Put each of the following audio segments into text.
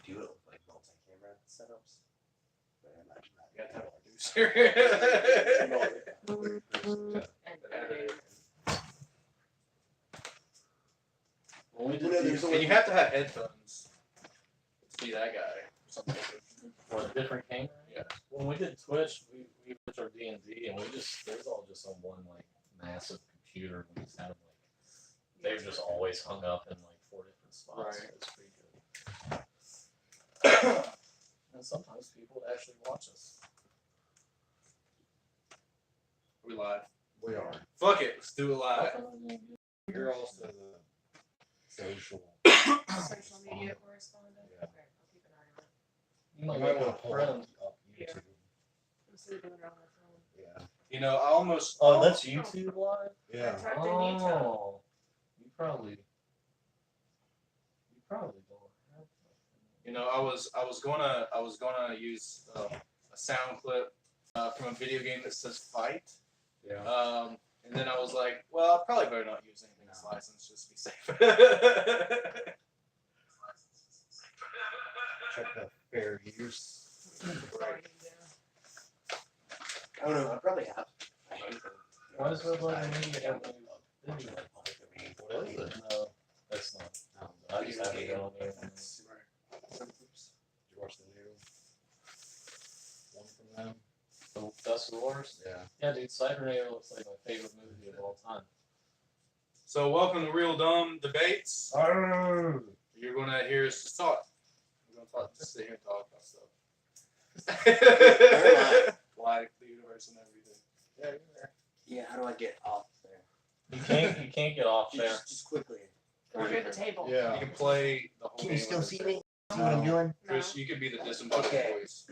do it with like multi-camera setups. But I'm not You got to have a producer. Well, we did, and you have to have headphones to be that guy. Something For a different camera? Yeah. When we did Twitch, we put our D&D and it was all just on one like massive computer. We just had them like, they were just always hung up in like 4 different spots. Right. It was pretty good. And sometimes people would actually watch us. Are we live? We are. Fuck it, let's do it live. You're also the social. Social media correspondent. Yeah. Okay, I'll keep an eye on it. You might might want want a to pull friend. up YouTube. I'm still doing it on my phone. Yeah. You know, I almost. Oh, that's YouTube Live? Yeah. I typed in YouTube. Oh, you probably don't have that. You know, I was gonna use a sound clip from a video game that says fight. Yeah. And then I was like, well, I probably better not use anything that's licensed just to be safe. Check the fair use. Right. I don't know. I probably have. I hate them. Why is it letting me have Public domain. What is it? No, that's not. No, I just have it on there. Did you watch the new one from them? The Dust Wars? Yeah. Yeah, dude, Cybernator looks like my favorite movie of all time. So welcome to Real Dumb Debates. Oh. You're gonna hear us just talk. We're gonna talk, just sit here and talk about stuff. Life, the universe, and everything. Yeah, you're there. Yeah, how do I get off there? You can't get off there. Just quickly. Over at the table. You Yeah. can play the whole Can game. you still with see us. me? See what I'm doing? No. Chris, you could be the disembodied Okay. voice.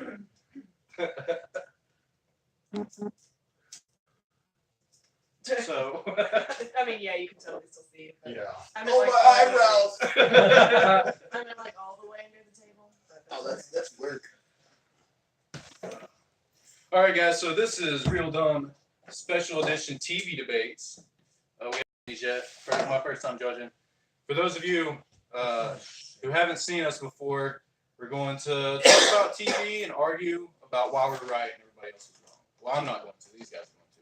So. I mean, yeah, you can totally still see it. But Yeah. I'm Oh, like, my eyebrows! I'm in like all the way near the table. But Oh, that's work. All right, guys. So this is Real Dumb Special Edition TV debates. We haven't these yet. My first time judging. For those of you who haven't seen us before, we're going to talk about TV and argue about why we're right and everybody else is wrong. Well, I'm not going to. These guys are going to.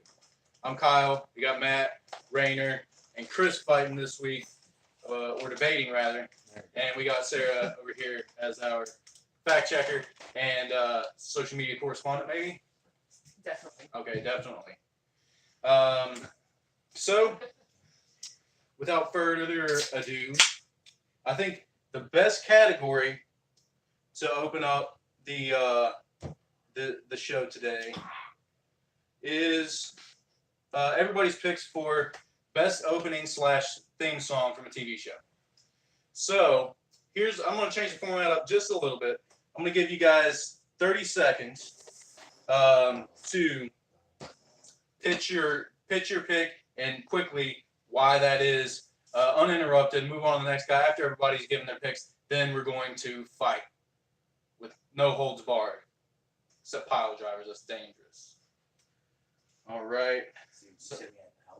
I'm Kyle. We got Matt, Rainer, and Chris fighting this week, or debating rather. And we got Sarah over here as our fact checker and social media correspondent, maybe. definitely. Okay, definitely. So, without further ado, I think the best category to open up the show today is everybody's picks for best opening / theme song from a TV show. So, I'm going to change the format up just a little bit. I'm going to give you guys 30 seconds to pitch your pick and quickly why that is, uninterrupted. Move on to the next guy after everybody's given their picks. Then we're going to fight with no holds barred, except pile drivers. That's dangerous. All right, So you said we had how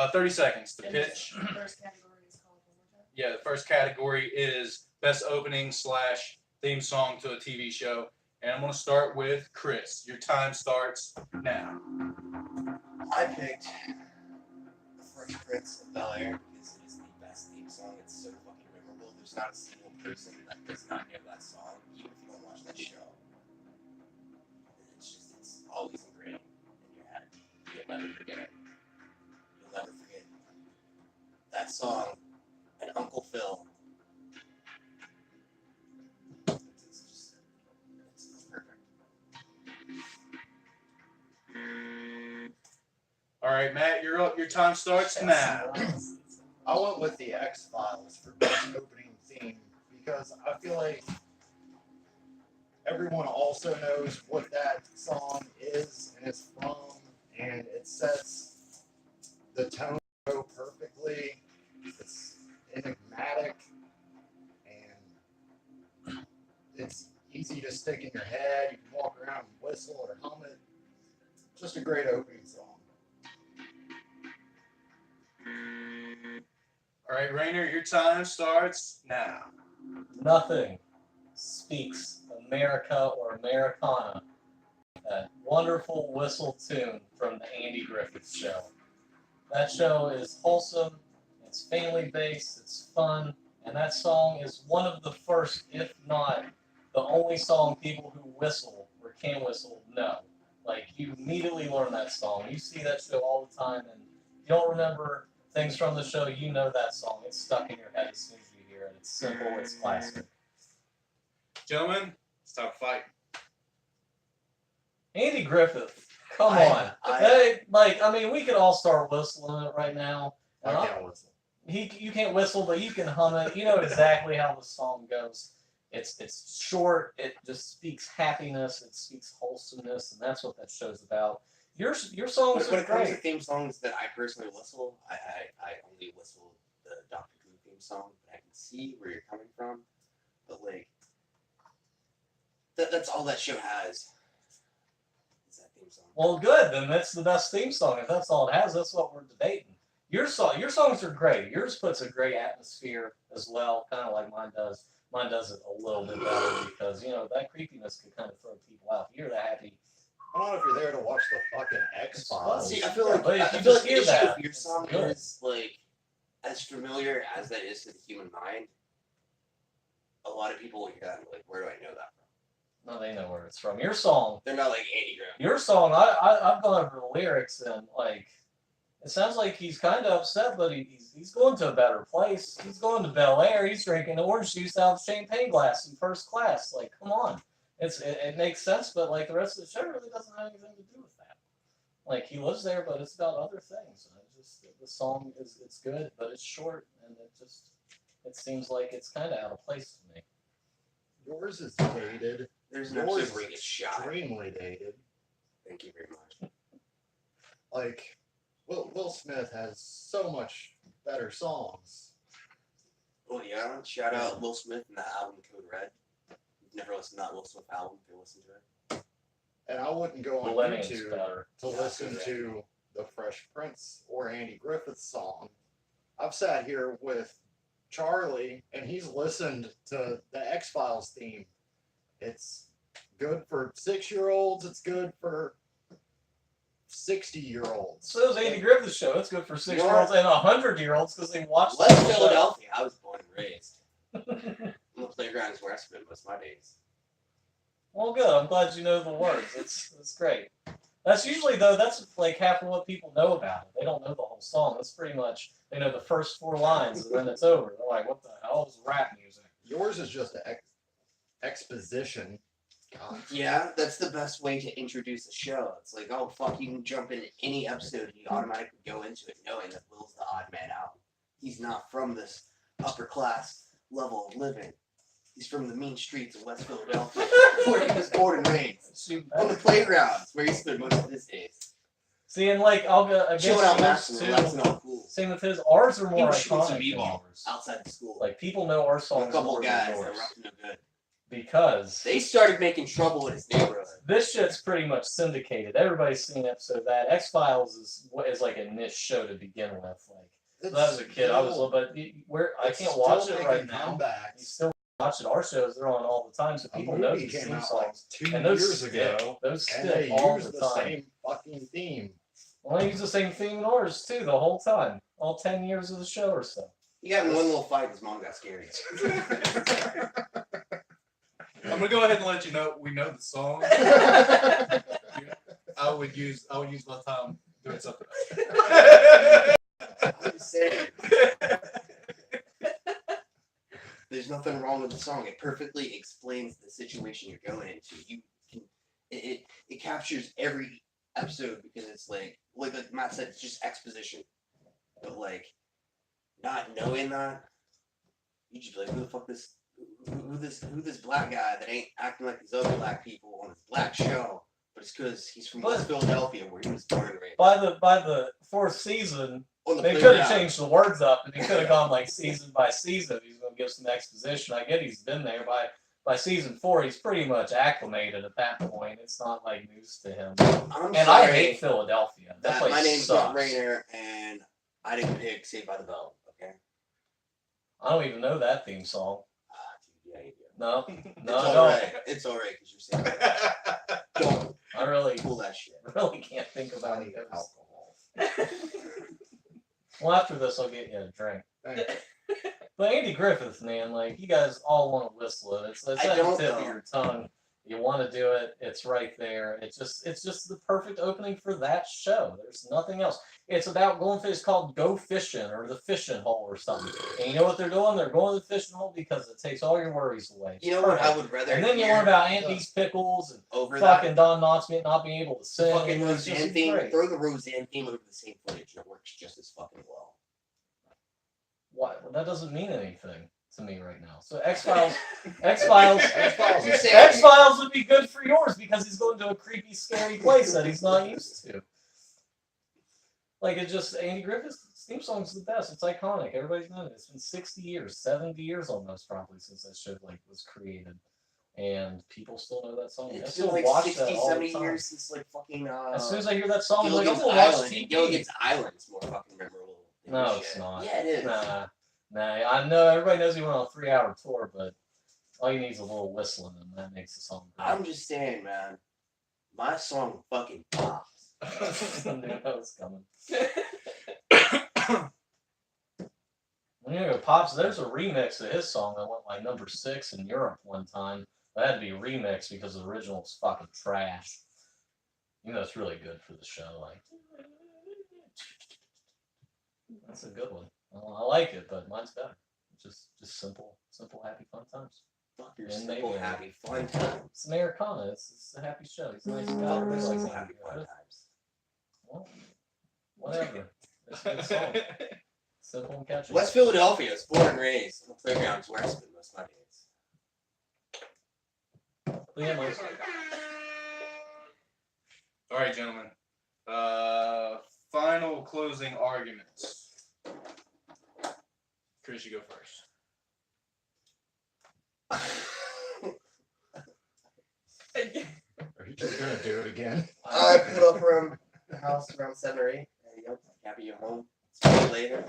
long? 30 seconds to And pitch. the first category is called one more time. Yeah, the first category is best opening / theme song to a TV show. And I'm going to start with Chris. Your time starts now. I picked The Fresh Prince of Bel-Air because it is the best theme song. It's so fucking memorable. There's not a single person that does not know that song, even if you don't watch that show. It's always ingrained in your head. You'll never forget it. You'll never forget that song and Uncle Phil. It's perfect. All right, Matt, you're up. Your time starts now. I went with the X-Files for best opening theme because I feel like everyone also knows what that song is and it's from, and it sets the tone so perfectly. It's enigmatic and it's easy to stick in your head. You can walk around and whistle or hum it. Just a great opening song. All right, Rainer, your time starts now. Nothing. Speaks America or Americana. That wonderful whistle tune from the Andy Griffith Show. That show is wholesome, it's family based, it's fun, and that song is one of the first, if not the only song people who whistle or can whistle know. Like, you immediately learn that song. You see that show all the time, and you don't remember things from the show, you know that song. It's stuck in your head as soon as you hear it. It's simple, it's classic. Gentlemen, it's time to fight. Andy Griffith, come I- on. I- Hey, like, I mean, we could all start whistling it right now. I And can't whistle. you can't whistle, but you can hum it. You know exactly how the song goes. It's short. It just speaks happiness. It speaks wholesomeness, and that's what that show's about. Your songs When are it comes to great. theme songs that I personally whistle, I only whistle the Doctor Who theme song, but I can see where you're coming from. But like, that's all that show has. Is that theme song? Well, good. Then that's the best theme song. If that's all it has, that's what we're debating. Your songs are great. Yours puts a great atmosphere as well, kind of like mine does. Mine does it a little bit better because that creepiness could kind of throw people out. You're the happy. I don't know if you're there to watch the fucking X Files. See, I feel like But if I you feel just like the hear issue that, with your it's song good. is like as familiar as that is to the human mind. A lot of people will hear that and be like, where do I know that from? No, they know where it's from. Your song, They're not like Andy Griffith. Your song, I've gone over the lyrics and like, it sounds like he's kind of upset, but he's going to a better place. He's going to Bel Air. He's drinking orange juice out of champagne glass in first class. Like, come on, it makes sense, but like the rest of the show really doesn't have anything to do with that. Like he lives there, but it's about other things. And the song it's good, but it's short, and it seems like it's kind of out of place to me. Yours is dated. There's an Yours episode where he gets shot. extremely dated. Thank you very much. Like, Will Smith has so much better songs. Oh yeah, shout out Will Smith and the album Code Red. You've never listened to that Will Smith album, go listen to it. And I wouldn't go on Millennium's YouTube better. to listen to the Fresh Prince or Andy Griffith song. I've sat here with Charlie and he's listened to the X Files theme. It's good for 6-year-olds. It's good for 60-year-olds. So is Andy Griffith's show. It's good for 6-year-olds and 100-year-olds because they watch West the show. Philadelphia, I was born and raised. The playground is where I spent most of my days. Well, good. I'm glad you know the words. It's great. That's usually that's like half of what people know about it. They don't know the whole song. That's pretty much they know the first 4 lines and then it's over. They're like, what the hell is rap music? Yours is just an exposition. God. Yeah, that's the best way to introduce a show. It's like, oh fuck, you can jump into any episode and you automatically go into it knowing that Will's the odd man out. He's not from this upper class level of living. He's from the mean streets of West Philadelphia, where he was born and raised. Shoot, On the playgrounds, where he spent most of his days. See, and like I'll go Chilling out against Max yours and relaxing too. on the pool. Same with his. Ours are He more was shooting some iconic than b-ball yours. outside the school. Like people know our With songs a couple more guys than that were yours up to no good. because They started making trouble in his neighborhood. this shit's pretty much syndicated. Everybody's seen an episode of that. X Files is like a niche show to begin with. Like It's when I was a kid, I was still- but I it's can't still watch it making right now. You comebacks. still watch it. Our shows they're on all the time, so A people know movie these came theme out like songs. 2 And those years stick. ago, Those and stick they all use the the time. same fucking theme. Well, they use the same theme in ours too the whole time, all 10 years of the show or so. He got in one little fight. His mom got scared. I'm gonna go ahead and let you know we know the song. I would use my time doing something else. I'm just saying. There's nothing wrong with the song. It perfectly explains the situation you're going into. You can it captures every episode because it's like Matt said, it's just exposition. But like not knowing that, you just be like, who the fuck who this black guy that ain't acting like these other black people on this black show, but it's because he's from West Philadelphia where he was born and raised. By the 4th season, On the they could playground. have changed the words up, and he could have gone like season by season. He's going to give some exposition. I get he's been there by season 4. He's pretty much acclimated at that point. It's not like news to him. I'm And sorry I hate Philadelphia. That place my name's sucks. Matt Rayner, and I didn't pick Saved by the Bell. Okay. I don't even know that theme song. Ah, dude, yeah, you do. No, It's no, alright. It's alright because you're saying that. Don't I really, pull that shit. really can't think about Plenty it. of alcohol. Well, after this, I'll get you a drink. Thank you. But Andy Griffith, man, like you guys all want to whistle it. It's I at the don't, tip of though. your tongue. You want to do it. It's right there. It's just the perfect opening for that show. There's nothing else. It's about going fish. It's called Go Fishing or the Fishing Hole or something. And you know what they're doing? They're going to the fishing hole because it takes all your worries away. You know what I Perfect. would rather And then you hear learn about Aunt Bee's pickles and over fucking that? Don Knotts not being able to The sing. fucking It's just Roseanne theme. great. Throw the Roseanne theme over the same footage and it works just as fucking well. What? Well, that doesn't mean anything to me right now. So X-Files, X-Files, X-Files. You're saying- X-Files would be good for yours because he's going to a creepy, scary place that he's not used to. Like it just Andy Griffith's theme song is the best. It's iconic. Everybody's known it. It's been 60 years, 70 years almost probably since that show like was created, and people still know that song. I It's still been like watch 60, that all 70 the time. years since like fucking As soon as I hear that song, I'm like, I'm Gilligan's gonna watch Island. TV. Gilligan's Island is more fucking memorable. than No, this it's shit. not. Yeah, it is. Nah. I know everybody knows he went on a 3-hour tour, but all you need is a little whistling, and that makes the song great. I'm just saying, man. My song fucking pops. I knew that was coming. When you go Pops, there's a remix of his song that went like number 6 in Europe one time. That had to be remixed because the original was fucking trash. You know, it's really good for the show. Like, that's a good one. I like it, but mine's better. Just simple, happy, fun times. Fuck your And simple, maybe- happy, fun time. It's Americana. It's a happy show. He's a nice guy. Fuck your Everybody likes simple, Andy happy, fun Griffith. times. Well, whatever. It's a good song. Simple and catchy. West Philadelphia is born and raised. The playground is where I spend most of my days. Liam, like, All right, gentlemen. Final closing arguments. Chris, you go first. Are you just gonna do it again? I pulled up from the house around 7 or 8. There you go. Happy you're home. It's way later.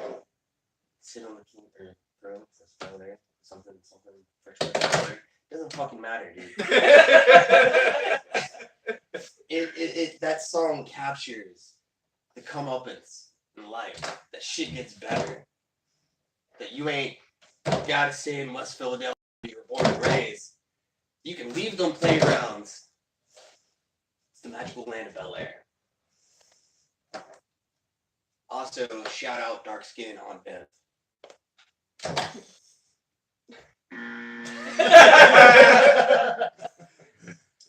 Sit on the king or throne. That's over there. Something fresh. Doesn't fucking matter, dude. It that song captures the comeuppance in life. That shit gets better. That you ain't gotta stay in West Philadelphia. You're born and raised. You can leave them playgrounds. It's the magical land of Bel Air. Also, shout out dark skin on Beth.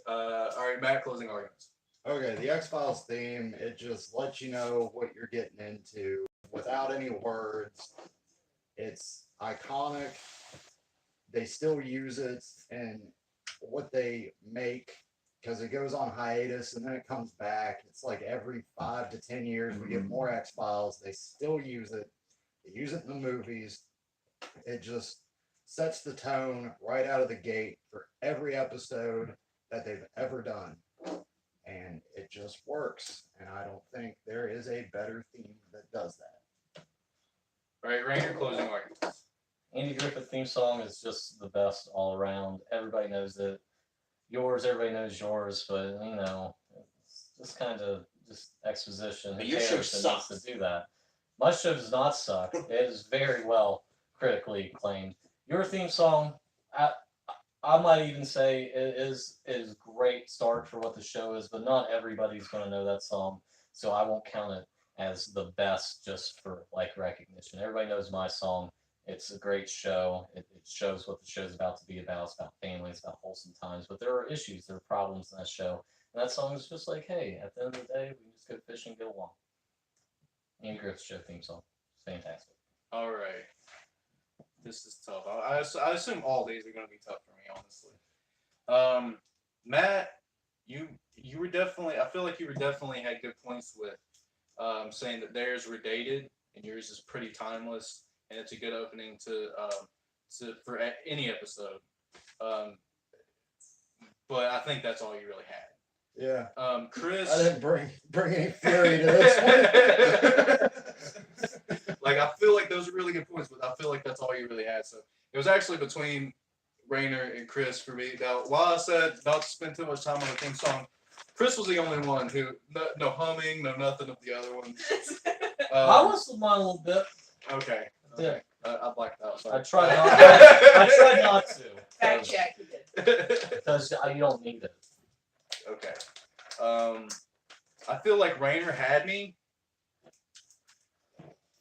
All right, Matt, closing arguments. Okay, the X-Files theme, it just lets you know what you're getting into without any words. It's iconic. They still use it in what they make because it goes on hiatus and then it comes back. It's like every 5 to 10 years we get more X-Files. They still use it. They use it in the movies. It just sets the tone right out of the gate for every episode that they've ever done. And it just works. And I don't think there is a better theme that does that. All right, Rainer, closing arguments. Andy Griffith theme song is just the best all around. Everybody knows it. Yours, everybody knows yours, but you know, it's just kind of just exposition. But Who your show cares that needs sucks. to do that. My show does not suck. It is very well critically acclaimed. Your theme song, I might even say it is great start for what the show is, but not everybody's going to know that song, so I won't count it as the best just for like recognition. Everybody knows my song. It's a great show. It shows what the show's about to be about. It's about family. It's about wholesome times. But there are issues. There are problems in that show. And that song is just like, hey, at the end of the day, we can just go fishing and get along. Andy Griffith's show theme song. It's fantastic. All right. This is tough. I assume all days are going to be tough for me, honestly. Matt, you were definitely, I feel like you were definitely had good points with saying that theirs were dated and yours is pretty timeless, and it's a good opening to for any episode. But I think that's all you really had. Yeah. Chris, I didn't bring any fury to this one. like I feel like those are really good points, but I feel like that's all you really had. So it was actually between Rainer and Chris for me. Now, while I said not to spend too much time on the theme song, Chris was the only one who no humming, no nothing of the other ones. I whistled mine a little bit. Okay. Yeah. I blacked out. I Sorry. tried not. I tried not to. Fact check, you did. Because you don't need it. Okay. I feel like Rainer had me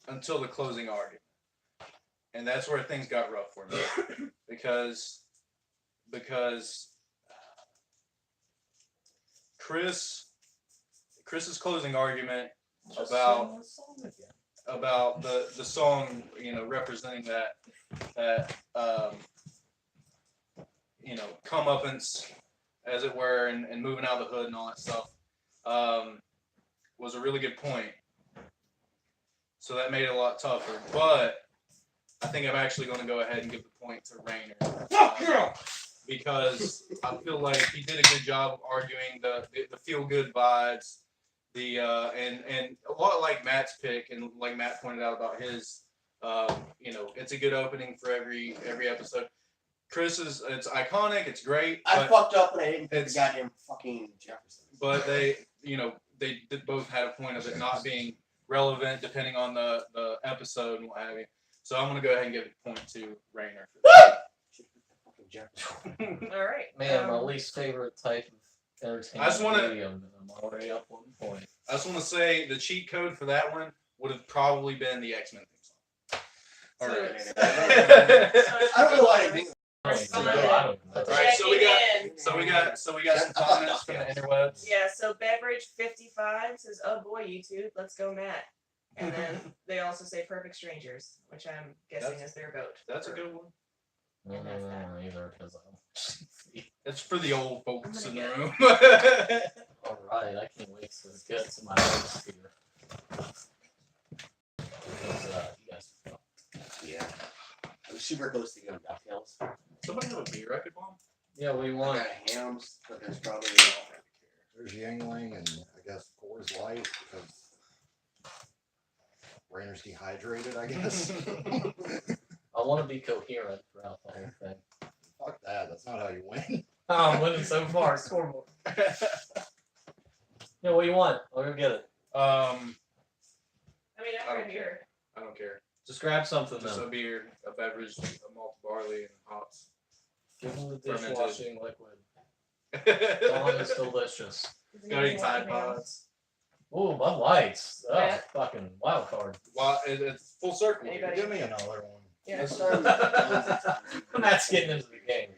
until the closing argument. And that's where things got rough for me. because Chris's closing argument Just about sing the song again. about the song, representing that comeuppance, as it were, and moving out of the hood and all that stuff, was a really good point. So that made it a lot tougher. But I think I'm actually going to go ahead and give the point to Rainer. Because I feel like he did a good job of arguing the feel good vibes, and a lot like Matt's pick, and like Matt pointed out about his, it's a good opening for every episode. Chris's, it's iconic, it's great. I fucked up and I didn't pick it's- the goddamn fucking Jefferson. But they both had a point of it not being relevant depending on the episode and what have you. So I'm gonna go ahead and give a point to Rainer. Fucking Jefferson. All right. Man, my least favorite type of entertainment I just wanna- medium, and I'm already up 1 point. I just want to say the cheat code for that one would have probably been the X-Men theme song. All So- right. I don't know why I think. I don't All know. right. I don't know. All right, so we got- In. So we got some comments from the interwebs. Yeah, so Beverage 55 says, "Oh boy, YouTube, let's go, Matt." And then they also say "Perfect Strangers," which I'm guessing is their vote. That's a good one. No, either, because I don't. It's for the old folks in the room. All right, I can't wait to get to my next here. Because, you guys know. Yeah. I was super close to going DuckTales. Somebody have a beer I could bomb? Yeah, we I want. got hams, but there's probably There's Yingling and I guess Coors Light because Rainer's dehydrated, I guess. I want to be coherent throughout the whole thing. Fuck that. That's not how you win. Oh, I'm winning so far. Scoreboard. Yeah, what do you want? I'll go get it. I mean, I I'm don't right here. I don't care. Just grab something Just then. a beer, a beverage, a malt barley, and hops. Give them the Fermented. dishwashing liquid. Dawn is delicious. Got any Tide Pods? Ooh, Bud Lights. Oh, Yeah. fucking wild card. Well, it's full circle. Anybody? Give me another one. Yeah. Next time, tons of times. Matt's getting into the game.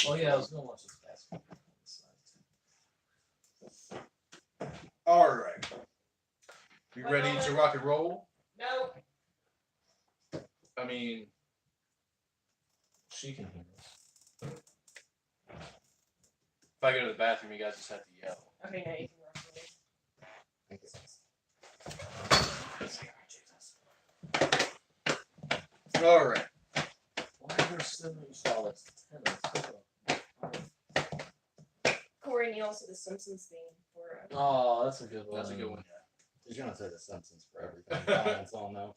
Oh yeah, I was gonna watch this basketball. All right. You ready to rock and roll? No. I mean, She can hear us. if I go to the bathroom, you guys just have to yell. Okay, now you can rock with me. Thank you. All right. Why are there so many Charlotte's tennis? Corey Neal said the Simpsons theme for. Oh, that's a good one. That's a good one. He's gonna say the Simpsons for everything. Comments on though.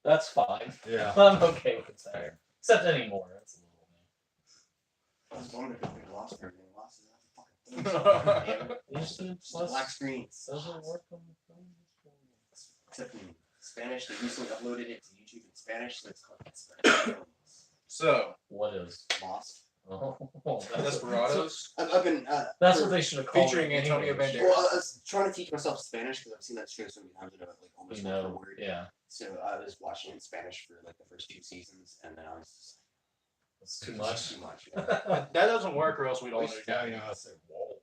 That's fine. Yeah. I'm okay with that. Except anymore. That's a little I was wondering if we lost everything. Lost is that fucking thing. Damn it. YouTube It's plus black screens. doesn't work on the phone. Except in Spanish. They recently uploaded it to YouTube in Spanish, so it's called Spanish. So, What is? Lost. Oh, Desperados. I've been. That's for- what they should have called Featuring it in Antonio English. Banderas. Well, I was trying to teach myself Spanish because I've seen that show so many times. I know it like almost You word for know, word. yeah, So I was watching it in Spanish for like the first 2 seasons, and then I was just it's too it much. was just too much. That doesn't work, or else we'd At all least know. now you know how to say whoa.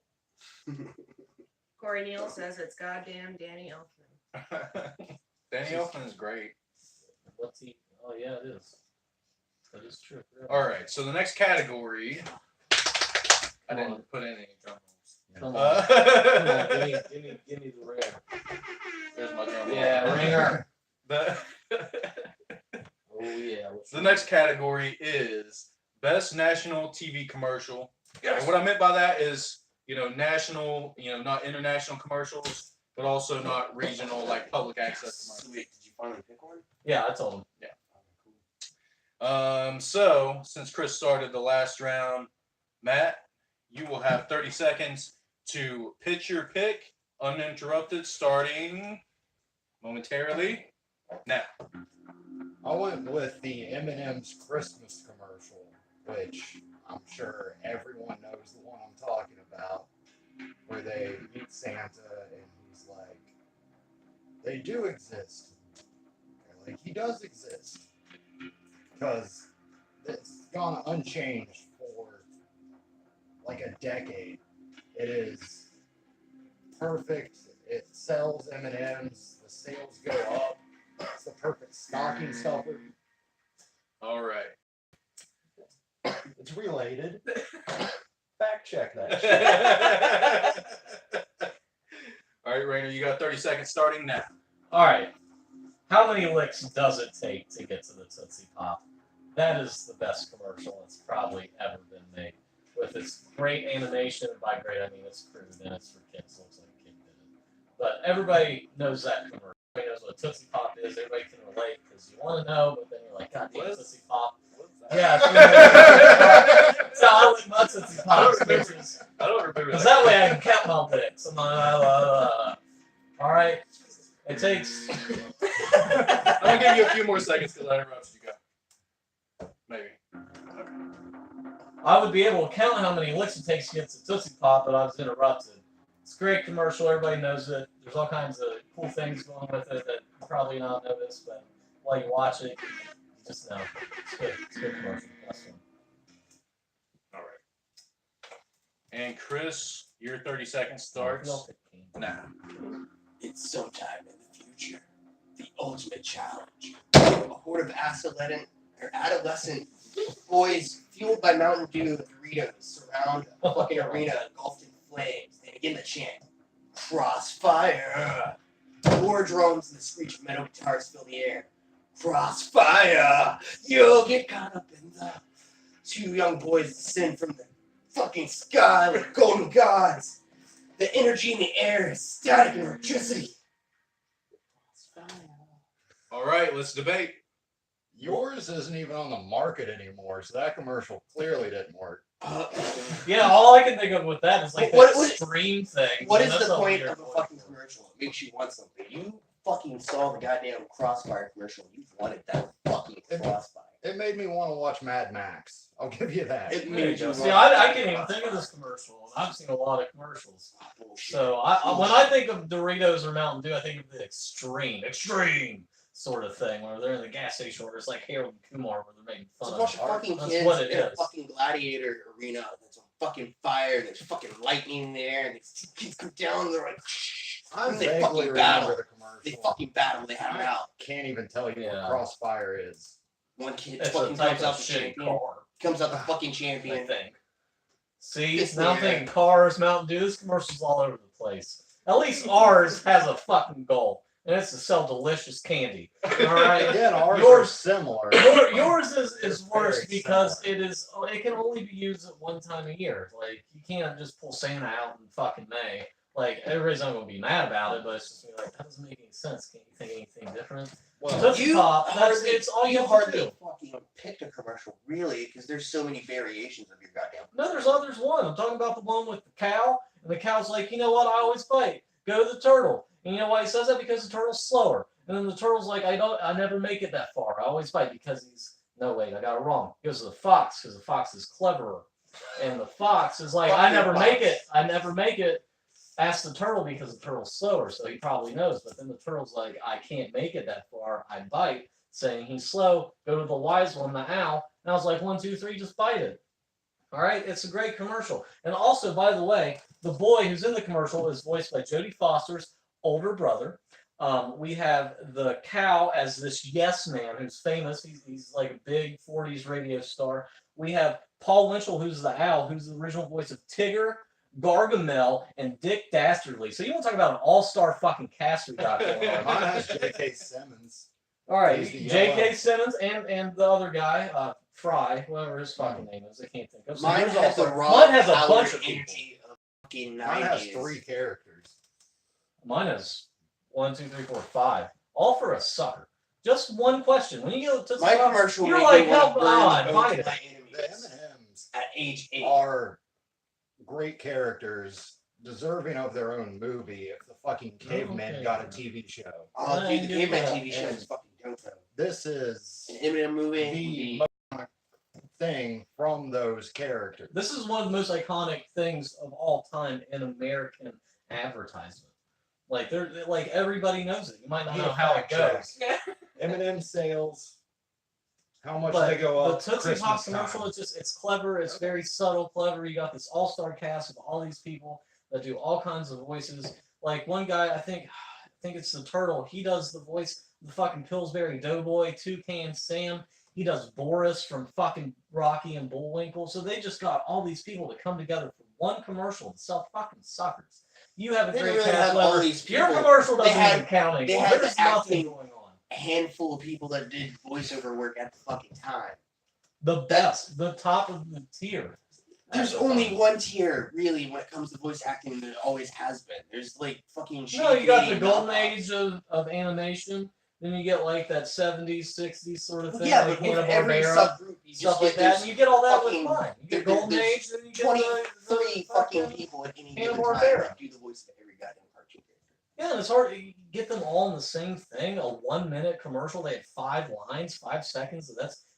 Corey Neal says it's goddamn Danny Elfman. Danny Elfman is great. What's he? Oh yeah, it is. That is true. All right. So the next category, I Come on. didn't put in any drum Come rolls. on. Come on, give me the rare. There's my drum roll. Yeah, ringer. The, Oh yeah. the next category is best national TV commercial. And what I meant by that is, national, not international commercials, but also not regional, like public access commercials. Sweet. Did you finally pick one? Yeah, I told him. Okay, So since Chris started the last round, Matt, you will have 30 seconds to pitch your pick uninterrupted, starting momentarily now. I went with the M&M's Christmas commercial, which I'm sure everyone knows the one I'm talking about, where they meet Santa and he's like, they do exist. They're like, he does exist. Because it's gone unchanged for like a decade. It is perfect. It sells M&Ms. The sales go up. It's the perfect stocking stuffer. All right. It's related. Fact check that shit. All right, Rainer, you got 30 seconds starting now. All right. How many licks does it take to get to the Tootsie Pop? That is the best commercial that's probably ever been made. With its great animation, and by great I mean it's crude and it's for kids. Looks like a kid did it. But everybody knows that commercial. Everybody knows what Tootsie Pop is. Everybody can relate because you want to know, but then you're like, God damn, Tootsie Pop. Yeah, it's how I lick my Tootsie Pops. I don't remember Because that way I can count my licks. I'm like, all right. It takes. I'm gonna give you a few more seconds because I interrupted you. Go. Maybe. I would be able to count how many licks it takes to get to Tootsie Pop, but I was interrupted. It's a great commercial. Everybody knows it. There's all kinds of cool things going with it that you probably not notice, but while you watch it, you just know. It's good. It's a good commercial. Best one. All right. And Chris, your 30 seconds starts now. It's sometime in the future. The ultimate challenge. A horde of adolescent boys fueled by Mountain Dew and Doritos surround a fucking arena engulfed in flames. They begin to chant, "Crossfire!" War drums and the screech of metal guitars fill the air. "Crossfire! You'll get caught up in the..." Two young boys descend from the fucking sky like golden gods. The energy in the air is static and electricity. All right, let's debate. Yours isn't even on the market anymore, so that commercial clearly didn't work. Yeah, all I can think of with that is like What- that what- stream thing. What And is that's the a point weird of a point. fucking commercial? It makes you want something. You fucking saw the goddamn Crossfire commercial. You wanted that fucking Crossfire. It made me want to watch Mad Max. I'll give you that. It There you made go. you See, want I can't even think of this commercial. I've seen a lot of commercials. bullshit. So when I think of Doritos or Mountain Dew, I think of the extreme sort of thing where they're in the gas station where it's like Harold and Kumar where they're making It's fun a of bunch it. of fucking That's kids what it in a is. fucking gladiator arena that's on fucking fire and there's fucking lightning there and these kids come down and they're like, I and they vaguely fucking remember battle. the They commercial. fucking battle. They have it out. Can't even tell you Yeah. what Crossfire is. One kid It's a fucking type comes out of the shitty champion. car, Comes out the fucking I champion. think. See, It's now I'm there. thinking cars, Mountain Dew, this commercial's all over the place. At least ours has a fucking goal, and it's to sell delicious candy. Alright? Again, ours Yours- are similar. Yours is It's worse very because similar. it can only be used at one time a year. Like you can't just pull Santa out in fucking May. Like everybody's not gonna be mad about it, but it's just like that doesn't make any sense. Can't you think of anything different? Well, Tootsie Pop, it's all you have to hardly do. fucking picked a commercial, really, because there's so many variations of your goddamn. No, there's one. I'm talking about the one with the cow, and the cow's like, you know what? I always fight. Go to the turtle. And you know why he says that? Because the turtle's slower. And then the turtle's like, I never make it that far. I always fight because he's. No, wait, I got it wrong. He goes to the fox because the fox is cleverer. And the fox is like, I never make it. I never make it. Ask the turtle because the turtle's slower, so he probably knows. But then the turtle's like, I can't make it that far. I bite, saying he's slow. Go to the wise one, the owl. And I was like, 1, 2, 3, just bite it. All right, it's a great commercial. And also, by the way, the boy who's in the commercial is voiced by Jodie Foster's older brother. We have the cow as this yes man who's famous. He's like a big 40s radio star. We have Paul Winchell, who's the owl, who's the original voice of Tigger, Gargamel, and Dick Dastardly. So you want to talk about an all-star fucking cast we got going on. Mine has J.K. Simmons. All right, He's the J.K. yellow. Simmons and the other guy, Fry, whatever his fucking name is, I can't think of. So Mine here's has the also- raw mine has a power bunch of people. energy of fucking Mine has 90s. 3 characters. Mine is 1, 2, 3, 4, 5, all for a sucker. Just one question. When you go to My commercial you're made like, me wanna come burn on, both fight of it. my The enemies M&Ms at age 8. are great characters, deserving of their own movie if the fucking cavemen Okay. got a TV show. Oh, I dude, the get Caveman that. TV show is fucking dope though. This is An Eminem movie. the would most thing from those characters. This is one of the most iconic things of all time in American advertisement. Like like everybody knows it. You might not know how it goes. M&M sales, how much But they go up. the Tootsie Pop Christmas commercial, time. it's clever, it's very subtle, clever. You got this all-star cast of all these people that do all kinds of voices. Like one guy, I think it's the Turtle. He does the voice of the fucking Pillsbury Doughboy, Toucan Sam. He does Boris from fucking Rocky and Bullwinkle. So they just got all these people to come together for one commercial to sell fucking suckers. You have a They great didn't really cast. have all Whether these your people. commercial They doesn't had- even count they anymore. had There's the nothing acting- going on. A handful of people that did voiceover work at the fucking time. The best, the top of the tier. There's only one tier, really, when it comes to voice acting. There always has been. There's like fucking. No, you got the shitty golden knockoffs. age of animation. Then you get like that 70s, 60s sort of thing, Yeah, like but with Hanna every Barbera, subgroup, you just stuff get like that. And you get all that with fucking- mine. You get there- golden there's age, then you get the 23 fucking people at any Hanna given time Barbera. that do the voice of every goddamn cartoon character. Yeah, and it's hard to get them all in the same thing. A 1-minute commercial, they had 5 lines, 5 seconds.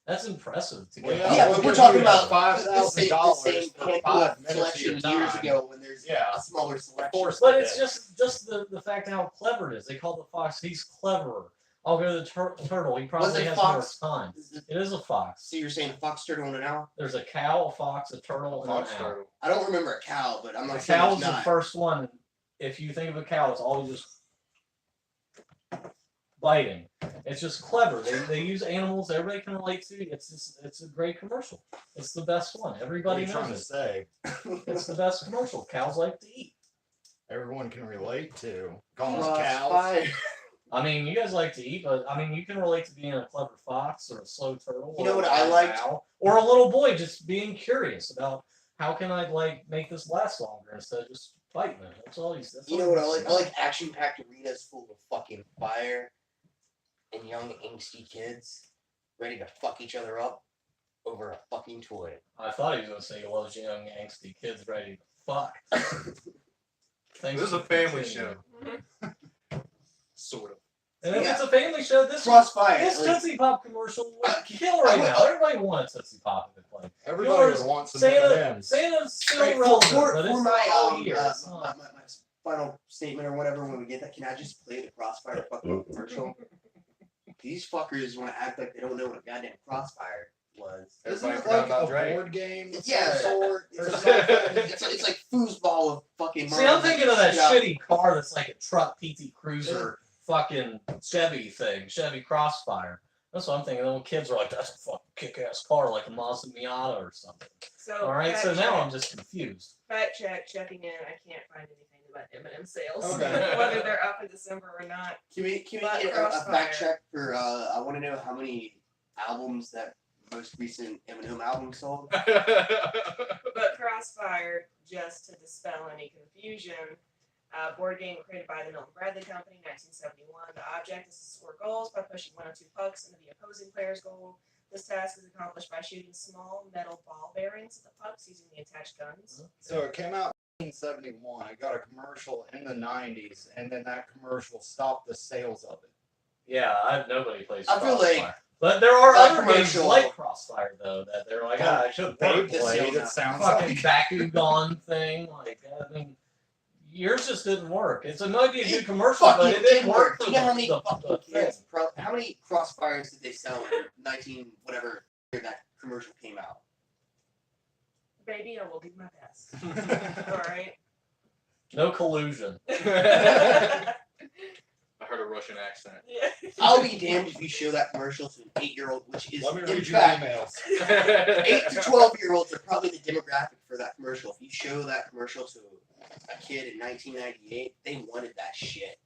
That's impressive to get. Well, all Yeah, of but them. we're talking about $5,000 the same for handful 5 of minutes of selection your years time. ago when there's Yeah. a smaller selection. course. But it's just the fact of how clever it is. They call the fox. He's cleverer. I'll go to the turtle. He Was probably it has fox? more time. Is it- It is a fox. So you're saying a fox turtle and an owl? There's a cow, a fox, a turtle, and Fox an owl. turtle. I don't remember a cow, but I'm The not saying cow's it's the not. first one. If you think of a cow, it's always just biting. It's just clever. They use animals everybody can relate to. It's a great commercial. It's the best one. What are Everybody you trying to knows it. say? It's the best commercial. Cows like to eat. Everyone can relate to. Call us cows. Crossfire. I mean, you guys like to eat, but I mean, you can relate to being a clever fox or a slow turtle. You know or what a I wise liked? owl, or a little boy just being curious about how can I like make this last longer instead of just fighting it. That's all he's. That's You all know what I he's like? I like action-packed arenas full of fucking fire and young angsty kids ready to fuck each other up over a fucking toy. I thought he was gonna say he loves young angsty kids ready to fuck. Thanks This is a for family continuing. show. Sort of. And if Yeah. it's a family show, this Crossfire. this like, Tootsie Pop commercial would kill right now. Everybody wants Tootsie Pop if it played. Everybody Yours, would want some Santa's M&Ms. still right, relevant, for but it's my, not all year. my, It's not. my final statement or whatever, when we get that, can I just play the Crossfire fucking commercial? These fuckers want to act like they don't know what a goddamn Crossfire was. Isn't Everybody it forgot like about a Drake. board game of Yeah. some sort? Or It's, something? it's like foosball with fucking. See, I'm thinking of that Yeah. shitty car that's like a truck PT Cruiser fucking Chevy thing, Chevy Crossfire. That's what I'm thinking. Little kids are like, that's a fucking kick-ass car, like a Mazda Miata or something. So All right, fact so now check, I'm just confused. fact check, checking in. I can't find anything about M&M sales, Okay. whether they're up in December or not. Can we But get a Crossfire. fact check for? I want to know how many albums that most recent Eminem album sold. But Crossfire, just to dispel any confusion, board game created by the Milton Bradley Company, 1971. The object is to score goals by pushing 1 or 2 pucks into the opposing player's goal. This task is accomplished by shooting small metal ball bearings at the pucks using the attached guns. So it came out in 1971. It got a commercial in the 90s, and then that commercial stopped the sales of it. Yeah, nobody plays I feel Crossfire. like But there are that other games commercial- like Crossfire, though, that they're like, I should Beyblade, play this it sounds fucking like. Bakugan thing. Like, I mean, yours just didn't work. It might be a good commercial, but fucking it didn't did work Do for you know how many the fucking thing. kids? How many Crossfires did they sell in 19 whatever year that commercial came out? Baby, I will do my best. All right. No collusion. I heard a Russian accent. Yeah. I'll be damned if you show that commercial to an 8-year-old, which is Let me in read your fact emails. 8 to 12-year-olds are probably the demographic for that commercial. If you show that commercial to a kid in 1998, they wanted that shit.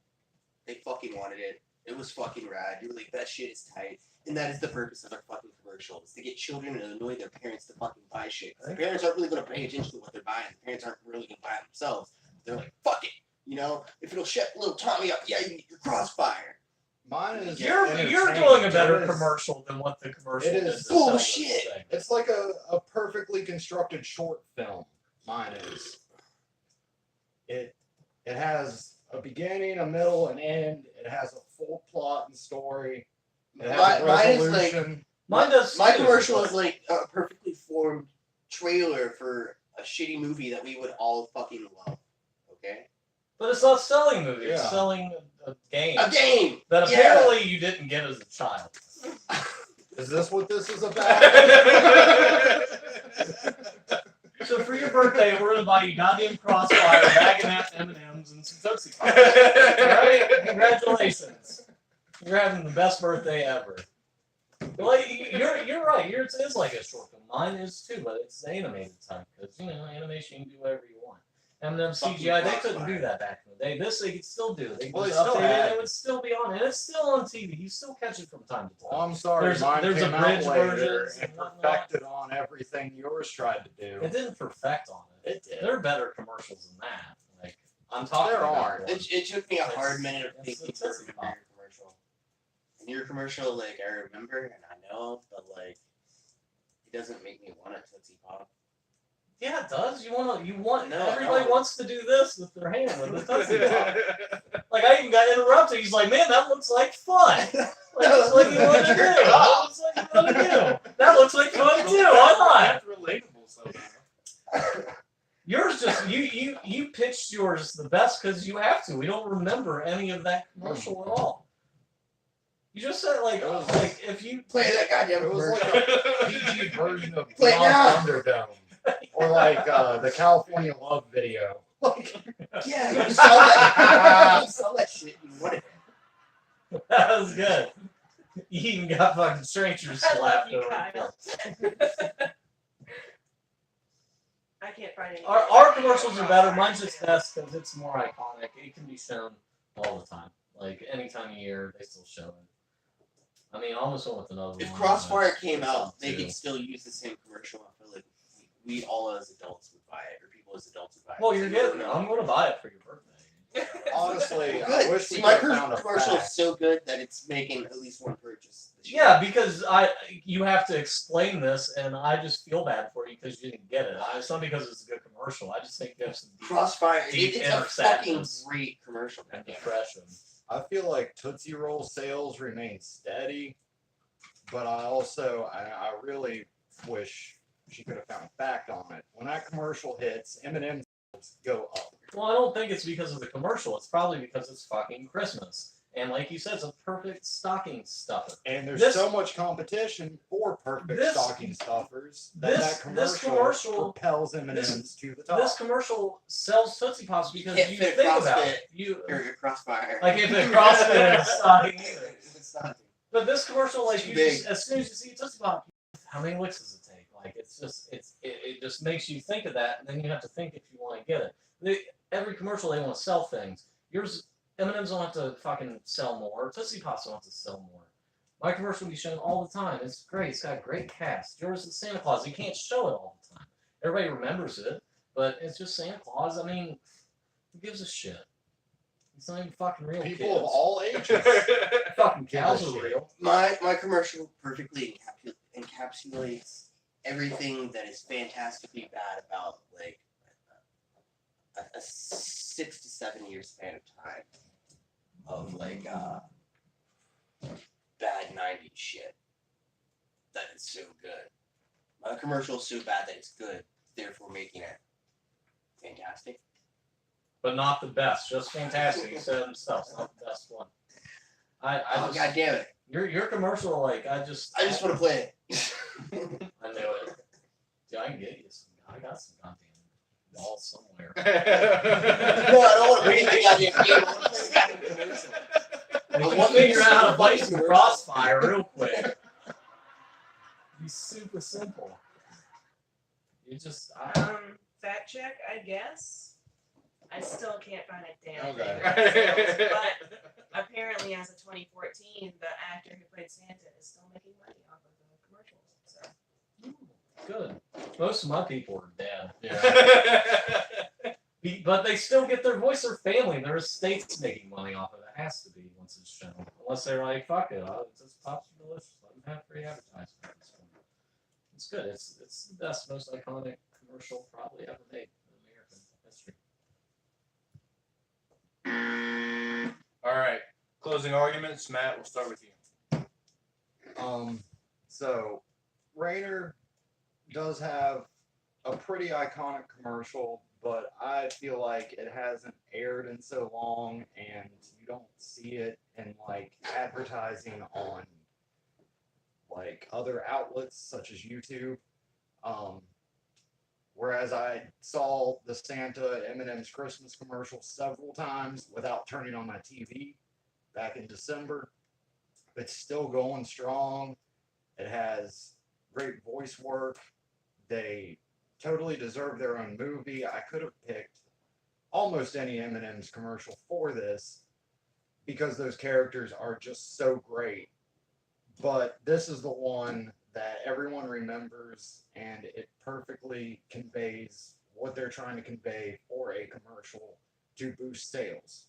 They fucking wanted it. It was fucking rad. You were like, that shit is tight. And that is the purpose of a fucking commercial. Is to get children to annoy their parents to fucking buy shit. 'Cause the parents aren't really going to pay attention to what they're buying. The parents aren't really going to buy it themselves. They're like, fuck it. You know, if it'll shut little Tommy up, yeah, you can get your Crossfire. Mine is. You're entertaining. doing a better It is- commercial than what the commercial It did. is to sell this bullshit. thing. It's like a perfectly constructed short film. Mine is. It has a beginning, a middle, an end. It has a full plot and story. It has a Mine is like resolution. Mine does. my too, commercial but- is like a perfectly formed trailer for a shitty movie that we would all fucking love. Okay, But it's not selling movies. It's Yeah. selling a game. a game. That Yeah. apparently you didn't get as a child. Is this what this is about? So for your birthday, we're gonna buy you goddamn Crossfire, a bag of M&Ms, and some Tootsie Pops. Alright? Congratulations. You're having the best birthday ever. Well, you're right. Yours is like a short film. Mine is too, but it's the animated type because animation you can do whatever you want. M&M CGI, they couldn't do that back in the day. This they could still do. They could Well, they just still update it, had- and it would still be on, and it's still on TV. You still catch it from time to time. Well, I'm sorry, There's- mine there's a came out bridge later versions and and whatnot. perfected on everything yours tried to do. It didn't perfect on it. It did. There are better commercials than that. Like I'm talking There about are. one. It took me a hard It's- minute of it's thinking a Tootsie for Pop. your commercial. And your commercial, like I remember and I know, but like it doesn't make me want a Tootsie Pop. Yeah, it does. You want No, everybody no. wants to do this with their hand with the Tootsie Pop. Like I even got interrupted. He's like, "Man, that looks like fun." Like it's like you want to do. That looks like you want to do. That looks like fun too. Why not? That's relatable somehow. Yours just you pitched yours the best because you have to. We don't remember any of that commercial at all. You just said like if you Play that goddamn It was commercial. like a PG version of Play it Beyond now. Thunderdome. Or like the California Love video. Yeah, you saw that. You saw that shit. You wanted it. that was good. You even got fucking strangers I love slapped you, over. Kyle. I can't find any. Our commercials are better. Mine's just best because it's more iconic. It can be shown all the time. Like any time of year, they still show it. I mean, I almost went with another If one. Crossfire but came it's out, up they to- could still use the same commercial. I feel like we all as adults would buy it, or people as adults would buy it. Well, you're getting it. I'm going to buy it for your birthday. Honestly, I Good. wish See, we my could have found a commercial is fact. so good that it's making at least one purchase. This year. Yeah, because you have to explain this, and I just feel bad for you because you didn't get it. It's not because it's a good commercial. I just think there's some deep Crossfire. Deep It's a inner fucking sadness. great commercial. and goddamn. depression. I feel like Tootsie Roll sales remain steady, but I really wish she could have found a fact on it. When that commercial hits, M&M sales go up. Well, I don't think it's because of the commercial. It's probably because it's fucking Christmas. And like you said, it's a perfect stocking stuffer. And there's This- so much competition for perfect this- stocking stuffers that this commercial- propels M&Ms to the top. This commercial sells Tootsie Pops because Can't you fit think about CrossFit. it. You Or Crossfire. like if it CrossFit is stocking either. It's not. But this commercial, like Too you big. just, as soon as you see a Tootsie Pop, how many licks does it take? Like it just makes you think of that, and then you have to think if you want to get it. Every commercial they want to sell things. Yours M&M's don't have to fucking sell more. Tootsie Pops don't have to sell more. My commercial will be shown all the time. It's great. It's got a great cast. Yours is Santa Claus. You can't show it all the time. Everybody remembers it, but it's just Santa Claus. I mean, who gives a shit? It's not even fucking real. People kids. of all ages. fucking give a cows are shit. real. My commercial perfectly encapsulates everything that is fantastically bad about like a 6 to 7 year span of time of like bad 90s shit. That is so good. My commercial is so bad that it's good, therefore making it fantastic. But not the best. Just fantastic. He said himself. Not the best one. I Oh just, god damn it! your commercial, like I just I just want to play it. I knew it. Dude, I can get you some. I got some goddamn balls somewhere. No, I don't want to play the goddamn game. I want to play the goddamn commercial. Like, you figure out how to fight some Crossfire real quick. Be super simple. You just Fact check, I guess. I still can't find a damn Okay. thing about sales, but apparently, as of 2014, the actor who played Santa is still making money off of the commercials. So good. Most of my people are dead. Yeah. But they still get their voice. Their family, their estate's making money off of it. It has to be once it's shown. Unless they're like, fuck it, it's Pops are delicious. Let them have free advertising. So, it's good. It's the best, most iconic commercial probably ever made in American history. All right. Closing arguments. Matt, we'll start with you. So Raider does have a pretty iconic commercial, but I feel like it hasn't aired in so long, and you don't see it in like advertising on like other outlets such as YouTube. Whereas I saw the Santa M&M's Christmas commercial several times without turning on my TV back in December. It's still going strong. It has great voice work. They totally deserve their own movie. I could have picked almost any M&M's commercial for this because those characters are just so great. But this is the one that everyone remembers, and it perfectly conveys what they're trying to convey for a commercial to boost sales.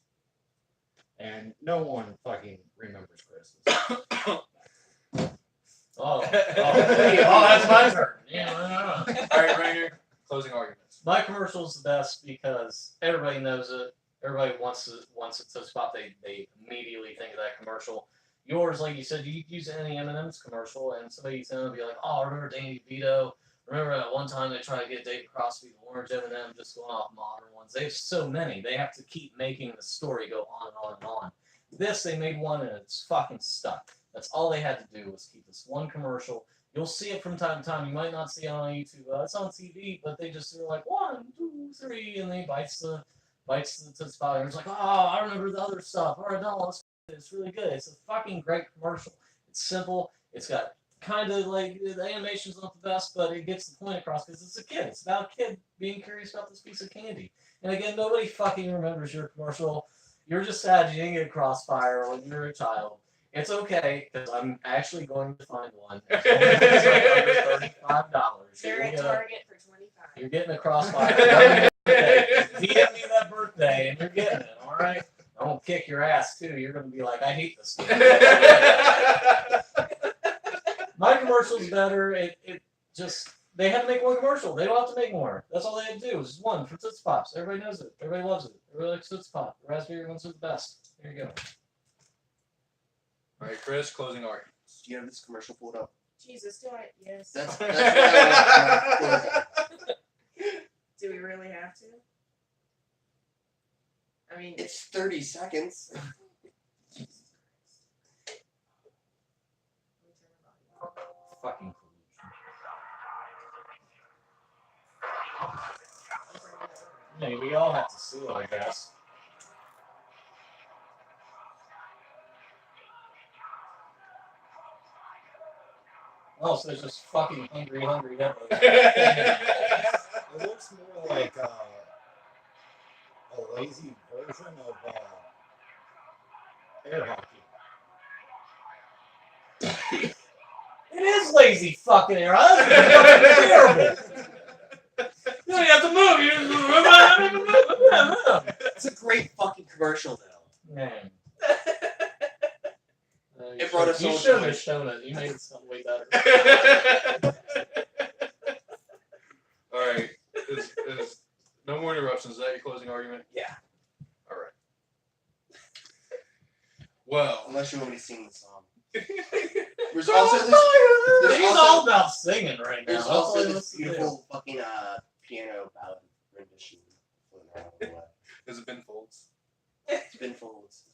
And no one fucking remembers Christmas. That's my turn. Yeah. All right, Rainer. Closing arguments. My commercial's the best because everybody knows it. Everybody wants it to spot. They immediately think of that commercial. Yours, like you said, you use any M&M's commercial, and somebody's gonna be like, "Oh, remember Danny DeVito? Remember that one time they tried to get David Crosby the orange M&M?" Just going off modern ones. They have so many. They have to keep making the story go on and on and on. This, they made one, and it's fucking stuck. That's all they had to do was keep this one commercial. You'll see it from time to time. You might not see it on YouTube. It's on TV, but they just are like 1, 2, 3, and they bites the spot. And it's like, "Oh, I remember the other stuff." All right, no, it's really good. It's a fucking great commercial. It's simple. It's got kind of like the animation's not the best, but it gets the point across because it's a kid. It's about a kid being curious about this piece of candy. And again, nobody fucking remembers your commercial. You're just sad you didn't get Crossfire when you were a child. It's okay, because I'm actually going to find one. It's only like under $35. They're at Target for $25. You're getting a Crossfire. DM me that birthday, and you're getting it, all right? I'm going to kick your ass, too. You're going to be like, "I hate this game." My commercial's better. It just, they had to make one commercial. They don't have to make more. That's all they had to do. It's one for Tootsie Pops. Everybody knows it. Everybody loves it. Everybody likes Tootsie Pop. The raspberry ones are the best. There you go. All right, Chris. Closing arguments. Do you have this commercial pulled up? Jesus, do I? Yes. That's what I Do we really have to? I mean, It's 30 seconds. Fucking collusion. Hey, we all have to see it, I guess. Oh, so it's just fucking hungry hippos. It looks more like a lazy version of air hockey. It is lazy fucking air. That's fucking terrible. You don't have to move. You just It's a great fucking commercial, though. Man. It brought us You all should joy. have shown it. You made it sound way better. All right. Is no more interruptions. Is that your closing argument? Yeah. All right. Well, Unless you want me to sing the song. There's He's also this. There's all also, about singing right now. there's That's all also he this wants to do. beautiful fucking piano ballad rendition floating around on the web. has it been folds? It's been folds.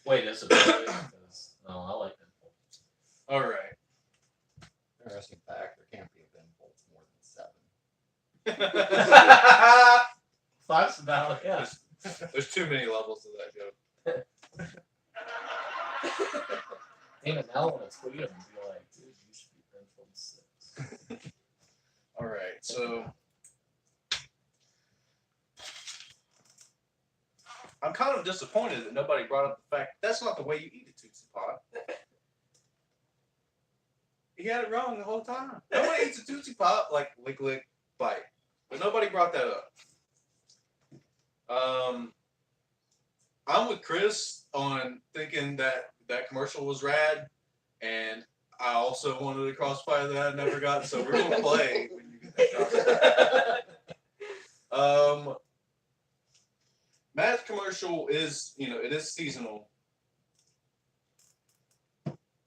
Wait, is it really? Because, no, I like that. All right. Interesting fact, there can't be a bin bolts more than 7. Five's about, yeah. There's too many levels to that joke. Damn it, now I want to tweet him and be like, "Dude, you should be Benfold 6. All right. So I'm kind of disappointed that nobody brought up the fact that's not the way you eat a Tootsie Pop. He had it wrong the whole time. Nobody eats a Tootsie Pop like lick, lick, bite. But nobody brought that up. I'm with Chris on thinking that that commercial was rad, and I also wanted a Crossfire that I never got, so we're gonna play when you get that Crossfire. Matt's commercial is, it is seasonal,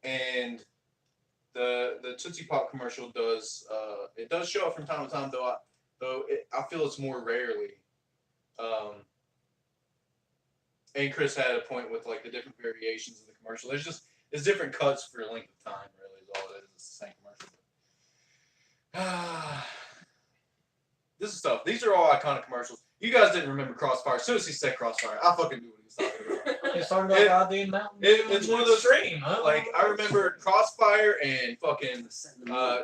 and the Tootsie Pop commercial does it does show up from time to time, though I feel it's more rarely. And Chris had a point with like the different variations of the commercial. It's different cuts for length of time. Really, is all it is. It's the same commercial. This is tough. These are all iconic commercials. You guys didn't remember Crossfire. As soon as he said Crossfire, I fucking knew what he was talking about. He's talking about Goddamn Mountain Dew. It's one of those Extreme, huh? Like I remember Crossfire and fucking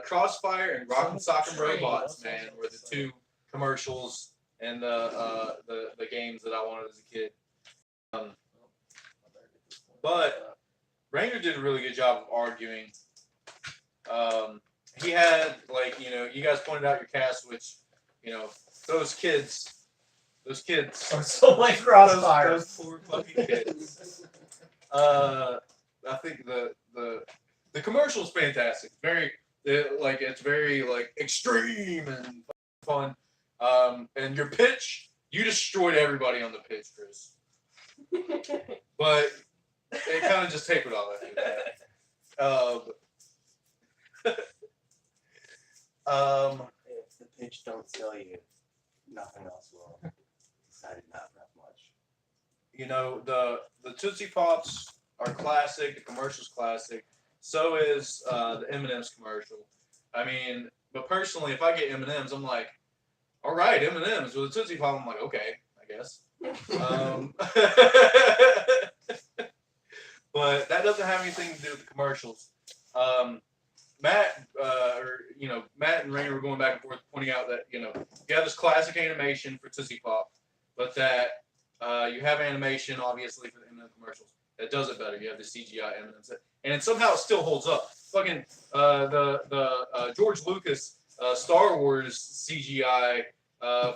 Crossfire and Rock'em Sock'em Robots, man, were the two commercials and the games that I wanted as a kid. But Ranger did a really good job of arguing. He had you guys pointed out your cast, which those kids Or so like Crossfire. those poor fucking kids. I think the commercial's fantastic. It's very extreme and fun. And your pitch, you destroyed everybody on the pitch, Chris. But it kind of just tapered off after that. If the pitch don't sell you, nothing else will. Decided not that much. The Tootsie Pops are classic. The commercial's classic. So is the M&M's commercial. I mean, but personally, if I get M&M's, I'm like, all right, M&M's. With a Tootsie Pop, I'm like, okay, I guess. But that doesn't have anything to do with the commercials. Matt and Rainer were going back and forth, pointing out that you have this classic animation for Tootsie Pop, but that you have animation obviously for the M&M commercials that does it better. You have the CGI M&Ms, and it somehow still holds up. Fucking the George Lucas Star Wars CGI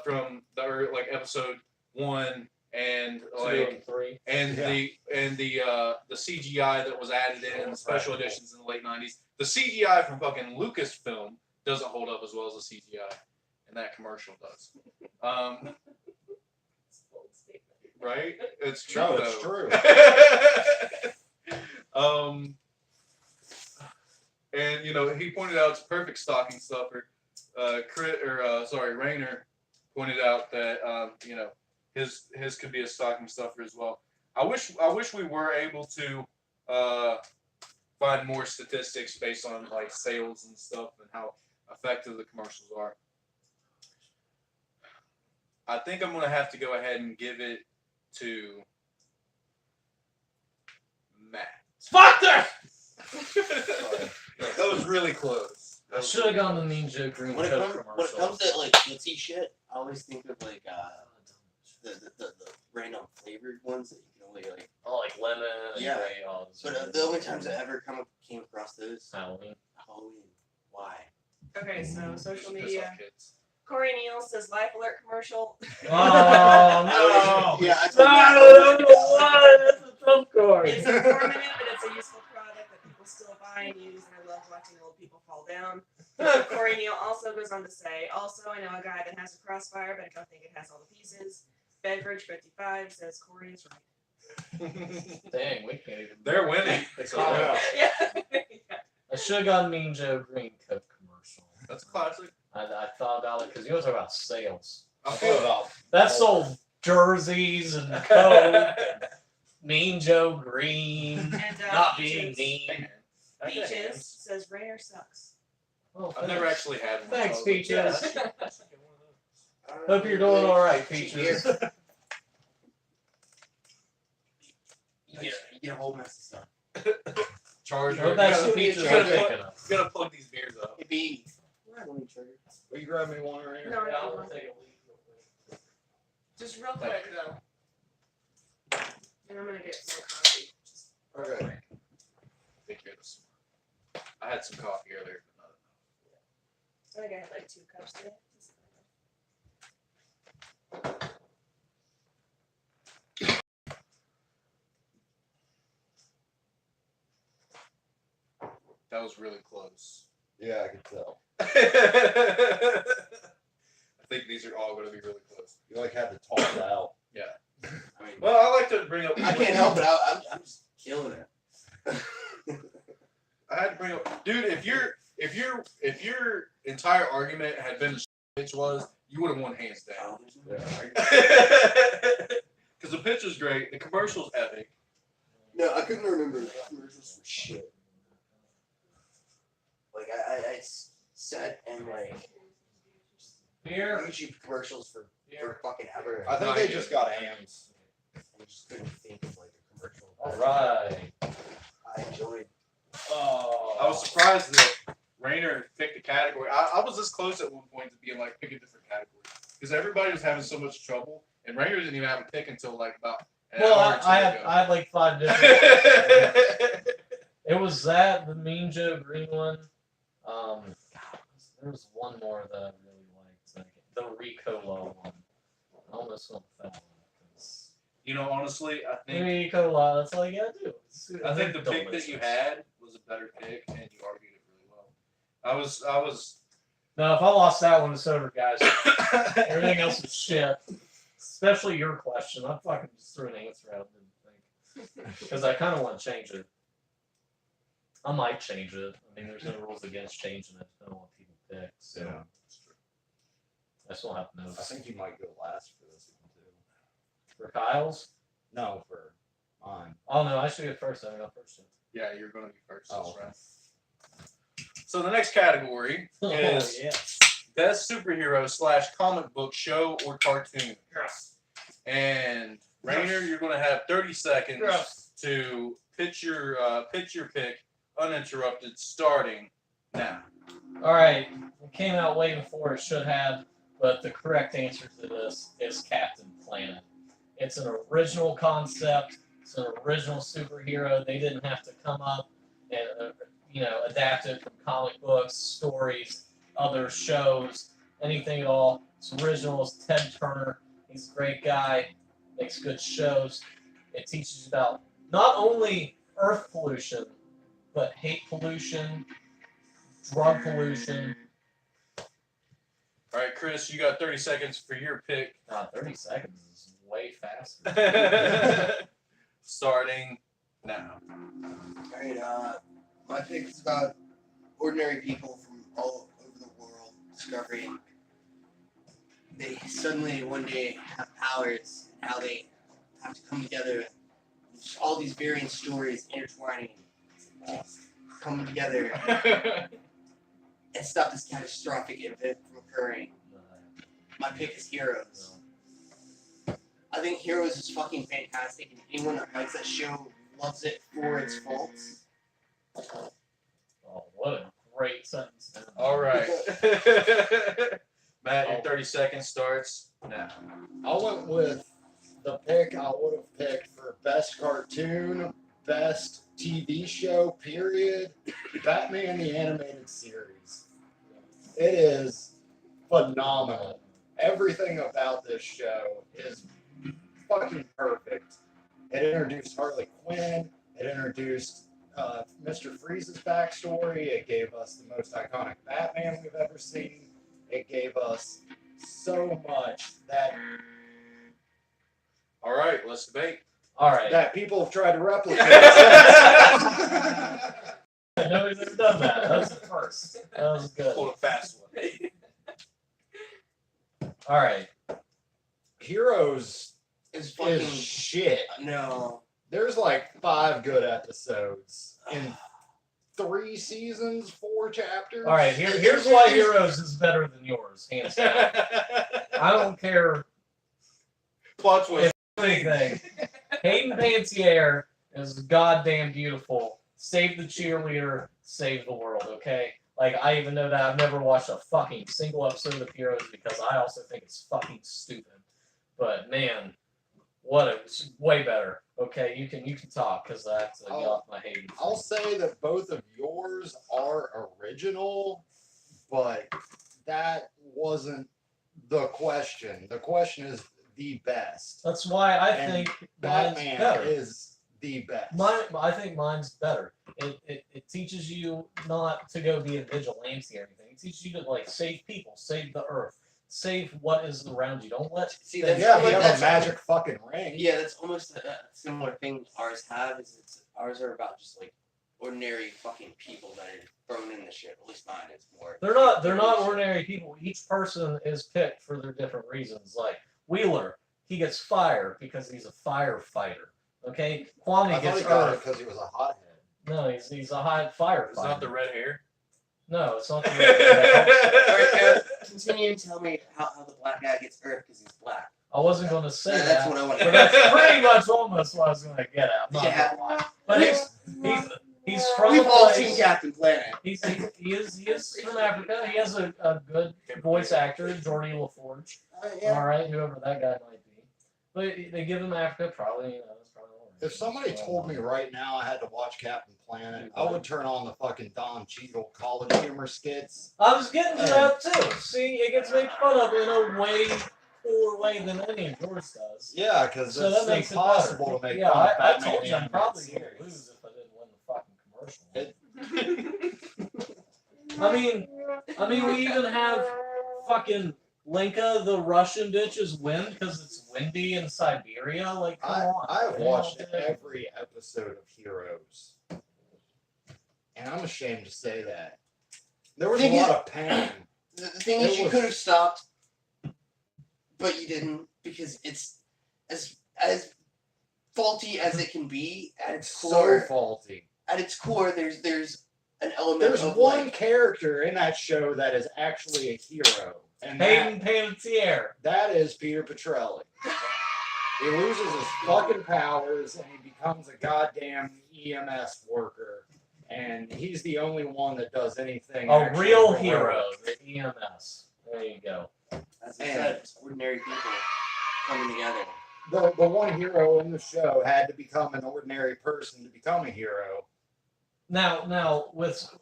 from the episode 1 and 2 and 3. and the CGI that was added in the special editions in the late 90s. The CGI from fucking Lucasfilm doesn't hold up as well as the CGI, and that commercial does. Right? It's true. No, though. it's true. And he pointed out it's a perfect stocking stuffer. Rainer pointed out that his could be a stocking stuffer as well. I wish we were able to find more statistics based on sales and stuff and how effective the commercials are. I think I'm gonna have to go ahead and give it to Matt. Fuck this! That was really close. I should have gone the Mean Joe Green When it Coke comes commercial. to Tootsie shit, I always think of the random flavored ones that you can only Oh, like lemon. And Yeah. gray, oh, But the only times I ever came across those, Halloween. Halloween. Why? Okay, so social Piss media. off kids. Corey Neal says Life Alert commercial. Oh no! Yeah, I No, what? That's a trump card. It's informative, but it's a useful product that people still buy and use, and I love watching old people fall down. Corey Neal also goes on to say, also, I know a guy that has a Crossfire, but I don't think it has all the pieces. Bedbridge 55 says Corey is right. Dang, we can't even. They're winning. Yeah. Yeah. I should have gone Mean Joe Green Coke commercial. That's classic. I thought about it because you was talking about sales. I feel about That sold jerseys and Coke. And Mean Joe Green. And Not being Peaches, mean. Peaches says Rainer sucks. Oh, I've never actually had one. Thanks, so- Peaches. I don't Hope know, you're doing all right, Here. Peaches. You get a whole mess of stuff. Charger. Hope that's You the gotta- Peaches you I'm gotta thinking of. You gotta plug these beers up. It'd be. I don't need sugar. Will you grab me one right here? No, Yeah, no, I'll no. take a leak real quick. Just real quick though. And I'm gonna get more coffee. Just Okay. I think you're the smart. I had some coffee earlier, but not enough. I think I had like 2 cups today. That was really close. Yeah, I can tell. I think these are all going to be really close. You like had to talk it out. I mean, Well, I like to bring up. I can't help it. I'm just killing it. I had to bring up, dude. If your entire argument had been the pitch was, you would have won hands down. Because the pitch was great. The commercial's epic. No, I couldn't remember the commercials for shit. Like I sat and like Beer. YouTube commercials for fucking ever. I think they just got hams. I just couldn't think of like a commercial. All right. I enjoyed. Oh. I was surprised that Rainer picked a category. I was this close at one point to being like, pick a different category. Because everybody was having so much trouble. And Rainer didn't even have a pick until like about an Well, hour or two I ago. had like 5 different. It was that, the Mean Joe Green one. God, there was one more that I really liked. Like the Ricola one. I almost went with that one. You know, honestly, I think Ricola, that's all you gotta do. the pick that you Delicious. had was a better pick, and you argued it really well. I was. No, if I lost that one, it's over, guys. Everything else is shit. Especially your question. I fucking just threw an answer out and didn't think. Because I kind of want to change it. I might change it. I mean, there's no rules against changing it. I don't want people to pick. So Yeah. I still have to know. I think you might go last for this one too. For Kyle's? No, for mine. Oh, no, I should go first. I got first. Yeah, you're going to be first. Oh. That's right. So the next category is yes. best superhero / comic book show or cartoon. Yes. And Rainer, you're going to have 30 seconds Yes. to pitch your pick uninterrupted, starting now. All right. It came out way before it should have, but the correct answer to this is Captain Planet. It's an original concept. It's an original superhero. They didn't have to come up and adapt it from comic books, stories, other shows, anything at all. It's original. It's Ted Turner. He's a great guy. Makes good shows. It teaches about not only earth pollution, but hate pollution, drug pollution. All right, Chris, you got 30 seconds for your pick. 30 seconds is way faster. Starting now. Alright, my pick is about ordinary people from all over the world discovering they suddenly one day have powers and how they have to come together. Just all these varying stories intertwining, coming together and stop this catastrophic event from occurring. My pick is Heroes. I think Heroes is fucking fantastic, and anyone that likes that show loves it for its faults. Oh, what a great sentence. All right. Matt, your 30 seconds starts now. I went with the pick I would have picked for best cartoon, best TV show, period. Batman the Animated Series. It is phenomenal. Everything about this show is fucking perfect. It introduced Harley Quinn. It introduced Mr. Freeze's backstory. It gave us the most iconic Batman we've ever seen. It gave us so much that All right, let's debate. All right. that people have tried to replicate. Nobody's ever done that. That was the first. That was good. Pull a fast one. All right. Heroes It's is fucking shit. no. There's like 5 good episodes in 3 seasons, 4 chapters. All right. Here's why Heroes is better than yours, hands down. I don't care Plot twist. anything. Hayden Panettiere is goddamn beautiful. Save the cheerleader, save the world, okay? Like, I even know that I've never watched a fucking single episode of Heroes because I also think it's fucking stupid. But, man, it's way better. Okay, you can talk because that's get off my Hayden. I'll say that both of yours are original, but that wasn't the question. The question is the best. That's why I And think mine's Batman better. is the best. I think mine's better. It teaches you not to go be a vigilante or anything. It teaches you to like save people, save the earth, save what is around you. Don't let See, things- that's Yeah, if you like, have a that's magic fucking ring. Yeah, that's almost a similar thing ours have. Ours are about just like ordinary fucking people that are thrown in the shit. At least mine is more. They're not ordinary people. Each person is picked for their different reasons. Like Wheeler, he gets fired because he's a firefighter. Okay, Kwame I thought gets he got it earth. because he was a hothead. No, he's a high firefighter. It's not the red hair. No, it's not the red. Alright, continue to tell me how the black guy gets earth because he's black. I wasn't going to say That's that, what I want but to that's pretty much almost what I was going to get at. I'm not Yeah. gonna lie. But he's from We've a all place- seen Captain Planet. He is from Africa. He has a good voice actor, Jordy LaForge. All right, whoever that guy might be. But they give him Africa, probably. That's probably all right. If somebody told me right now I had to watch Captain Planet, I would turn on the fucking Don Cheadle College Humor skits. I was getting to that too. See, it gets made fun of in a way cooler way than any of yours does. Yeah, because So it's that makes impossible it to make yeah, fun of I Batman told you I'm animated probably going to series. lose if I didn't win the fucking commercial. I mean, we even have fucking Linka, the Russian bitches, win because it's windy in Siberia. Like, come on. I have You watched know? every episode of Heroes, and I'm ashamed to say that. There was a Thing is- lot of pain. The thing It is, you was- could have stopped, but you didn't because it's as faulty as it can be at its So core. faulty. At its core, there's an element There's of one like, character in that show that is actually a hero, and Hayden Panettiere. that is Peter Petrelli. He loses his fucking powers and he becomes a goddamn EMS worker, and he's the only one that does anything. A actually real heroic. hero, the EMS. There you go. as I said, ordinary people coming together. The one hero in the show had to become an ordinary person to become a hero. Now,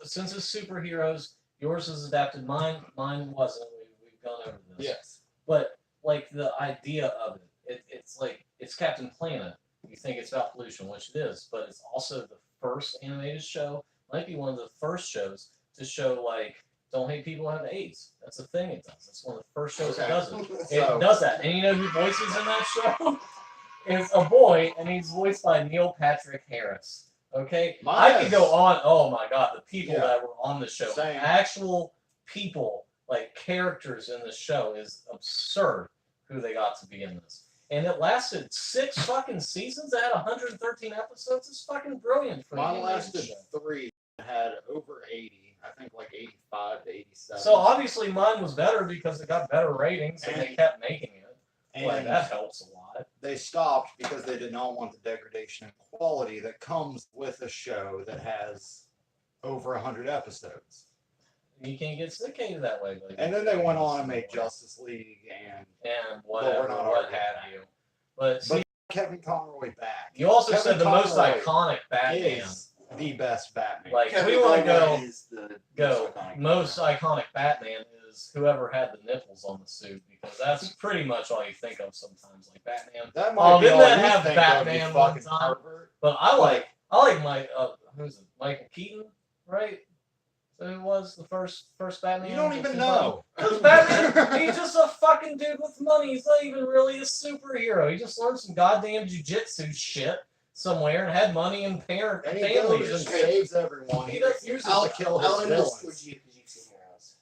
since it's superheroes, yours is adapted. Mine wasn't. We've gone over this. Yes. But like the idea of it's like it's Captain Planet. You think it's about pollution, which it is, but it's also the first animated show. Might be one of the first shows to show like don't hate people who have AIDS. That's a thing it does. It's one of the first shows that does it. So- It does that. And you know who voices in that show? It's a boy, and he's voiced by Neil Patrick Harris. Okay? I could go on. Oh my god, the people Yeah. that were on the show. Same. Actual people, like characters in the show, is absurd who they got to be in this. And it lasted 6 fucking seasons. It had 113 episodes. It's fucking brilliant for an Mine animated lasted show. 3. It had over 80. I think like 85 to 87. So obviously mine was better because it got better ratings and they And- kept making it. Like and that helps a lot. they stopped because they did not want the degradation in quality that comes with a show that has over 100 episodes. You can't get syndicated that way. Like, And then they went on and made Justice League and and whatever, not what arguing have that. you. But see, Kevin Conroy back. you also Kevin said the most Conroy iconic Batman. is the best Batman. Like Kevin we want to Conroy go is the go most iconic. iconic Batman is whoever had the nipples on the suit because that's pretty much all you think of sometimes, like Batman. That Oh, might be didn't all that you have think Batman of, you one fucking time? pervert. But I like who's it? Michael Keaton, right? So who was the first Batman? You don't even know. Because Batman, he's just a fucking dude with money. He's not even really a superhero. He just learned some goddamn jujitsu shit somewhere and had money and And he families goes and and shit. saves everyone. He refuses to kill his I'll end this villains. towards you because you've seen Heroes.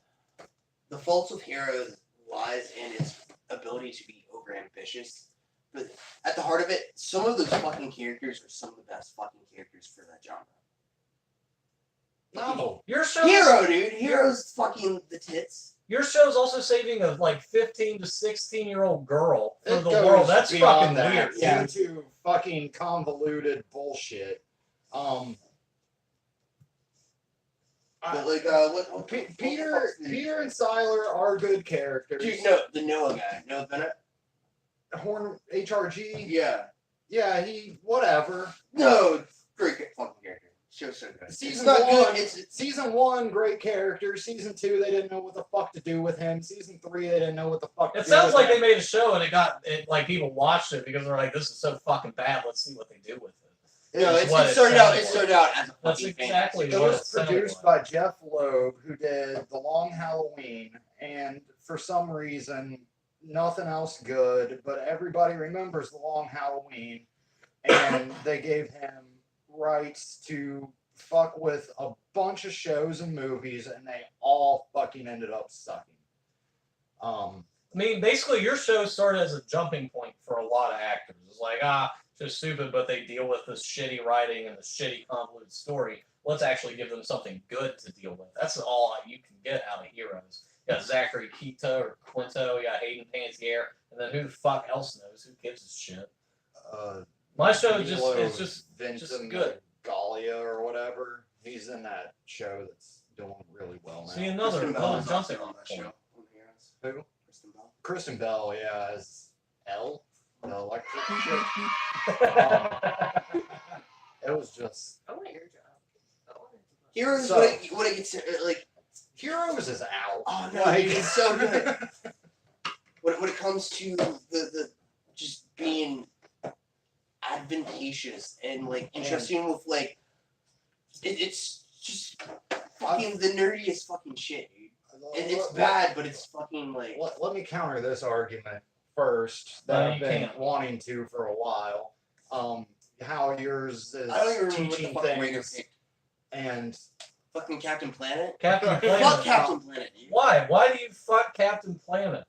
The fault of Heroes lies in its ability to be overambitious. But at the heart of it, some of those fucking characters are some of the best fucking characters for that genre. No. Your show, Hero, dude. Heroes fucking the tits. your show's also saving a like 15 to 16-year-old girl for It the goes world. That's fucking beyond that weird. Yeah. into fucking convoluted bullshit. But like, what Peter, what the fuck's the- Peter and Siler are good characters. Dude, no, the Noah guy, Noah Bennett. Horn HRG, Yeah. yeah, he whatever. No, great fucking character. Show's so good. Season it's not one, good. It's season 1, great character. Season 2, they didn't know what the fuck to do with him. Season 3, they didn't know what the fuck. To It do sounds with like they him. made a show and it like people watched it because they're like, this is so fucking bad. Let's see what they do with it. No, It's what it it started out. sounded It started out as a That's fucking exactly fantasy. It what was it sounded produced like. by Jeff Loeb, who did The Long Halloween, and for some reason, nothing else good, but everybody remembers The Long Halloween, and they gave him rights to fuck with a bunch of shows and movies, and they all fucking ended up sucking. I mean, basically, your show started as a jumping point for a lot of actors. It's like, just stupid, but they deal with this shitty writing and the shitty convoluted story. Let's actually give them something good to deal with. That's all you can get out of Heroes. You got Zachary Quinto, you got Hayden Panettiere, and then who the fuck else knows? Who gives a shit? My show is just Vincent good. Gallia or whatever. He's in that show that's doing really well now. See, another jumping on on that point. show. On Heroes. Who? Kristen Bell. Kristen Bell, yeah, as Elle, the electric chick. It was just I want your job. I want it. Heroes. So- What it gets like. Heroes is out. Oh no, Like- dude, it's so good. When it comes to the just being advantageous and like interesting with like it's just fucking the nerdiest fucking shit, dude. It's bad, but it's fucking like Let me counter this argument first No, that you I've been can't. wanting to for a while. How yours is I don't even remember what the teaching fucking Ranger things picked. and Fucking Captain Planet. Captain Fuck Planet. Captain Planet, dude. Why? Why do you fuck Captain Planet?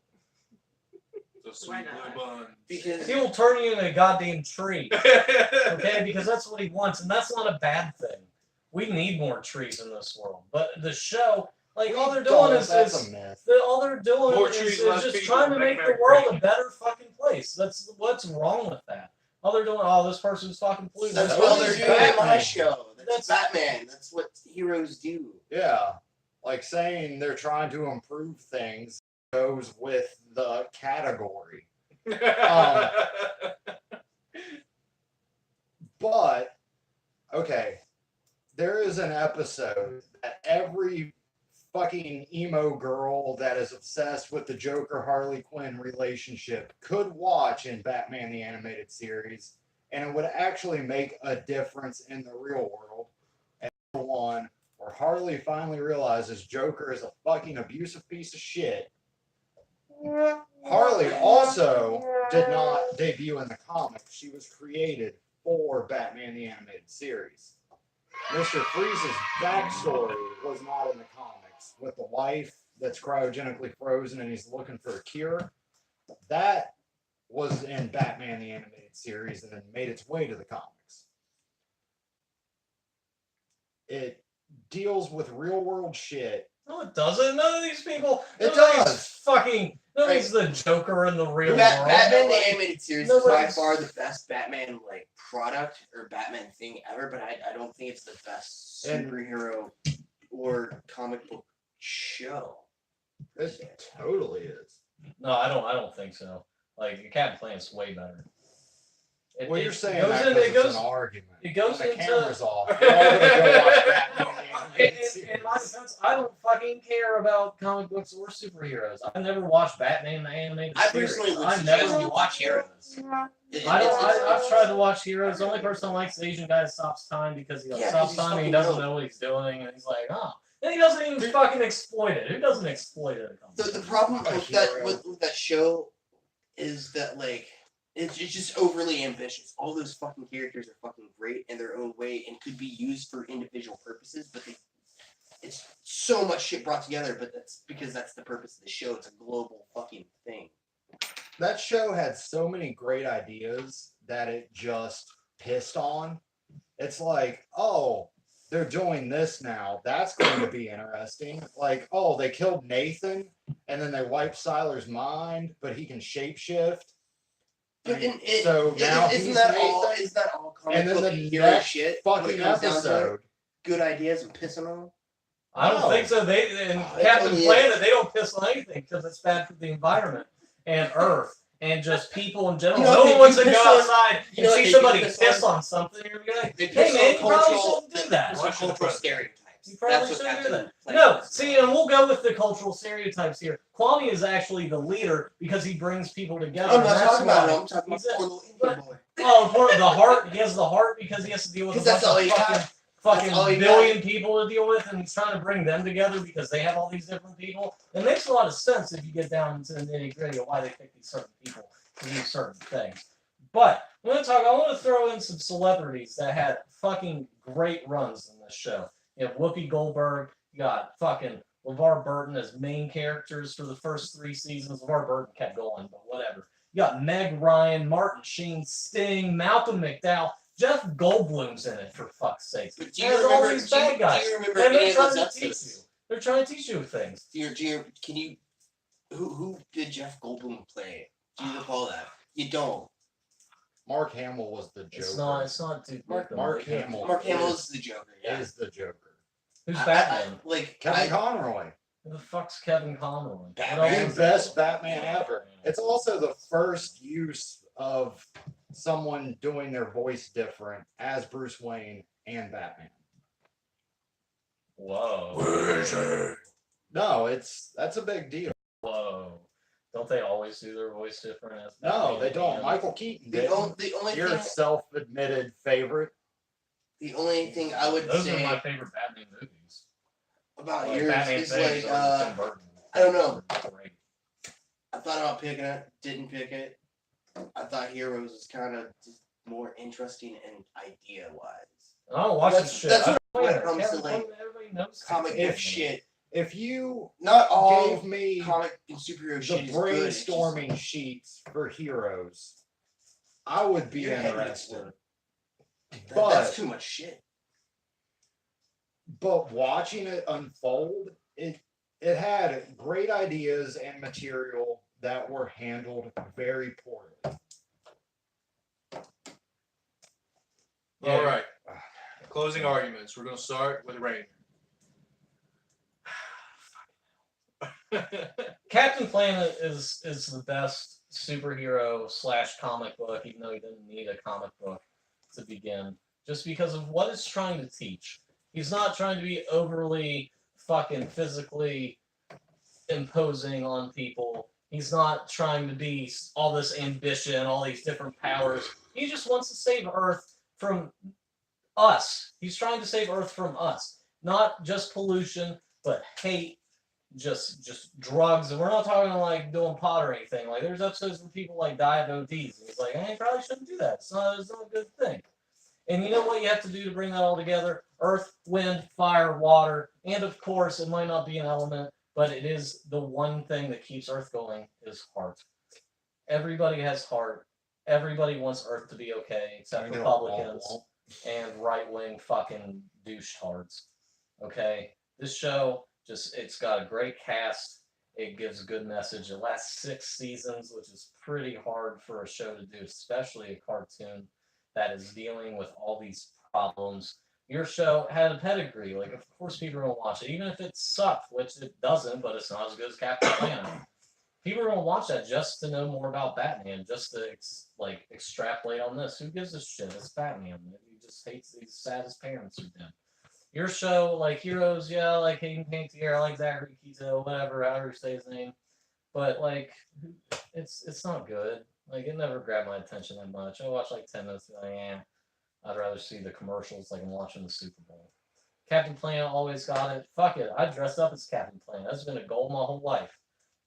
The Why sweet not? blue buns. Because He will turn you into a goddamn tree. Okay, because that's what he wants, and that's not a bad thing. We need more trees in this world. But the show, like all they're doing is that's a myth. all they're doing More is trees, less just people, trying to make make the America world great. a better fucking place. That's what's wrong with that. All they're doing, this person's fucking polluted. that's That what was they're doing in my Batman. show. That's Batman. That's what heroes do. Yeah. Like saying they're trying to improve things goes with the category. But okay, there is an episode that every fucking emo girl that is obsessed with the Joker Harley Quinn relationship could watch in Batman the Animated Series, and it would actually make a difference in the real world. And one where Harley finally realizes Joker is a fucking abusive piece of shit. Harley also did not debut in the comics. She was created for Batman the Animated Series. Mr. Freeze's backstory was not in the comics, with the wife that's cryogenically frozen and he's looking for a cure. That was in Batman the Animated Series and then made its way to the comics. It deals with real world shit. No, it doesn't. None of these people. It none of these does. Fucking. None of these the Joker in the real world. Batman the Nobody- Animated Series is by nobody's- far the best Batman like product or Batman thing ever, but I don't think it's the best And- superhero or comic book show. It totally is. No, I don't think so. Like Captain Planet's way better. Well, you're saying goes that in- 'cause it it's goes- an argument. it goes When the into- camera's off. We're all gonna go watch Batman the Animated In Series. my defense, I don't fucking care about comic books or superheroes. I've never watched Batman the Animated I Series. personally would I've suggest never you watch Heroes. I've tried to watch Heroes. The only person that likes the Asian guy that stops time because he Yeah, stops he's time and he fucking doesn't dope. know what he's doing and he's like, oh. And he doesn't even fucking exploit it. Who doesn't exploit it? The problem A with that hero. with that show is that like it's just overly ambitious. All those fucking characters are fucking great in their own way and could be used for individual purposes, but it's so much shit brought together. But that's because that's the purpose of the show. It's a global fucking thing. That show had so many great ideas that it just pissed on. It's like, oh, they're doing this now. That's going to be interesting. Like, oh, they killed Nathan and then they wiped Siler's mind, but he can shapeshift. But So now isn't he's that Nathan. all? Is that all comic And then book the hero next shit? When it fucking comes down to it? episode, Good ideas and pissing on them. I don't No. think so. They in Oh, it Captain totally Planet, is. they don't piss on anything because it's bad for the environment and Earth and just people in general. You know, No they one wants do to piss go on- outside you and know, see they somebody do piss piss on- on something and be like, They hey piss man, on you probably cultural, shouldn't do that. Russian cultural president. stereotypes. You probably That's what shouldn't do Captain that. Planet No, is. see, and we'll go with the cultural stereotypes here. Kwame is actually the leader because he brings people together. I'm and not that's talking about why- him. I'm talking about He's a- poor little but- Indian boy. Oh, the heart. He has the heart because he has to deal with a 'Cause that's bunch all of he fucking, got. fucking all he billion people to deal with, and he's trying to bring them together because they have all these different people. It makes a lot of sense if you get down to the nitty gritty of why they pick these certain people to do certain things. But I want to throw in some celebrities that had fucking great runs in this show. You have Whoopi Goldberg. You got fucking LeVar Burton as main characters for the first 3 seasons. LeVar Burton kept going, but whatever. You got Meg Ryan, Martin Sheen, Sting, Malcolm McDowell. Jeff Goldblum's in it, for fuck's sake. But There's all these bad guys. Do you remember And any they're of trying those to teach you. episodes? They're trying to teach you things. Can you? Who did Jeff Goldblum play? Do you recall that? You don't. Mark Hamill was the Joker. It's not Duke Mark Nukem. Hamill. Mark Hamill's the Joker. Yeah. Is the Joker. Who's Batman? Kevin Conroy. Who the fuck's Kevin Conroy? Batman. The best Batman ever. It's also the first use of someone doing their voice different as Bruce Wayne and Batman. Whoa. No, that's a big deal. Whoa. Don't they always do their voice different? As No, Batman they don't. and- Michael Keaton The did. only Your thing, self-admitted favorite. the only thing I would Those say are my favorite Batman movies. about Like yours Batman is Begins like or Tim Burton. I don't know. Great. I thought about picking it, didn't pick it. I thought Heroes was kind of just more interesting and idea wise. I don't watch That's- this shit. that's I what- don't when know. it comes to, Kevin like, Conroy, everybody knows Comic Kevin book Conroy. shit. If you Not all gave me comic and superhero the shit is good. it's just- brainstorming sheets for Heroes, I would be Your head would interested. explode. But That's too much shit. but watching it unfold, it had great ideas and material that were handled very poorly. All right. Closing arguments. We're gonna start with Rain. Captain Planet is the best superhero / comic book, even though he didn't need a comic book to begin, just because of what it's trying to teach. He's not trying to be overly fucking physically imposing on people. He's not trying to be all this ambition, all these different powers. He just wants to save Earth from us. He's trying to save Earth from us. Not just pollution, but hate, just drugs. And we're not talking like doing pot or anything. Like there's episodes where people like die of ODs. And he's like, hey, probably shouldn't do that. It's not a good thing. And you know what you have to do to bring that all together? Earth, wind, fire, water, and of course, it might not be an element, but it is the one thing that keeps Earth going is heart. Everybody has heart. Everybody wants Earth to be okay, except Republicans and right-wing fucking douchehards. Okay? This show, it's got a great cast. It gives a good message. It lasts 6 seasons, which is pretty hard for a show to do, especially a cartoon that is dealing with all these problems. Your show had a pedigree. Like, of course people are going to watch it. Even if it sucked, which it doesn't, but it's not as good as Captain Planet. People are going to watch that just to know more about Batman, just to, extrapolate on this. Who gives a shit? It's Batman. He just hates these saddest parents are dead. Your show, like Heroes, yeah, I like Hayden Panettiere, I like Zachary Quito, whatever, however you say his name. But, it's not good. It never grabbed my attention that much. I watched 10 minutes and I'd rather see the commercials like I'm watching the Super Bowl. Captain Planet always got it. Fuck it. I dressed up as Captain Planet. That's been a goal my whole life.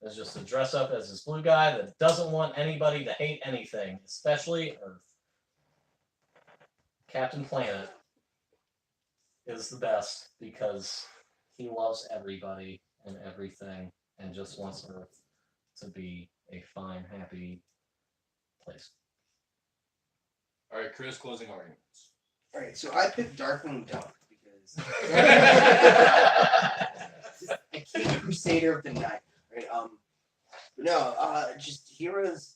It's just to dress up as this blue guy that doesn't want anybody to hate anything, especially Earth. Captain Planet is the best because he loves everybody and everything and just wants Earth to be a fine, happy place. All right, Chris. Closing arguments. All right, so I picked Darkwing Duck because I can't Crusader of the Night, right? But no, just Heroes.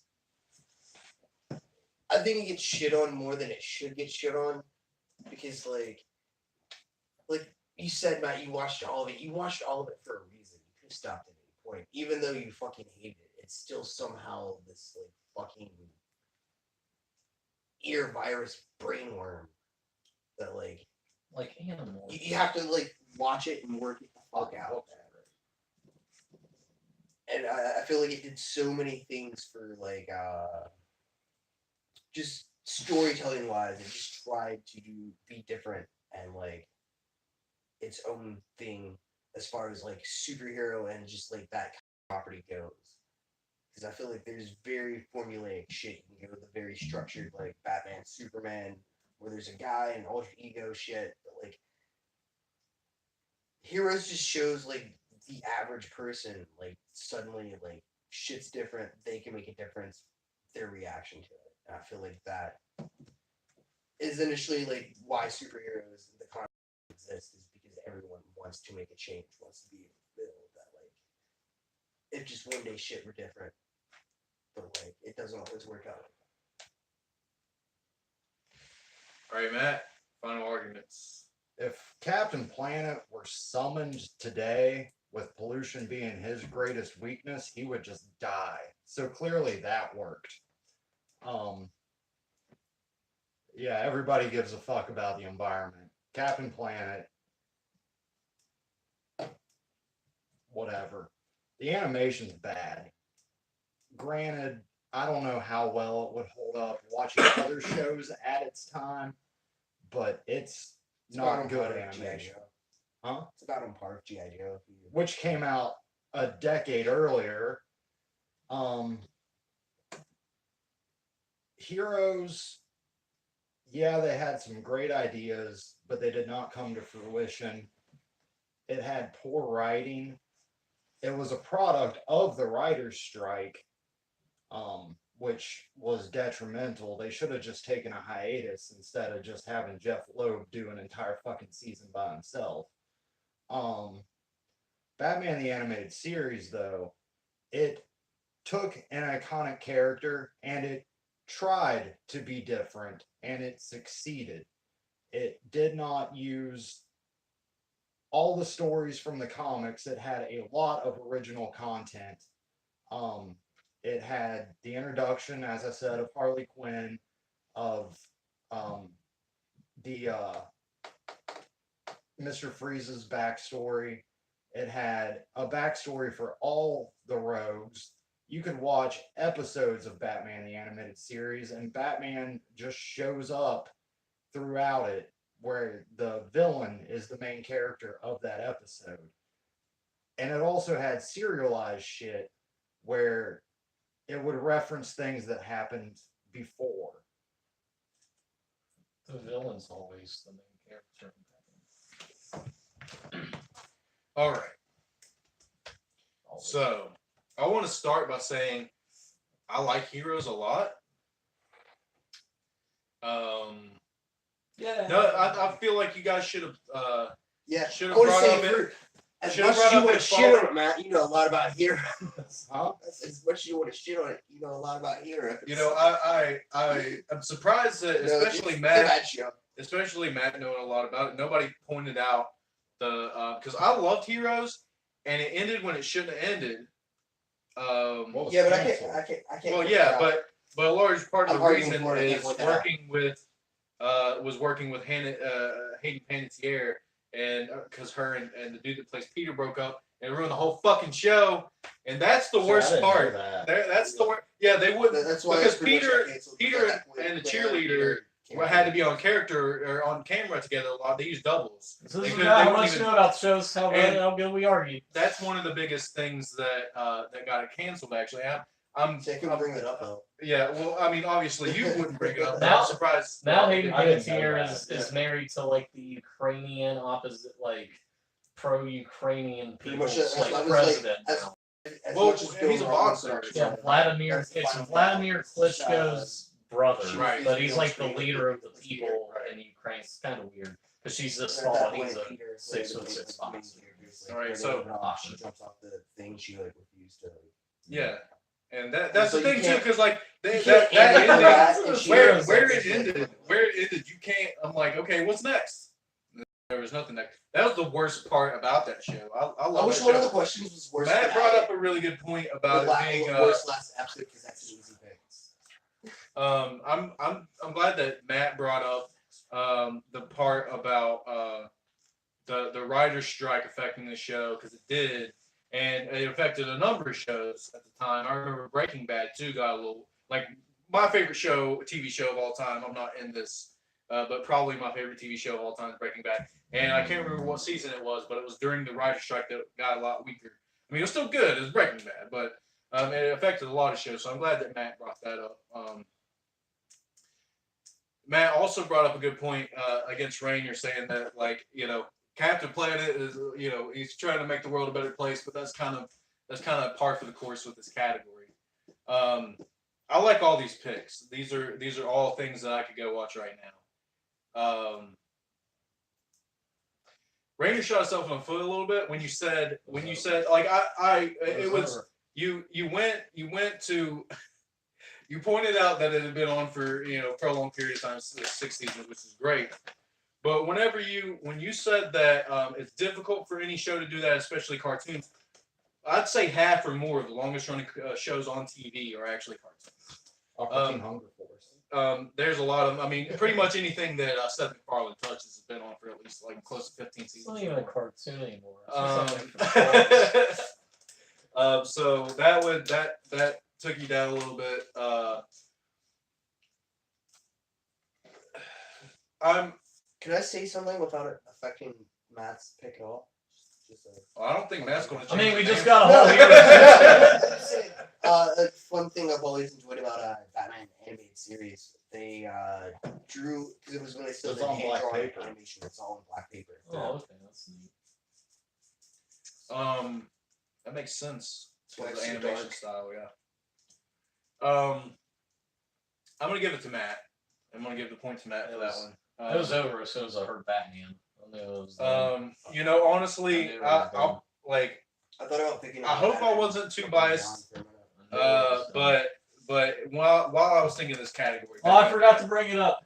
I think it gets shit on more than it should get shit on because, like you said, Matt, you watched all of it. You watched all of it for a reason. You could have stopped at any point, even though you fucking hated it. It's still somehow this fucking ear virus brainworm that like animals. you have to watch it and work it the fuck out. And I feel like it did so many things for just storytelling wise, it just tried to be different and like its own thing as far as like superhero and just like that property goes. Because I feel like there's very formulaic shit. You can go with the very structured like Batman, Superman, where there's a guy and alter ego shit. But like Heroes just shows like the average person like suddenly like shit's different. They can make a difference. Their reaction to it. And I feel like that is initially like why superheroes in the comics exist is because everyone wants to make a change, wants to be fulfilled. That like if just one day shit were different, but like it doesn't always work out. All right, Matt. Final arguments. If Captain Planet were summoned today with pollution being his greatest weakness, he would just die. So clearly that worked. Yeah, everybody gives a fuck about the environment. Captain Planet, whatever. The animation's bad. Granted, I don't know how well it would hold up watching other shows at its time, but it's about not on good par with G.I. animation. Joe. Huh? It's about on par with G.I. Joe. Which came out a decade earlier. Heroes, yeah, they had some great ideas, but they did not come to fruition. It had poor writing. It was a product of the writer's strike, which was detrimental. They should have just taken a hiatus instead of just having Jeff Loeb do an entire fucking season by himself. Batman the Animated Series, though, it took an iconic character and it tried to be different and it succeeded. It did not use all the stories from the comics. It had a lot of original content. It had the introduction, as I said, of Harley Quinn, of the Mr. Freeze's backstory. It had a backstory for all the rogues. You could watch episodes of Batman the Animated Series, and Batman just shows up throughout it, where the villain is the main character of that episode. And it also had serialized shit where it would reference things that happened before. The villain's always the main character. All right. So, I want to start by saying I like Heroes a lot. Yeah. No, I feel like you guys should have. Yeah, Should I have wanna brought say up for- it. as should've much brought as you up want it to shit follow- on it, Matt, you know a lot about heroes. Huh? As much as you want to shit on it, you know a lot about heroes. You know, I'm surprised that You know, especially it's Matt, that show. knowing a lot about it. Nobody pointed out the because I loved Heroes and it ended when it shouldn't have ended. What was Yeah, but I canceled? can't. Well, point yeah, that out. but a large part of I'm the arguing reason for it, I can't is point that out. working with Hayden Panettiere, and because her and the dude that plays Peter broke up and ruined the whole fucking show, and that's the See, I worst didn't know part. that. That's the worst. Yeah, they wouldn't That's why because it's pretty much Peter- got canceled, Peter because at that point, and the Claire cheerleader Peter had to be on character or on camera together a lot. They used doubles. So They this is couldn't- not they how wouldn't much you even- know about shows, how And- good we argued. That's one of the biggest things that that got it canceled. Actually, I'm See, I couldn't bring that up though. yeah. Well, I mean, obviously you wouldn't bring it up. but Now- I'm surprised. Now that Hayden they I didn't know Panettiere that. is married to like the Ukrainian opposite, like pro-Ukrainian Pretty people, much that- like that was, like, president as- now. As Well, much as he's a Bill boxer. Roberts- Yeah, Vladimir. That's the It's final Vladimir battle. Klitschko's brother, Right. but he's like the She's leader of the the people right. in Ukraine. It's kind of weird because she's this At tall that and he's point, a Peter 6'6" like, boxer. All right, they're so- moving off, she jumps off the thing. She like refused to. Yeah, and that's So the you thing too, can't- because like You that can't ending, handle that, and she where was where like, it ended, you can't. I'm like, okay, what's next? There was nothing next. That was the worst part about that show. I I love wish that one of the show. questions was worse. Matt than brought that. up a really good point The about it being. worst last episode because that's an easy thing. I'm glad that Matt brought up the part about the writer's strike affecting the show because it did, and it affected a number of shows at the time. I remember Breaking Bad too got a little like my favorite TV show of all time. I'm not in this, but probably my favorite TV show of all time is Breaking Bad. And I can't remember what season it was, but it was during the writer's strike that got a lot weaker. I mean, it was still good. It was Breaking Bad, but it affected a lot of shows. So I'm glad that Matt brought that up. Matt also brought up a good point against Rainier, saying that, like, you know, Captain Planet is, you know, he's trying to make the world a better place, but that's kind of par for the course with this category. I like all these picks. These are all things that I could go watch right now. Rainier shot himself in the foot a little bit when you said like it was you went to. You pointed out that it had been on for, you know, for a long period of time, 6 seasons, which is great. But when you said that it's difficult for any show to do that, especially cartoons, I'd say half or more of the longest running shows on TV are actually cartoons. Hunger Force. There's a lot of, I mean, pretty much anything that Seth MacFarlane touches has been on for at least like close to 15 seasons. It's not even a cartoon anymore. It's so that took you down a little bit. Can I say something without it affecting Matt's pick at all? I don't think Matt's going to change. I mean, we the just name. got a whole year. A fun thing I've always enjoyed about Batman animated series, they drew, because it was when they still It's did on black hand-drawn paper. animation. It's all in black paper. Oh, okay, that's neat. That makes sense for Black the Sea animation Dark. style, yeah. I'm gonna give it to Matt. I'm gonna give the point to Matt for that one. It was over as soon as I heard Batman. I knew it was done. You know, I honestly, knew it was done. I'll like. I thought about picking. I hope I Batman wasn't too from biased. Beyond for a minute. But while I was thinking this category. Oh, I forgot to bring it up.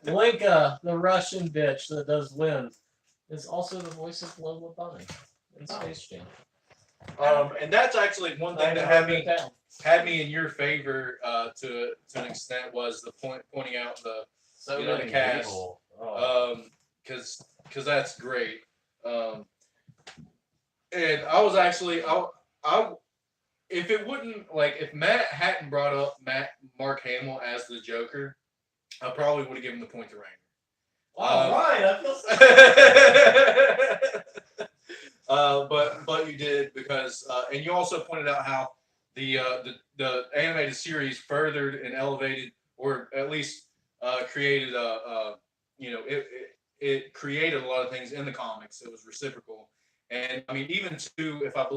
Lenka, the Russian bitch that does Wind, is also the voice of Lola Bunny in Space Jam. And that's actually one thing that had me in your favor to an extent was the pointing out the So you know, the many cast. people. Oh. Because that's great. And I was actually I if it wouldn't like if Matt hadn't brought up Mark Hamill as the Joker, I probably would have given the point to Rainer. All right, I feel so But you did because and you also pointed out how the animated series furthered and elevated or at least created it created a lot of things in the comics. It was reciprocal. And I mean, even to if I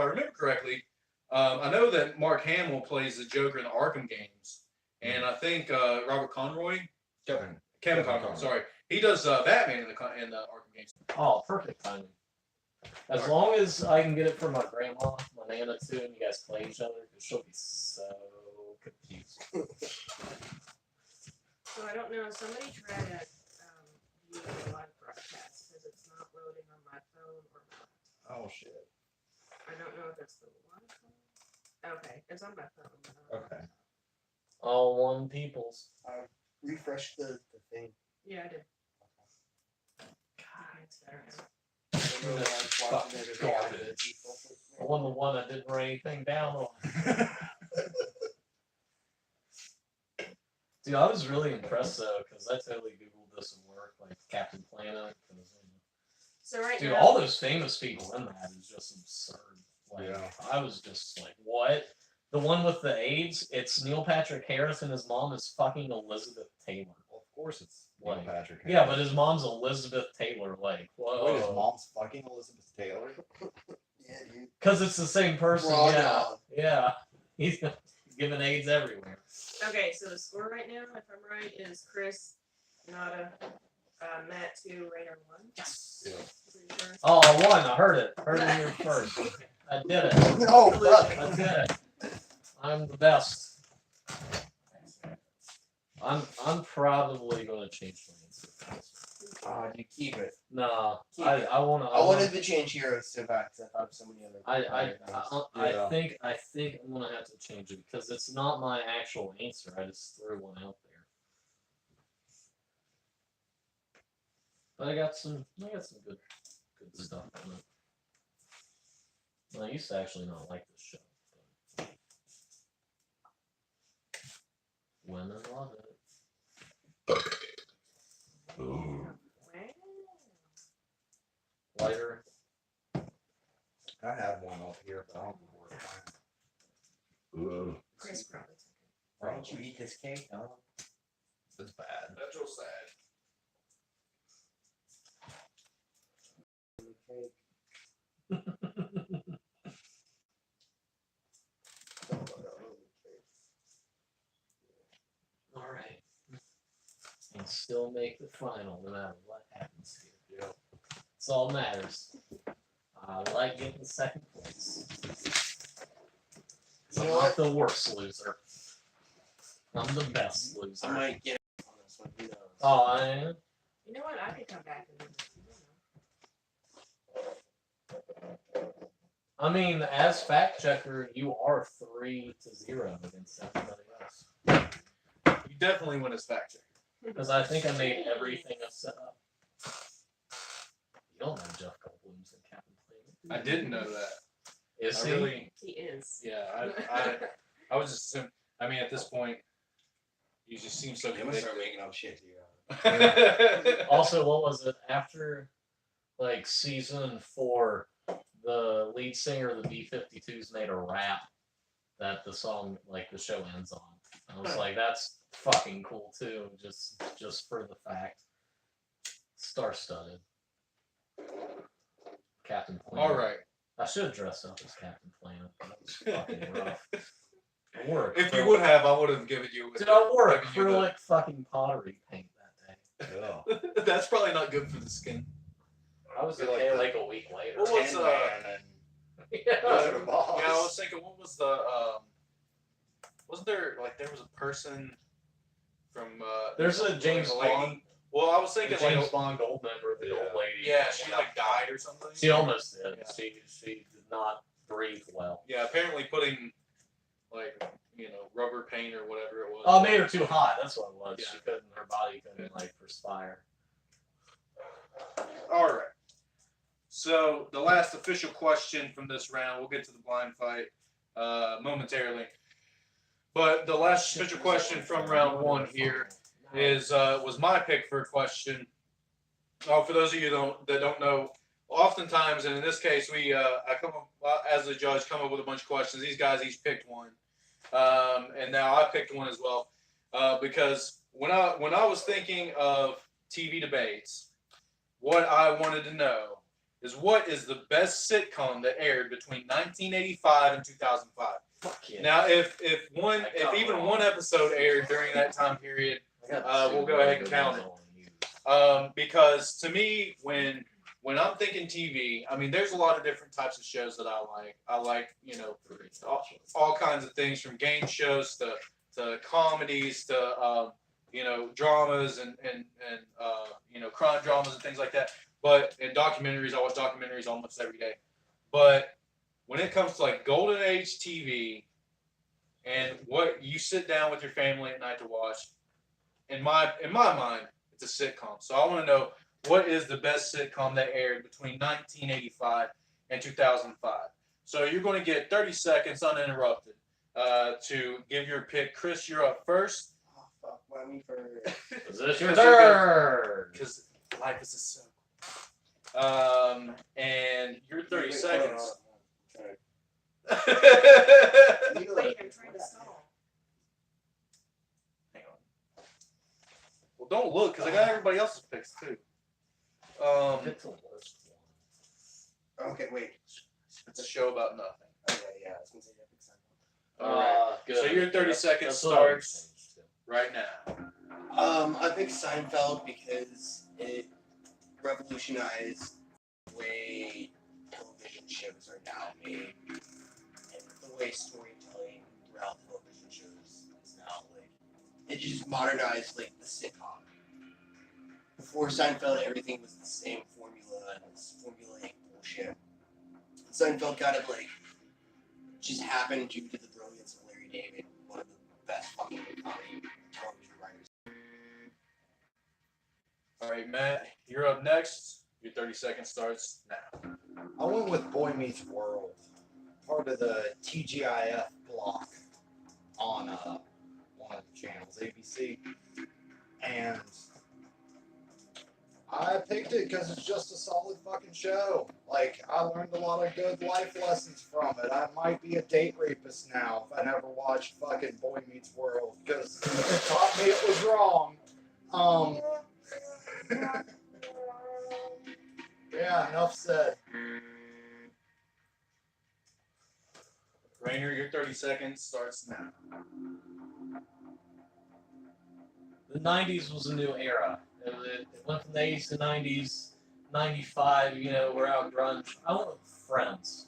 remember correctly, I know that Mark Hamill plays the Joker in the Arkham games, and I think Robert Conroy, Kevin Conroy, sorry, he does Batman in the Arkham games. Oh, perfect timing. As long as I can get it from my grandma, my nana too, and you guys play each other, because she'll be so confused. So I don't know. Somebody try to view the live broadcast because it's not loading on my phone or not. Oh shit. I don't know if it's the Wi-Fi. Okay, it's on my phone. Okay. All one peoples. Refresh the thing. Yeah, I did. God, It's better now. I don't know if I was watching it or not. Garbage. I won the one I didn't write anything down on. Dude, I was really impressed though, because I totally Googled this and work, like Captain Planet. So right Dude, now, all those famous people in that is just absurd. Like, Yeah. I was just like, what? The one with the AIDS, it's Neil Patrick Harris and his mom is fucking Elizabeth Taylor. Well, of course it's Neil Like, Patrick. Yeah, but his mom's Elizabeth Taylor. Like, whoa. Wait, his mom's fucking Elizabeth Taylor? Yeah, dude. Because it's the same person. Raw Yeah. dog. Yeah. He's giving AIDS everywhere. okay, so the score right now, if I'm right, is Chris, Nada, Matt 2, Rainer 1. Yes. Yeah. Pretty sure. Oh, I won. I heard it. Heard it here first. I did it. No, fuck. I did it. I'm the best. I'm probably gonna change my answer. You keep it. No, Keep I it. wanna. I wanted to change heroes to back to have so many other. I think I'm gonna have to change it because it's not my actual answer. I just threw one out there. But I got some good stuff on it. I used to actually not like this show. Women love it. Wow. Lighter. I had one up here, but I don't know where it Chris probably took Why don't you eat this cake, huh? went. It's bad. That's real sad. All right. And still make the final no matter what happens here. Yeah. That's all that matters. I like getting second place. You I'm know not what? the worst loser. I'm the best I loser. might get on this one. Who knows? Oh, I am. You know what? I could come back and do this. I mean, as fact checker, you are 3-0 against everybody else. You definitely win as fact checker. Because I think I made everything a setup. You don't know Jeff Goldblum's in Captain Planet. I didn't know that. Is I he? really, He is. yeah, I was just assuming. I mean, at this point, you just seem so I'm gonna start convicted. making up shit here. Also, what was it after, like season 4? The lead singer of the B-52s made a rap that the song, like the show ends on. I was like, that's fucking cool too. Just for the fact, star-studded. Captain Planet. All right. I should have dressed up as Captain Planet. That was fucking rough. I wore If you would have, I would have given you. Dude, I wore given you the- acrylic fucking pottery paint that day. Yeah. That's probably not good for the skin. I was Feel like okay the- like a week later. What was, Tin Man and Yeah. Wizard of Oz. Yeah, I was thinking, what was the? Wasn't there was a person from? There's a James like lady? Bond. Well, I was The thinking James like, Bond gold member, the old lady. yeah, she like died or something. She almost did. Yeah. She did not breathe well. Yeah, apparently putting like rubber paint or whatever it was. Oh, it made her too hot. That's what it was. Yeah. She couldn't. Her body couldn't like perspire. All right. So the last official question from this round, we'll get to the blind fight momentarily. But the last official question from round 1 here is was my pick for a question. Oh, for those of you that don't know, oftentimes, and in this case, I come up, as the judge, come up with a bunch of questions. These guys each picked one, and now I picked one as well because when I was thinking of TV debates, what I wanted to know is what is the best sitcom that aired between 1985 and 2005. Fuck yeah. Now, if I got even wrong. one episode aired during that time period, I got we'll two go ahead and good count ones it. I wanna use. because to me, when I'm thinking TV, I mean, there's a lot of different types of shows that I like. I like, all kinds of things from game shows to comedies to dramas and crime dramas and things like that. But in documentaries, I watch documentaries almost every day. But when it comes to like golden age TV and what you sit down with your family at night to watch, in my mind, it's a sitcom. So I want to know, what is the best sitcom that aired between 1985 and 2005? So you're going to get 30 seconds uninterrupted to give your pick. Chris, you're up first. Oh fuck, why me first? Position Because third. because life is a circle. And your 30 Wait, seconds. hold on. Wait, I'm trying to stall. Hang on. Well, don't look, because I got everybody else's picks too. Pick the worst Okay, wait. It's a show about nothing. Okay, yeah, I was gonna say yeah, big sign. one. All right. Good. So your 30 That's- seconds that's what I would starts change to. right now. I picked Seinfeld because it revolutionized the way television shows are now made, and the way storytelling throughout television shows is now like it just modernized like the sitcom. Before Seinfeld, everything was the same formula and it was formulaic bullshit. Seinfeld kind of like just happened due to the brilliance of Larry David, one of the best fucking comedy television writers. All right, Matt, you're up next. Your 30 seconds starts now. I went with Boy Meets World, part of the TGIF block on one of of channels, ABC, and I picked it because it's just a solid fucking show. Like, I learned a lot of good life lessons from it. I might be a date rapist now if I never watched fucking Boy Meets World, because it taught me it was wrong. Yeah, enough said. Rainer, your 30 seconds starts now. The 90s was a new era. It went from the 80s to 90s, 95, we're out grunge. I went with Friends.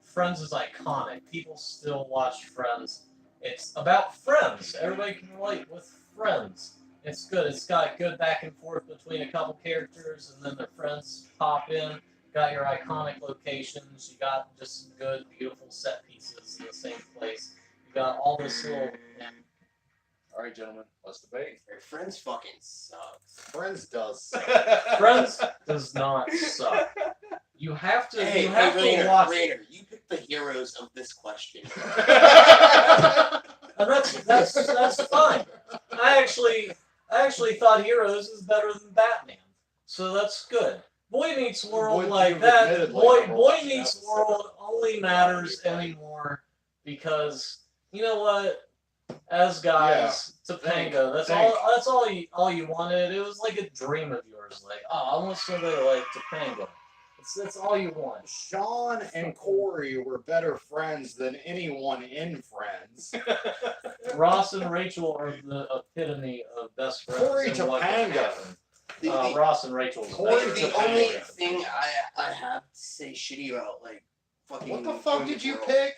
Friends is iconic. People still watch Friends. It's about friends. Everybody can relate with friends. It's good. It's got good back and forth between a couple characters, and then their friends pop in. Got your iconic locations. You got just some good, beautiful set pieces in the same place. You got all this little. All right, gentlemen, let's debate. Friends fucking sucks. Friends does. Friends does not suck. You have to. Hey, you have Rainer, to watch. Rainer, you picked the heroes of this question. And that's fine. I actually thought Heroes is better than Batman, so that's good. Boy Meets World Would like you that. admittedly Boy never Boy watched Meets that World only matters anymore because you know what? As guys, Topanga. That's all you wanted. It was like a dream of yours. Like, oh, I want somebody like Topanga. That's all you want. Sean and Corey were better friends than anyone in Friends. Ross and Rachel are the epitome of best friends. Corey and what can Topanga. happen. The Ross and Rachel. Corey the Topanga. only thing I have to say shitty about, like, fucking. What the fuck Boy did Meets you World- pick?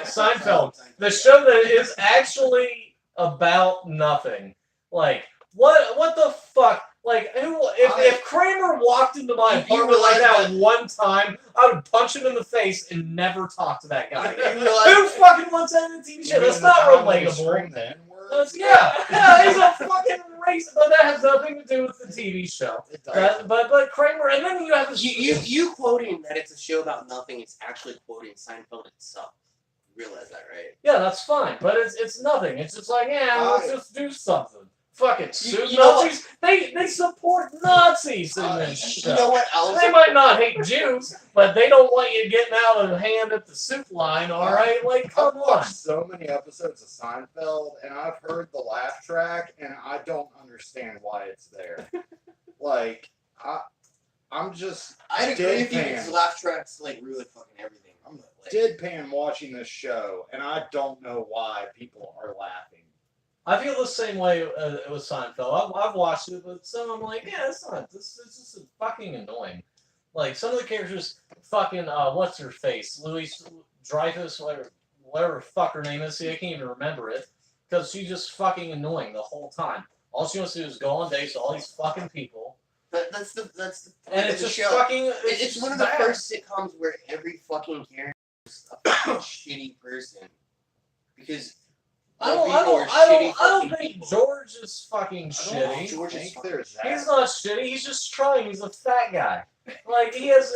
Seinfeld. The show that is actually about nothing. Like, what the fuck? Like, if Kramer walked into my You apartment like realize that one time, I would punch him in the face and never talk to that guy. You Who realize- fucking wants that in a TV show? That's not relatable. Yeah, he's a fucking racist, but that has nothing to do with the TV show. It does. But Kramer, and then you have this. You quoting that it's a show about nothing is actually quoting Seinfeld itself. You realize that, right? Yeah, that's fine, but it's nothing. It's just like, yeah, let's I- just do something. Fuck it, You- suit you know Nazis. They support Nazis in this show. You know what else? They might not hate Jews, but they don't want you getting out of hand at the soup line. All right, like, come I've on. watched so many episodes of Seinfeld, and I've heard the laugh track, and I don't understand why it's there. Like, I'm just I'd agree with you deadpan. because laugh tracks like really fucking everything. I'm like, deadpan watching this show, and I don't know why people are laughing. I feel the same way with Seinfeld. I've watched it, but some I'm like, yeah, it's not. It's just fucking annoying. Like some of the characters, fucking what's her face, Louise Dreyfus, whatever fuck her name is. See, I can't even remember it because she's just fucking annoying the whole time. All she wants to do is go on dates with all these fucking people, that's the and of it's the just show. fucking. It's one of the bad. first sitcoms where every fucking character is a fucking shitty person because. I all don't people are shitty fucking think people. George is fucking I don't know shitty. if George is think fucking there's that. He's not shitty. He's just trying. He's a fat guy. Like he has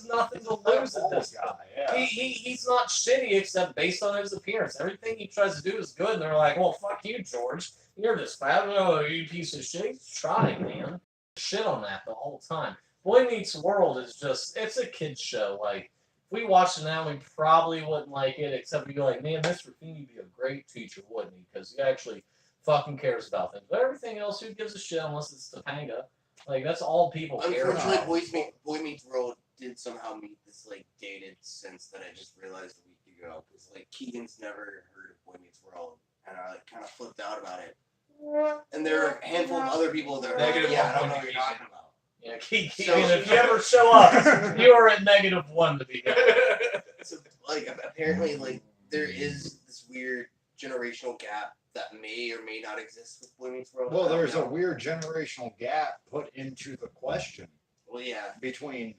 nothing to lose at this point. guy, yeah. He's not shitty except based on his appearance. Everything he tries to do is good, and they're like, "Well, fuck you, George. You're just fat. Oh, you piece of shit." He's trying, man. Shit on that the whole time. Boy Meets World is just—it's a kid's show. Like if we watched it now, we probably wouldn't like it, except we'd be like, "Man, Mr. Feeney would be a great teacher, wouldn't he? Because he actually fucking cares about things." But everything else, who gives a shit unless it's Topanga? Like that's all people care Unfortunately, about. Boy Meets World did somehow meet this like dated sense that I just realized a week ago. Because like Keegan's never heard of Boy Meets World, and I like kind of flipped out about it. And there are a handful of other people that are like, Negative yeah, I don't know 1.2 what you're talking about. Yeah, Keegan, So- if you ever show up, you are at -1 to begin with. So like apparently like there is this weird generational gap that may or may not exist with Boy Meets World. Well, I don't there's a know. weird generational gap put into the question Well, yeah. between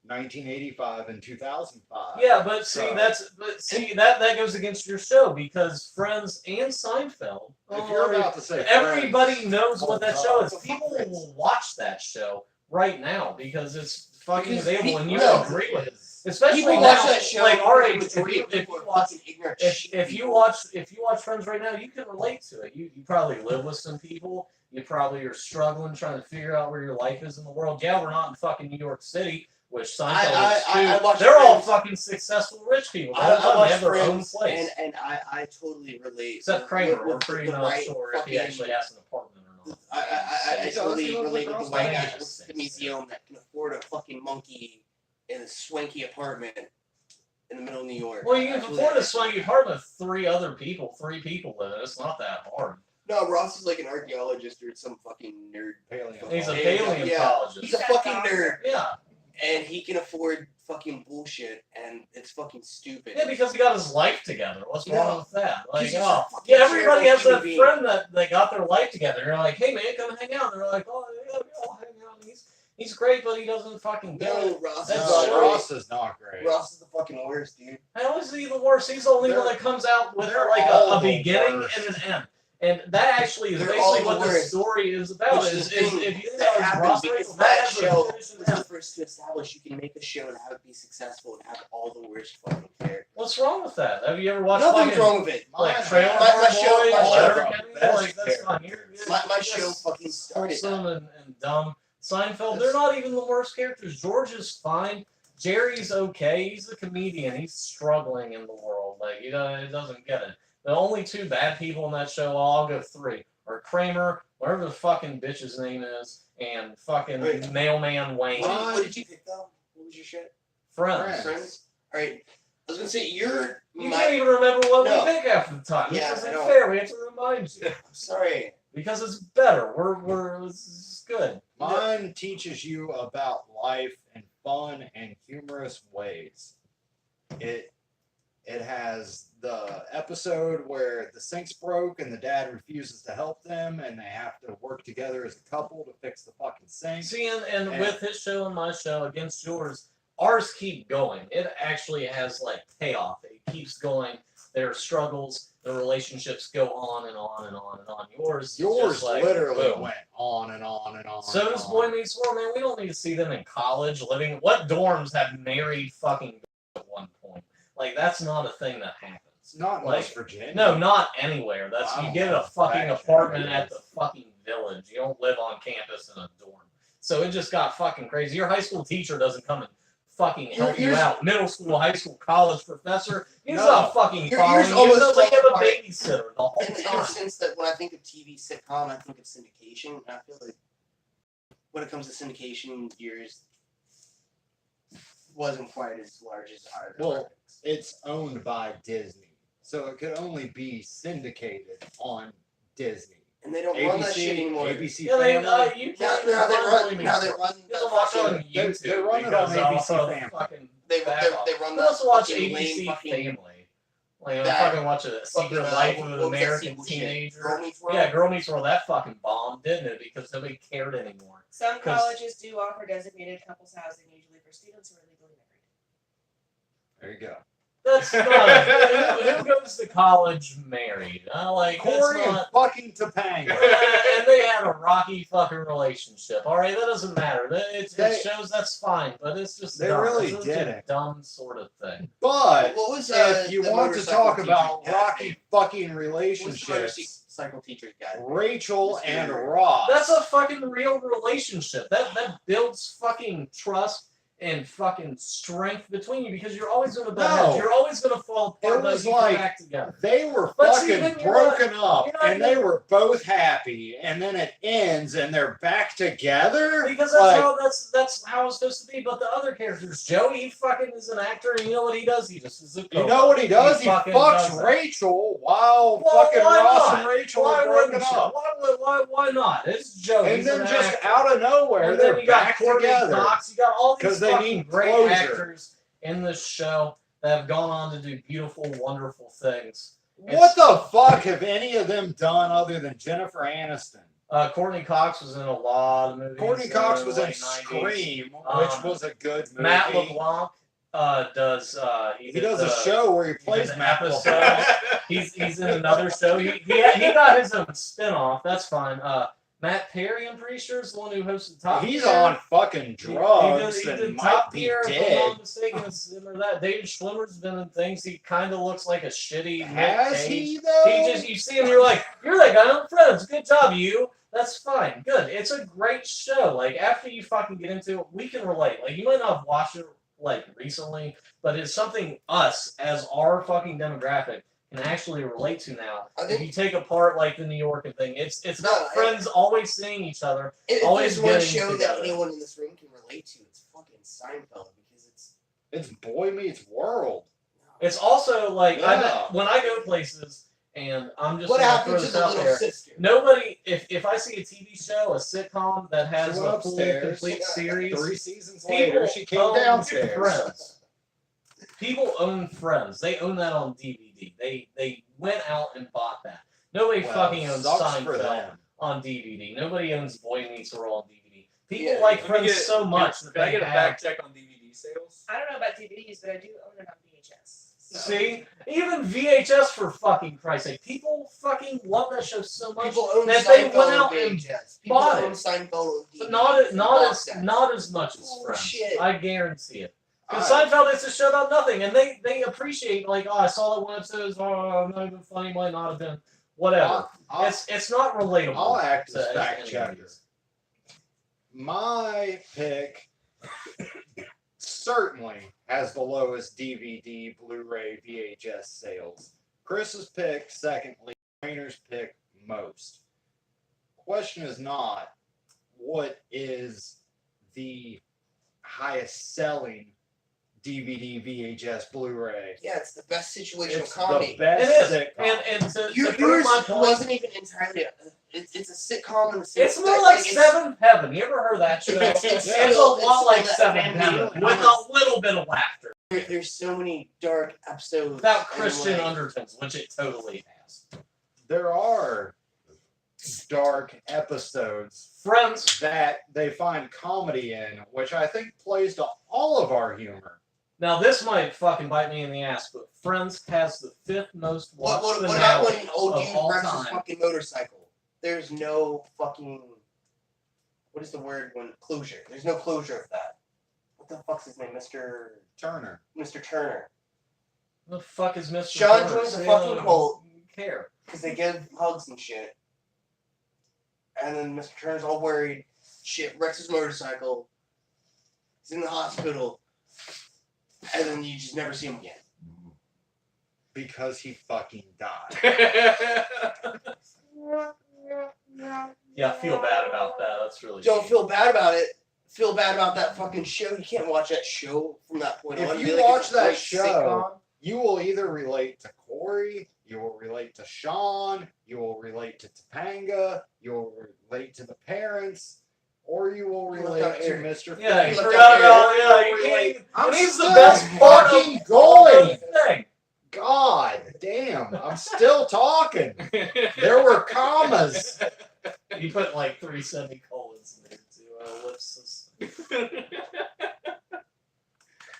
1985 and 2005. Yeah, but see, So- that goes against your show because Friends and Seinfeld. If you're about to say everybody Friends, knows what that show is. oh, People Friends. will watch that show right now because it's fucking Because available, and you no, agree with it. Especially People now, watch that show. like our the age. majority of If people you are watch, fucking ignorant. if shit you people. watch Friends right now, you can relate to it. You probably live with some people. You probably are struggling trying to figure out where your life is in the world. Yeah, we're not in fucking New York City, which Seinfeld is too. I watch They're all Friends. fucking successful rich people. I They watch have their own Friends, place. and I totally relate. Except Kramer, with we're pretty the not white sure if he fucking- actually has an apartment or not. I He does, totally he lives relate with across the white the guy street. who works at the museum that can afford a fucking monkey in a swanky apartment in the middle of New York. Well, you can Actually, afford a swanky apartment with three people live in it. It's not that hard. No, Ross is like an archaeologist or some fucking nerd. He's a Yeah, paleontologist. He's a fucking nerd, Yeah. and he can afford fucking bullshit, and it's fucking stupid. Yeah, because he got his life together. What's No. wrong with that? Like, He's just oh, a fucking yeah, everybody has terrible that human friend that they got their life together. You're like, hey man, come hang out. And they're like, oh yeah, we all hang out. And he's great, but he doesn't fucking get No, it. Ross That's is so- great. Ross is not great. Ross is the fucking worst, dude. How is he the worst? He's the only one that comes out with they're like all a the beginning worst. and an end. And that actually is They're basically all the what the worst. story is about. Which Is is the thing if you think that about happened Ross because Rachel, that that has a show finish and was the end. first to establish you can make a show and have it be successful and have all the worst fucking characters. What's wrong with that? Have you ever watched Nothing's fucking, wrong with it. like Mine- Trailer my Park show- Boys, my show- Letterkenny? best Like that's fine. characters. My you're show just fucking started wholesome that. and dumb. Seinfeld, they're not even the worst characters. George is fine. Jerry's okay. He's a comedian. He's struggling in the world. Like he doesn't get it. The only two bad people in that show, I'll go three, are Kramer, whatever the fucking bitch's name is, and fucking Wait. Mailman Wayne. What did you pick though? What was your shit? Friends. Friends? Alright. I was gonna say you're You my can't even remember what No. we pick half the time. Yeah, This isn't I know. fair. We have to remind you. I'm sorry. Because it's better. It's good. Mine teaches you about life in fun and humorous ways. It has the episode where the sink's broke and the dad refuses to help them and they have to work together as a couple to fix the fucking sink. See, and And- with his show and my show against yours, ours keep going. It actually has like payoff. It keeps going. There are struggles. The relationships go on and on and on and on. Yours, is Yours just like, literally boom. went on and on and on. So and does on. Boy Meets World, man. We don't need to see them in college living. What dorms have married fucking at one point? Like that's not a thing that happens. Not in like- West Virginia. No, not anywhere. That's Wow. you get a fucking Fact apartment check. at the fucking village. You don't live on campus in a dorm. So it just got fucking crazy. Your high school teacher doesn't come and fucking help you Yours- out. Middle school, high school, college professor, he's No. not fucking Yours following you. almost It's like you have a fell apart. babysitter the whole In the time. sense that when I think of TV sitcom, I think of syndication, and I feel like when it comes to syndication, yours wasn't quite as large as ours. Well, it's owned by Disney, so it could only be syndicated on Disney. and they don't run that shit anymore. ABC Yeah, they, Family. you Now, can't now they finally run. Now they make- run. You the can watch it on fucking- YouTube. they run it on because ABC also Family. fucking They back off. they run Who the wants to watch fucking ABC lame fucking Family? Like, I that fucking watch a Secret fucking, Life of what an was that American sequel shit? Teenager. Girl Meets World? Yeah, Girl Meets World. That fucking bombed, didn't it? Because nobody cared anymore. Some 'Cause- colleges do offer designated couples housing, usually for students who are legally married. There you go. That's not. who goes to college married? Like Corey that's and not. fucking Topanga. And they had a rocky fucking relationship. All right, that doesn't matter. It They- shows that's fine, but it's just They dumb. really It's just did a it. dumb sort of thing. But What was if you the want to motorcycle talk teacher about guy's rocky name? fucking What was the relationships, motorcycle teacher guy? Rachel Mr. and Murray. Ross. That's a fucking real relationship. That builds fucking trust and fucking strength between you because you're always gonna butt heads. No. You're always gonna fall apart. It but was you come like- back together. They were But see, fucking then you're not- broken up, you're not and they even- were both happy, and then it ends, and they're back together. Because that's Like, how that's how it's supposed to be. But the other characters, Joey fucking is an actor, and you know what he does? He just is a you know what he does? He He fucking fucks does it. Rachel while Well, fucking why Ross not? and Rachel Why are broken wouldn't you? up. Why not? It's Joey. And He's then an just actor. out of nowhere, And they're then you got back Courtney together. Cox. You got all these 'Cause they fucking need great closure. actors in this show that have gone on to do beautiful, wonderful things. What the fuck have any of them done other than Jennifer Aniston? Courtney Cox was in a lot of movies. Courtney Cox the was in late 90s. Scream, Um, which was a good movie. Matt LeBlanc does. He does a show where he plays an Matt episode. LeBlanc. He's in another show. He got his own spinoff. That's fine. Matt Perry, I'm pretty sure, is the one who hosted Top He's Gear. on fucking drugs He did and might Top be Gear, if I'm dead. not mistaken. It's him or that. David Schwimmer's been in things. He kind of looks like a shitty Nick Has Cage. he though? He just, you see him, you're like, you're that guy on Friends. Good job, you. That's fine. Good. It's a great show. Like, after you fucking get into it, we can relate. Like, you might not have watched it, like, recently, but it's something us, as our fucking demographic, can actually relate to now. I If think you take apart, like, the New York thing, it's No, about friends always seeing each other. if always there's one getting show together. that anyone in this room can relate to, it's fucking Seinfeld because It's Boy Meets World. It's also, like, Yeah. when I go places, and I'm just what gonna happened throw to this the out little there, sister? nobody, if I see a TV show, a sitcom that has She went a full upstairs. complete series, 3 seasons people later, she came own downstairs. Friends. People own Friends. They own that on DVD. They went out and bought that. Nobody Well, fucking owns sucks for Seinfeld them. on DVD. Nobody owns Boy Meets World on DVD. People Yeah, like Let me Friends get- so much that Can I they get a have. fact check on DVD sales? I don't know about DVDs, but I do own it on VHS. So. See, even VHS, for fucking Christ's sake, people fucking love that show so much. People own that they Seinfeld went out on and VHS. People bought own it. Seinfeld on DVD. But not as box sets. not as much as Bullshit. Friends. I guarantee it. Because I- Seinfeld is a show about nothing, and they appreciate, like, oh, I saw that one episode. Oh, not even funny, might not have been. Whatever. I'll- It's not relatable. I'll act as to fact any checker. of these. My pick certainly has the lowest DVD, Blu-ray, VHS sales. Chris's pick, secondly. Trainer's pick, most. Question is not what is the highest selling DVD, VHS, Blu-ray. Yeah, it's the best situational It's comedy. the best It is. sitcom. And to Yours prove my point, wasn't even entirely. It's a sitcom in the sense it's more that, like it's- Seventh Heaven. You ever heard that show? It's It's a still- it's lot like still that Seventh family Heaven, unit. with a little bit of laughter. There's so many dark episodes Without and, Christian like, undertones, which it totally has. There are dark episodes Friends, that they find comedy in, which I think plays to all of our humor. now this might fucking bite me in the ass, but Friends has the 5th most watched What about finale when old of dude all wrecks his time. fucking motorcycle? There's no fucking. What is the word when closure? There's no closure of that. What the fuck's his name, Mr. Turner. Turner? The fuck is Mr. Sean Turner? joins the Say, fucking cult. Care. Because they give hugs and shit. And then Mr. Turner's all worried. Shit, wrecks his motorcycle. He's in the hospital. And then you just never see him again. Because he fucking died. Yeah, I feel bad about that. That's really Don't shitty. feel bad about it. Feel bad about that fucking show. You can't watch that show from that point If on. you Be like, watch it's a that great show, sitcom. You will either relate to Corey, you will relate to Sean, you will relate to Topanga, you will relate to the parents, or you will You left relate out to Eric. Mr. Yeah, Fink. you Look forgot up about there. you can't. I'm And he's the still best part of fucking the going. thing. God damn, I'm still talking. There were commas. You put like 3 semicolons in there too. Ellipsis.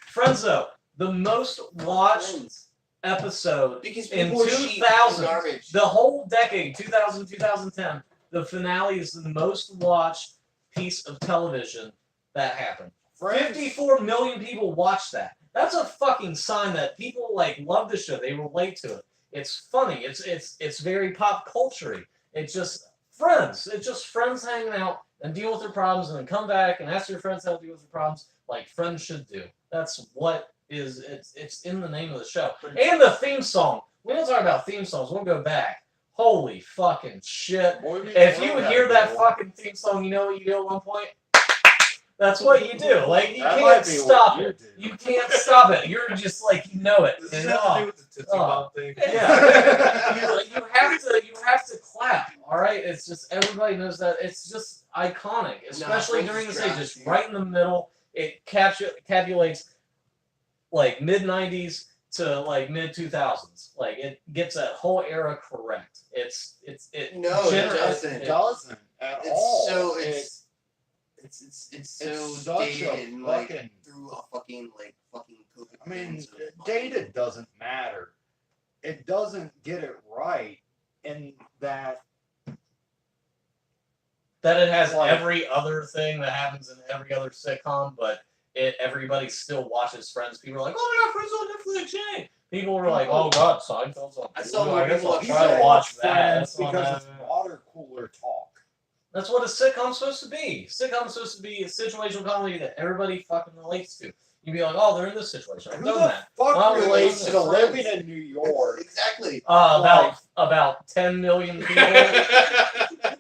Friends, though, the most watched Friends. episode Because in people are sheep 2000, and garbage. the whole decade, 2000, 2010, the finale is the most watched piece of television that happened. Friends, 54 million people watched that. That's a fucking sign that people like love the show. They relate to it. It's funny. It's very pop culture-y. It's just friends. It's just friends hanging out and deal with their problems and then come back and ask your friends how to deal with their problems like friends should do. That's what is it's in the name of the show. And the theme song. We don't talk about theme songs. We'll go back. Holy fucking shit. Boy Meets If you World hear had that a- fucking theme song, you know what you do at one point? That's what you do. Like, you That can't might be stop what you it. do. You can't stop it. You're just like, you know it. Does And, this have to oh, do with the Tootsie oh. Pop thing? yeah. you have to clap, all right? It's just, everybody knows that. It's just iconic, especially Friends during is this age. trash, It's dude. right in the middle. It capulates like mid-90s to like mid-2000s. Like, it gets that whole era correct. It No, it gener- doesn't. It doesn't at It's all. so It- it's so it's such dated a and like fucking. through a fucking COVID. I mean, lens of fucking- dated doesn't matter. It doesn't get it right in that that it has Like- every other thing that happens in every other sitcom, but everybody still watches Friends. People are like, "Oh my god, Friends on Netflix!" Yay! People were like, "Oh god, Seinfeld's on." I saw Hulu. more I guess people I'll that try to said watch that." Friends That's on because that. it's water cooler talk. That's what a sitcom's supposed to be. Sitcom's supposed to be a situational comedy that everybody fucking relates to. You'd be like, "Oh, they're in this situation. I've Who done the that." fuck Well, relates to Friends. living in New York? Exactly. About 10 million people,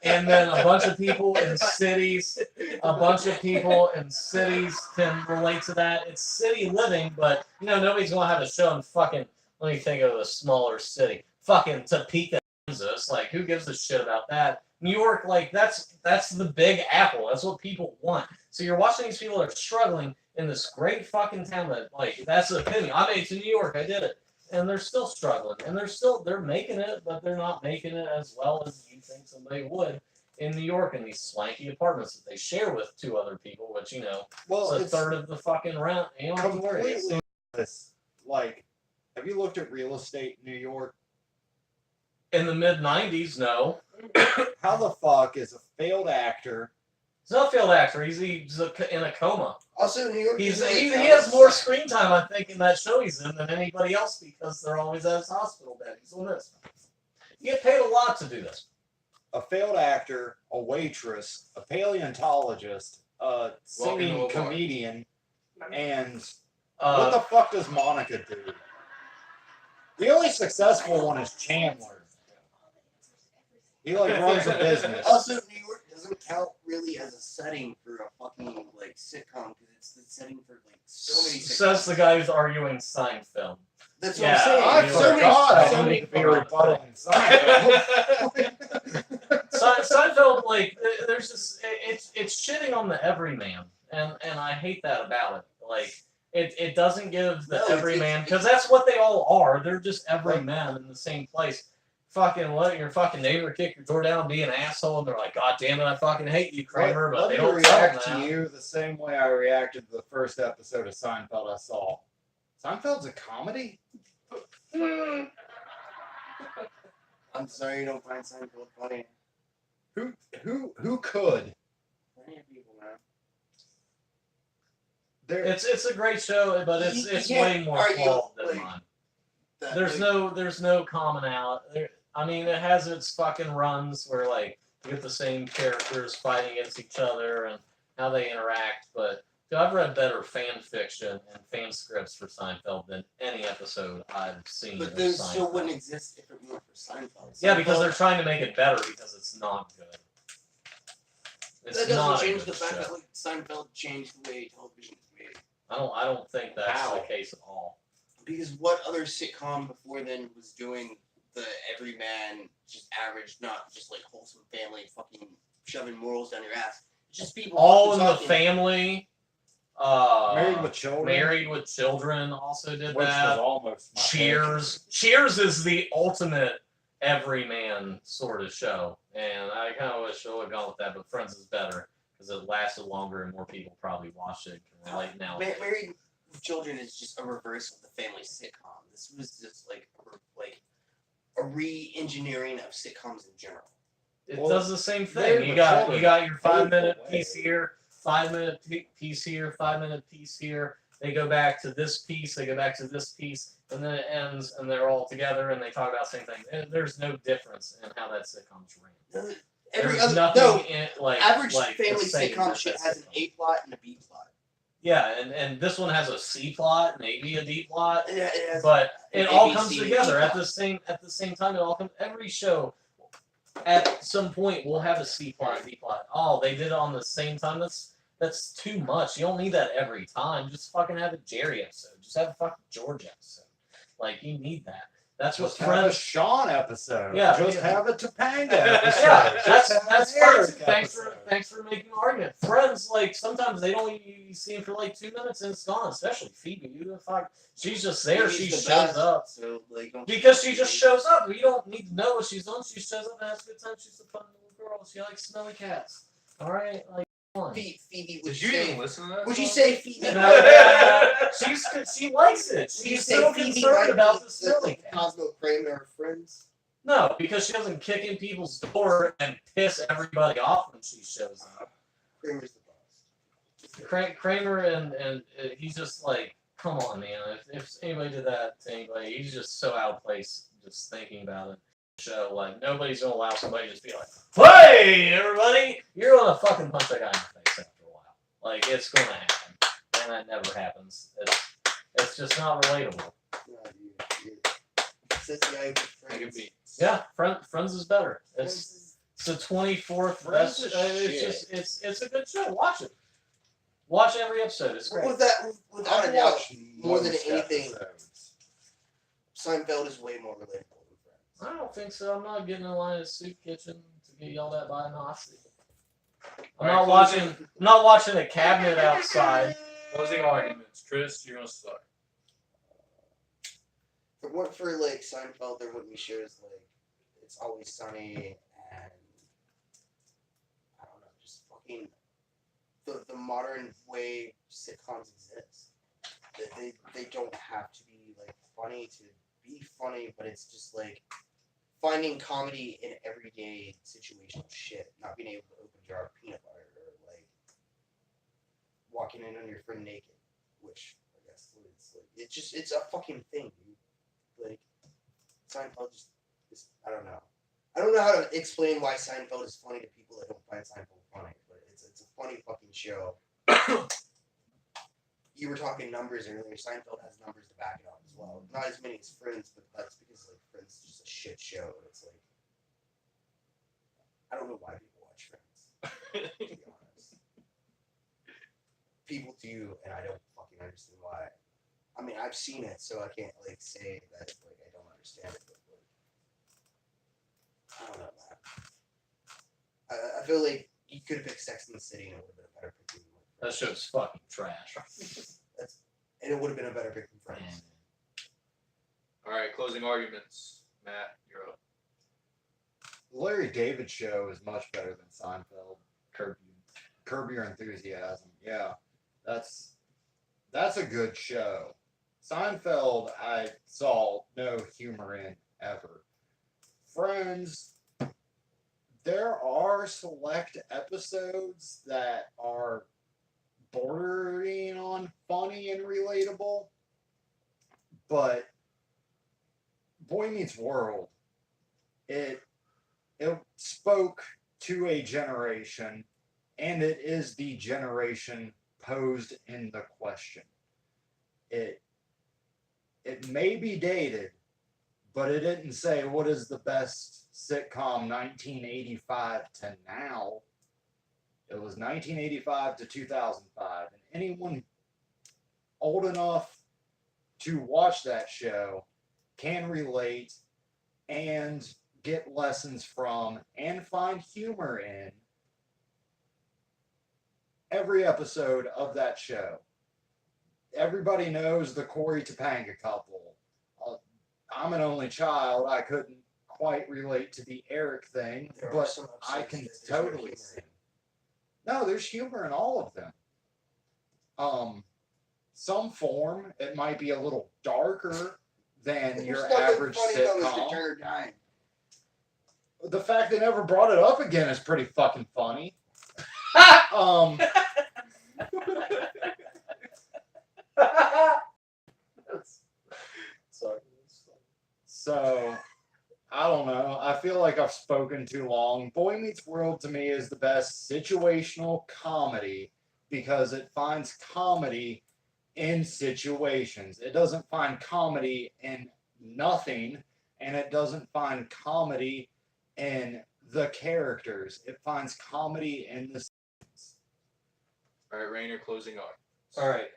and then a bunch of people in cities. A bunch of people in cities can relate to that. It's city living, but nobody's gonna have a show in fucking. Let me think of a smaller city. Fucking Topeka, Kansas. Like, who gives a shit about that? New York, like that's the Big Apple. That's what people want. So you're watching these people that are struggling in this great fucking town that, like, that's the opinion. I made it to New York. I did it. And they're still struggling. And they're making it, but they're not making it as well as you think somebody would in New York in these swanky apartments that they share with two other people, which, Well, it's a it's third of the fucking rent. You don't have to worry. completely this. Like, have you looked at real estate in New York? In the mid 90s, no. How the fuck is a failed actor? He's not a failed actor. He's in a coma. Also, New York. He is like- has more screen time, I think, in that show he's in than anybody else because they're always at his hospital bed. He's on this. You get paid a lot to do this. A failed actor, a waitress, a paleontologist, a Walking to singing a bar. comedian, and what the Uh, fuck does Monica do? The only successful one is Chandler. He like runs a business. Also, New York doesn't count really as a setting for a fucking like sitcom because it's the setting for like so many sitcoms. says the guy who's arguing Seinfeld. That's Yeah, what I'm saying. I New So York. many- forgot. so I many- need to be rebuttaling Seinfeld. Seinfeld, like, there's just it's shitting on the everyman, and I hate that about it. Like, it doesn't give the No, it's- everyman because that's what they all are. They're just everyman in the same place. Fucking let your fucking neighbor kick your door down, and be an asshole, and they're like, "God damn it, I fucking hate you, Kramer," but Let they me don't tell react them to that. you the same way I reacted to the first episode of Seinfeld I saw. Seinfeld's a comedy? I'm sorry you don't find Seinfeld funny. Who could? Plenty of people, man. There, It's a great show, but You it's can't way more argue, flawed than like, mine. That, There's like, no common out. I mean, it has its fucking runs where like you get the same characters fighting against each other and how they interact. But dude, I've read better fan fiction and fan scripts for Seinfeld than any episode I've seen. But of those still Seinfeld. wouldn't exist if it weren't for Seinfeld. Yeah, because Seinfeld- they're trying to make it better because it's not good. It's that doesn't not a change good the fact show. that like Seinfeld changed the way television is made. I don't think that's How? the case at all. Because what other sitcom before then was doing the everyman, just average, not just like wholesome family, fucking shoving morals down your ass? Just people. All in fucking the talking. Family. Married with Children, Married with Children also did which that. was almost my Cheers. Cheers is the ultimate everyman sort of show, and I kind of wish I would have gone with that. But Friends is better because it lasted longer and more people probably watched it. Can relate now. Married with Children is just a reverse of the family sitcom. This was just like a re-engineering of sitcoms in general. It Well, does the same Married thing. You with got Children, your 5-minute painful piece way. here, 5-minute piece here, 5-minute piece here. They go back to this piece. They go back to this piece, and then it ends, and they're all together, and they talk about the same thing. And there's no difference in how that sitcom's ran. Every There's other nothing no in like average like the family same sitcom as shit that has an sitcom. A plot and a B plot. Yeah, and this one has a C plot, maybe a D plot, And it has but it an all A, B, comes C, and together D at plot. the same time. It all comes. Every show at some point will have a C plot and D plot. Oh, they did it on the same time. That's too much. You don't need that every time. Just fucking have a Jerry episode. Just have a fucking George episode. Like, you need that. That's what Just have a Friends. Sean episode. Yeah, Just yeah. have a Topanga episode. Yeah, Just that's have that's an Eric Friends. episode. Thanks for making an argument. Friends, like, sometimes they don't you see him for like 2 minutes and it's gone. Especially Phoebe. Who the fuck? She's just there. Phoebe's She the shows best, up So like, don't because she just shows up. You don't need to know what she's doing. She shows up and has a good time. She's a fun little girl. She likes smelly cats. All right, like, come on. Phoebe, would Did you you say? even listen to that? Would you song? say Phoebe? She likes it. Would you She's say so Phoebe concerned might about be the smelly the cat. Cosmo Kramer of Friends? No, because she doesn't kick in people's door and piss everybody off when she shows up. Kramer's the boss. Kramer and he's just like, come on, man. If anybody did that to anybody, he's just so out of place just thinking about it. Show like nobody's gonna allow somebody to just be like, "Hey, everybody, you're gonna fucking punch that guy in the face after a while." Like it's gonna happen, and that never happens. It's just not relatable. No, dude. Says the guy with I can friends. be. Yeah, Friends is better. Friends It's is- the 24th. Friends Best, is it's a good show. Watch it. Watch every episode. It's great. With that, without a I've doubt, watched more than most anything, episodes. Seinfeld is way more relatable than Friends. I don't think so. I'm not getting in line at Soup Kitchen to get yelled at by a Nazi. I'm Alright, not watching. I'm not watching a cabinet outside. Closing arguments. Chris, you're gonna start. If it weren't for like Seinfeld, there wouldn't be shows like It's Always Sunny and I don't know, just fucking the modern way sitcoms exist. They don't have to be like funny to be funny, but it's just like finding comedy in everyday situational shit, not being able to open a jar of peanut butter or like walking in on your friend naked, which I guess it's like it's a fucking thing, dude. Like Seinfeld just I don't know. I don't know how to explain why Seinfeld is funny to people that don't find Seinfeld funny, but it's a funny fucking show. You were talking numbers earlier. Seinfeld has numbers to back it up as well. Not as many as Friends, but that's because like Friends is just a shit show. And it's like I don't know why people watch Friends. To be honest, people do, and I don't fucking understand why. I mean, I've seen it, so I can't like say that like I don't understand it. But like, I don't know, man. I feel like you could have picked Sex in the City, and it would have been a better pick than That show's fucking trash. and it would have been a better pick than Friends. All right, closing arguments. Matt, you're up. The Larry David Show is much better than Seinfeld. Curb Your Enthusiasm. Yeah, that's a good show. Seinfeld, I saw no humor in ever. Friends, there are select episodes that are bordering on funny and relatable, but Boy Meets World, it spoke to a generation, and it is the generation posed in the question. It may be dated, but it didn't say what is the best sitcom 1985 to now. It was 1985 to 2005, and anyone old enough to watch that show can relate and get lessons from and find humor in every episode of that show. Everybody knows the Corey Topanga couple. I'm an only child. I couldn't quite relate to the Eric thing, There are but some I episodes can that there's no totally humor see. in. No, there's humor in all of them. Some form. It might be a little darker than There's your nothing average funny about Mr. sitcom. Turner dying. The fact they never brought it up again is pretty fucking funny. Sorry. So, I don't know. I feel like I've spoken too long. Boy Meets World to me is the best situational comedy because it finds comedy in situations. It doesn't find comedy in nothing, and it doesn't find comedy in the characters. It finds comedy in the scenes. All right, Rainer, closing arguments. All right.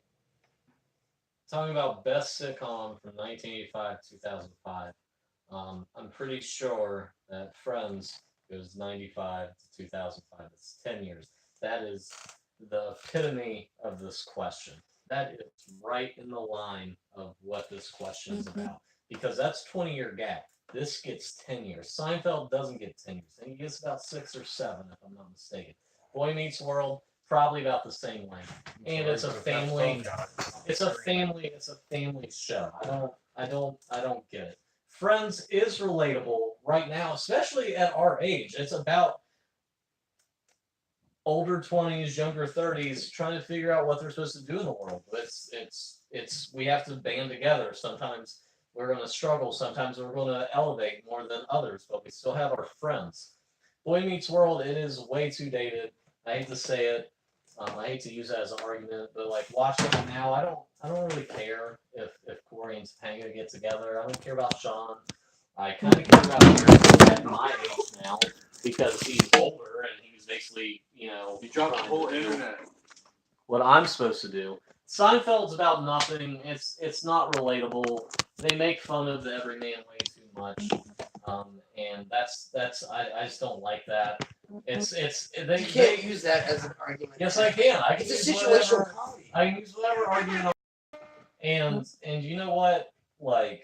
Talking about best sitcom from 1985 to 2005. I'm pretty sure that Friends goes 95 to 2005. It's 10 years. That is the epitome of this question. That is right in the line of what this question is about. Because that's 20-year gap. This gets 10 years. Seinfeld doesn't get 10 years. I think he gets about 6 or 7, if I'm not mistaken. Boy Meets World, probably about the same length. And it's a family. It's a family show. I don't get it. Friends is relatable right now, especially at our age. It's about older 20s, younger 30s, trying to figure out what they're supposed to do in the world. It's we have to band together. Sometimes we're going to struggle. Sometimes we're going to elevate more than others, but we still have our friends. Boy Meets World, it is way too dated. I hate to say it. I hate to use that as an argument, but like watching it now, I don't really care if Corey and Topanga get together. I don't care about Sean. I kind of care about Eric at my age now because he's older and he's basically, you know, You dropped the trying whole to do internet. what I'm supposed to do. Seinfeld's about nothing. It's not relatable. They make fun of the everyman way too much, and that's I just don't like that. They You can't use that as an argument. yes I can. I can It's a use situational whatever comedy. I can use whatever argument. And you know what? Like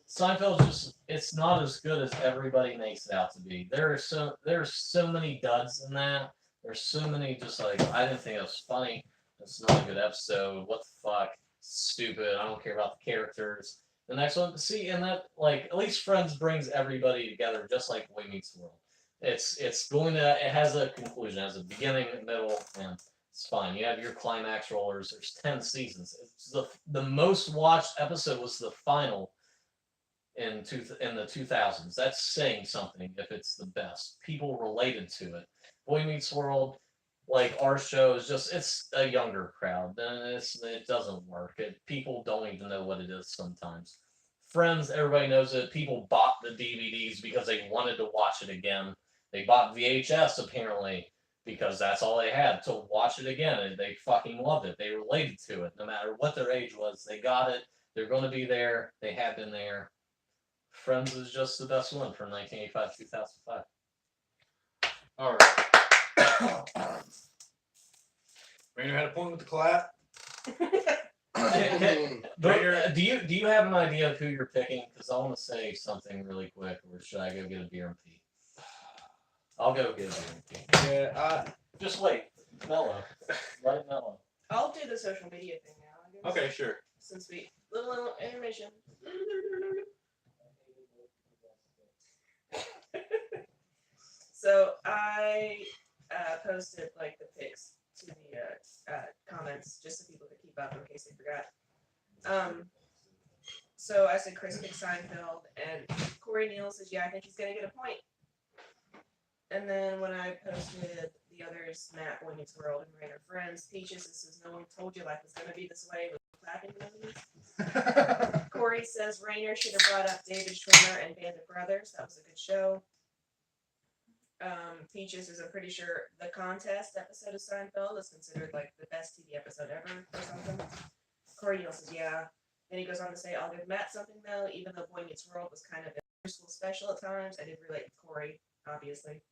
Seinfeld it's not as good as everybody makes it out to be. There's so many duds in that. There's so many just like I didn't think it was funny. It's not a good episode. What the fuck? Stupid. I don't care about the characters. The next one, see, and that like at least Friends brings everybody together, just like Boy Meets World. It has a conclusion, it has a beginning, a middle, and it's fine. You have your climax rollers. There's 10 seasons. It's the most watched episode was the final in the 2000s. That's saying something if it's the best. People related to it. Boy Meets World, like our show is it's a younger crowd. And it doesn't work. People don't even know what it is sometimes. Friends, everybody knows it. People bought the DVDs because they wanted to watch it again. They bought VHS apparently because that's all they had to watch it again, and they fucking loved it. They related to it, no matter what their age was. They got it. They're going to be there. They have been there. Friends is just the best one from 1985 to 2005. All right. Rainer had a point with the clap. But, do you have an idea of who you're picking? Because I want to say something really quick, or should I go get a beer and pee? I'll go get a beer and pee. Yeah. Just wait. Mellow. Let it mellow. I'll do the social media thing now. I guess. Okay, sure. Since we little intermission. So I posted like the pics to the comments just so people could keep up in case they forgot. So I said Chris picked Seinfeld, and Corey Neal says, yeah, I think he's gonna get a point. And then when I posted the others, Matt, Boy Meets World, and Rainer Friends, Peaches says, no one told you life was gonna be this way with clapping emojis. Corey says Rainer should have brought up David Schwimmer and Band of Brothers. That was a good show. Peaches is, I'm pretty sure, the contest episode of Seinfeld is considered like the best TV episode ever or something. Corey Neal says, yeah. Then he goes on to say, I'll give Matt something though, even though Boy Meets World was kind of a school special at times. I did relate to Corey, obviously.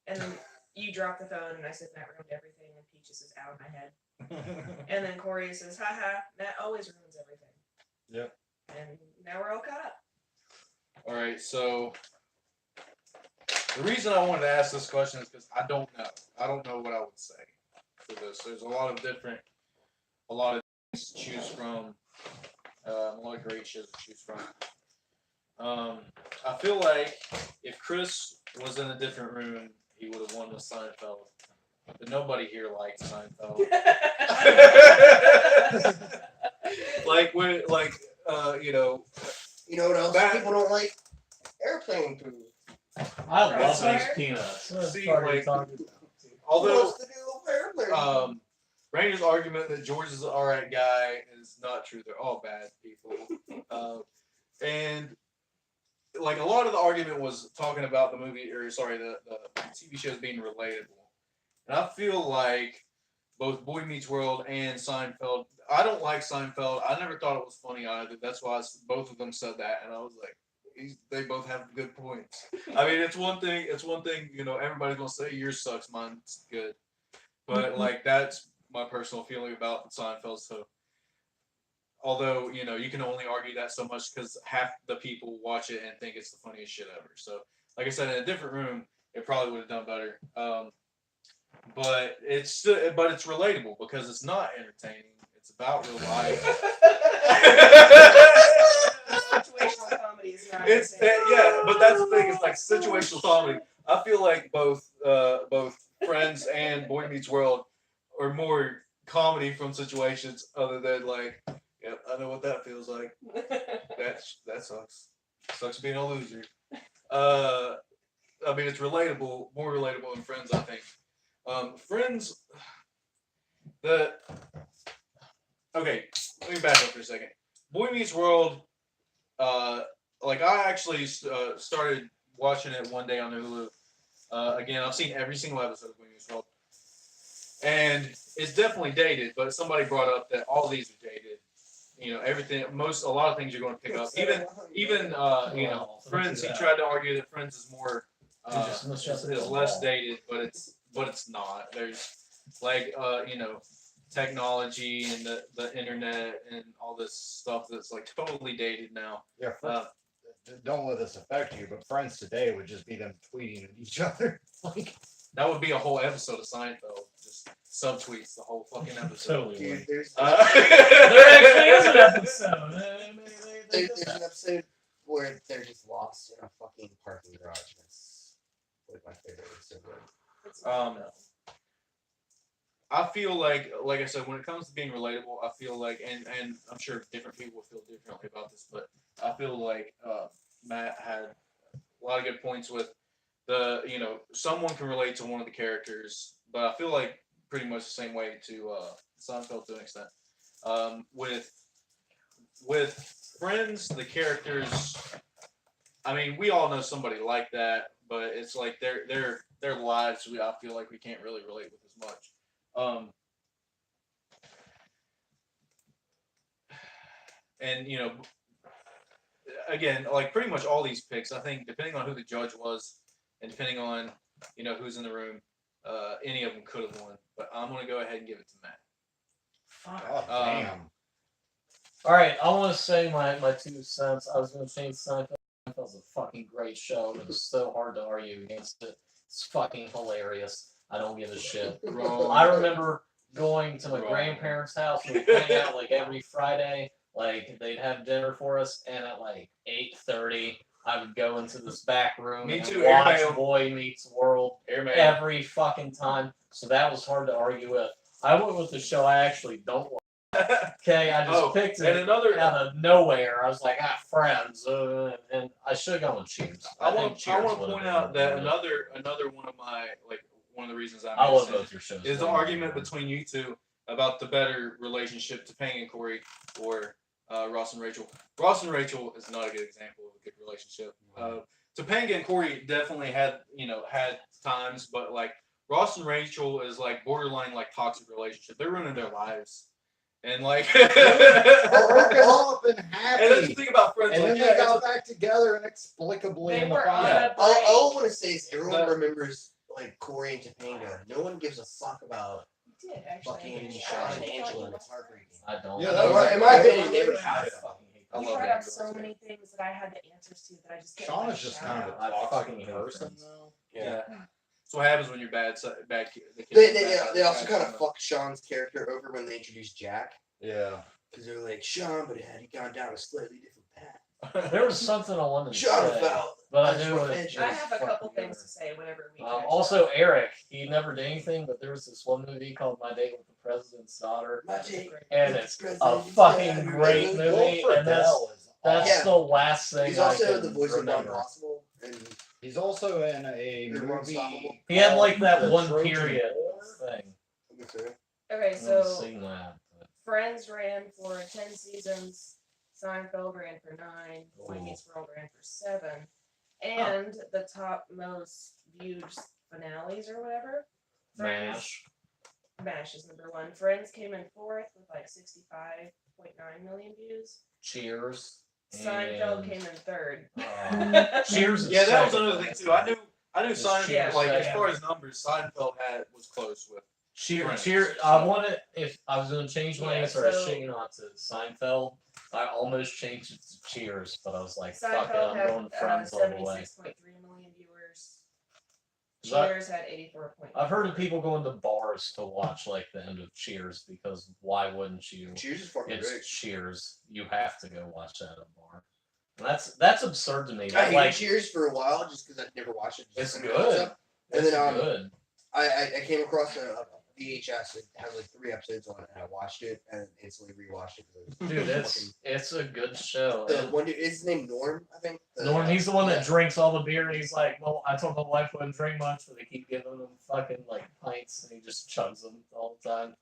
And then you dropped the phone and I said Matt ruined everything, and Peaches is out of my head. And then Corey says, haha, Matt always ruins everything. Yep. And now we're all caught up. All right, so the reason I wanted to ask this question is because I don't know. I don't know what I would say for this. There's a lot of things to choose from. A lot of great shows to choose from. I feel like if Chris was in a different room, he would have won with Seinfeld. But nobody here likes Seinfeld. You know what else That- people don't like? Airplane food. I love That's these fair. peanuts. See, Sorry to like, talk about. Who although wants to do airplane? Rainer's argument that George is an alright guy is not true. They're all bad people. And like a lot of the argument was talking about the movie, or sorry, the TV shows being relatable. And I feel like both Boy Meets World and Seinfeld, I don't like Seinfeld. I never thought it was funny either. That's why both of them said that. And I was like, they both have good points. I mean, it's one thing, you know, everybody's going to say yours sucks, mine's good. But like, that's my personal feeling about Seinfeld. So, although, you know, you can only argue that so much because half the people watch it and think it's the funniest shit ever. So, like I said, in a different room, it probably would have done better. But it's relatable because it's not entertaining. It's about real life. Situational comedy is not. It's the same. yeah, but that's the thing. It's like situational comedy. I feel like both Friends and Boy Meets World are more comedy from situations other than like, yeah, I know what that feels like. That sucks. Sucks being a loser. I mean, it's relatable, more relatable in Friends, I think. Friends, okay, let me back up for a second. Boy Meets World, like I actually started watching it one day on Hulu. Again, I've seen every single episode of Boy Meets World, and it's definitely dated. But somebody brought up that all these are dated. You know, a lot of things you're going to pick up. Even you know, Friends. He tried to argue that Friends is more is less dated, but it's not. There's like you know, technology and the internet and all this stuff that's like totally dated now. Yeah, don't let this affect you, but Friends today would just be them tweeting at each other. Like, That would be a whole episode of Seinfeld. Just subtweets the whole fucking episode. Totally. Dude, there's There actually is an episode. there's an episode where they're just lost in a fucking parking garage. That's like my favorite. It's so good. I feel like I said, when it comes to being relatable, I feel like, and I'm sure different people feel differently about this, but I feel like Matt had a lot of good points with you know, someone can relate to one of the characters, but I feel like pretty much the same way to Seinfeld to an extent. With Friends, the characters, I mean, we all know somebody like that, but it's like their lives, I feel like we can't really relate with as much. And you know, again, like pretty much all these picks, I think, depending on who the judge was, and depending on, you know, who's in the room, any of them could have won. But I'm gonna go ahead and give it to Matt. God damn. All right, I want to say my 2 cents. I was going to change Seinfeld. Seinfeld's a fucking great show. It was so hard to argue against it. It's fucking hilarious. I don't give a shit. Wrong. I remember going to my Wrong. grandparents' house. We'd hang out like every Friday. Like they'd have dinner for us, and at like 8:30, I would go into this back room Me and too, watch airmail. Boy Meets World Airman. every fucking time. So that was hard to argue with. I went with the show I actually don't like. Okay, I just picked and it another. out of nowhere. I was like, Friends, and I should have gone with Cheers. I think want to Cheers would've point been out that good. another one of my one of the reasons I I love mentioned both your shows. is the argument between you two about the better relationship, Topanga and Corey, or Ross and Rachel. Ross and Rachel is not a good example of a good relationship. Topanga and Corey definitely had times, but like Ross and Rachel is like borderline like toxic relationship. They're ruining their lives, and like Broken up and happy. and that's the thing about Friends. And Like, then they got back together inexplicably They in the were on final. a All I want to say is everyone No. remembers like Corey and Topanga. No one gives a fuck about We did actually. fucking Sean and Angela, and it's heartbreaking. I don't. Yeah, that was- In my opinion, they would I have it. fucking hate I You love brought that up so many things that I had the answers to that I just didn't Sean like is just shout kind of out. a I toxic fucking hate person, Friends. though. Yeah. That's what happens when you're bad. Bad kid. The They also kind of fucked Sean's character over when they introduced Jack. Yeah. Because they were like, Sean, but had he gone down a slightly different path? There was something I wanted to Sean say, fell. but I That's knew it. revenge. I have a couple fucking things to say whenever we. weird. finish Also, up. Eric, he never did anything, but there was this one movie called My Date with the President's Daughter, My date and with it's the a President's fucking daughter. great movie, Will and that's Friedle is that's Yeah. the last thing He's I also can the voice of Ron remember. Possible. And He's also in a You're movie. unstoppable. He had like called that The one Trojan period War. thing. Okay, I haven't so seen that. but- Friends ran for 10 seasons. Seinfeld ran for 9. Boy Meets World ran for 7. And the top most viewed finales or whatever. MASH. MASH is number 1. Friends came in 4th with like 65.9 million views. Cheers. Seinfeld and, came in 3rd. Cheers. is Yeah, that was second. another thing too. I knew It's Seinfeld, Cheers like as second. far as numbers, Seinfeld was close with. Friends. Cheer. I wanted, if I was going to change my Yeah, answer, I so- shouldn't not to Seinfeld. I almost changed it to Cheers, but I was like, fuck it, Seinfeld I'm had going Friends all the way. 76.3 million viewers. Is that- Cheers had 84.9. I've heard of people going to bars to watch like the end of Cheers because why wouldn't you? Cheers is fucking It's great. Cheers. You have to go watch that at a bar. That's absurd to me. I But hated like, Cheers for a while just because I'd never watched it. it's just good. And It's then good. I came across a VHS. It had like 3 episodes on it, and I watched it and instantly rewatched it. Dude, it's a good show. the one dude is his name Norm, I think. Norm, he's the one yeah. that drinks all the beer, and he's like, "Well, I told my wife I wouldn't drink much, but they keep giving him fucking like pints, and he just chugs them all the time."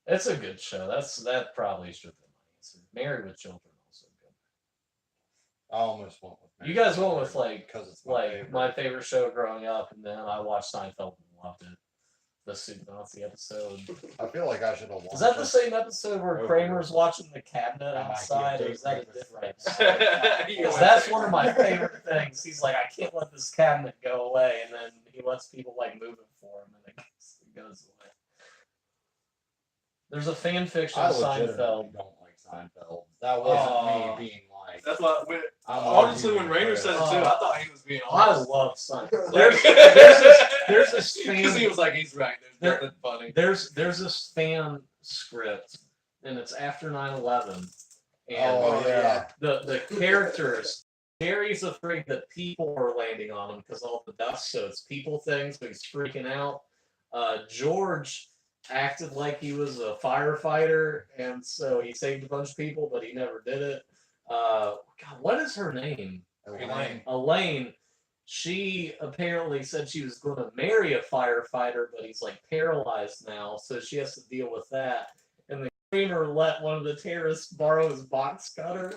It's a good show. That probably should have been my answer. Married with Children also good. I almost went with. You guys went with like because it's my like favorite. my favorite show growing up, and then I watched Seinfeld and loved it. The Soup Nazi episode. I feel like I should have watched. Is that the it. same episode where Over. Kramer's watching the cabinet I might be outside, or is that a addicted. different episode? You Because went that's there. one of my favorite things. He's like, I can't let this cabinet go away, and then he lets people like move it for him, and it goes away. There's a fan fiction I of legitimately Seinfeld. don't like Seinfeld. That wasn't Aw. me being like. That's why. I'm Honestly, when arguing Rainer with said it Chris. too, I thought he was being I honest. love Seinfeld. There's There's this because he fan. was like, he's right. There's nothing funny. There's this fan script, and it's after 9/11, and Oh yeah. the characters. Gary's afraid that people are landing on him because all the dust, so it's people things, but he's freaking out. George acted like he was a firefighter, and so he saved a bunch of people, but he never did it. God, what is her name? Elaine. Elaine. She apparently said she was going to marry a firefighter, but he's like paralyzed now, so she has to deal with that. And the Kramer let one of the terrorists borrow his box cutter,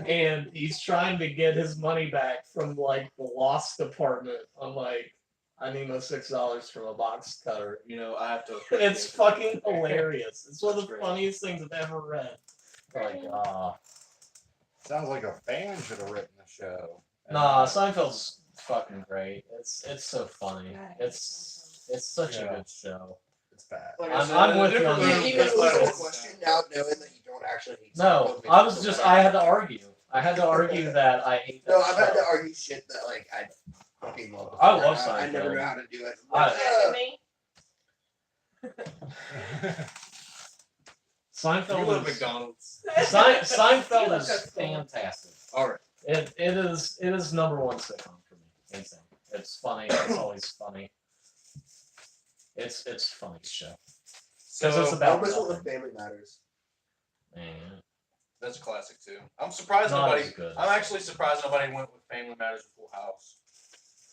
and he's trying to get his money back from like the loss department. I'm like, I need my $6 from a box cutter. You know, I have to. It's fucking hilarious. It's one of That's the great. funniest things I've ever read. Like, Sounds like a fan should have written the show. nah, Seinfeld's fucking great. It's so funny. God, It's such a Yeah. good show. It's bad. Like I I'm- said, I'm with you on even that. if it was a question, now knowing that you don't actually hate No, Seinfeld I makes was it just so I bad. had to argue. I had to argue that I hate that No, I've had show. to argue shit that like I fucking love. I love I never Seinfeld. know how to do it. I- Me? You Seinfeld love is McDonald's. Seinfeld You is look cool. fantastic. All right. It is #1 sitcom for me. Insane. It's funny. It's always funny. It's funny show. So Because it's I about almost went with nothing. Family Matters. Man, that's a classic too. I'm surprised not nobody. as good. I'm actually surprised nobody went with Family Matters or Full House.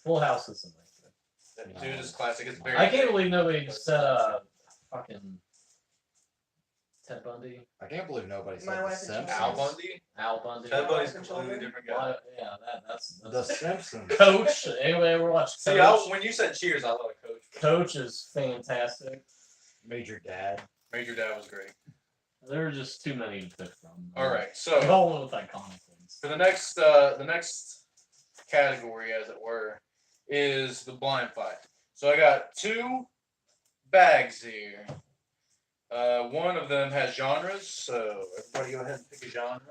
Full House isn't that That dude is classic. It's very. good. I can't believe nobody said fucking Ted Bundy, I can't believe nobody My said The Wife and Simpsons. Al Bundy. Al Bundy. Ted Bundy's a Wife and completely Children. different guy. Why- yeah, that's The Simpsons. Coach. Anybody ever watch See, Coach? when you said Cheers, I thought of Coach. Coach is fantastic. Major Dad. Major Dad was great. There are just too many to pick from. All right, They so all went with iconic things. for the next category, as it were, is the blind fight. So I got 2 bags here. One of them has genres, so everybody go ahead and pick a genre.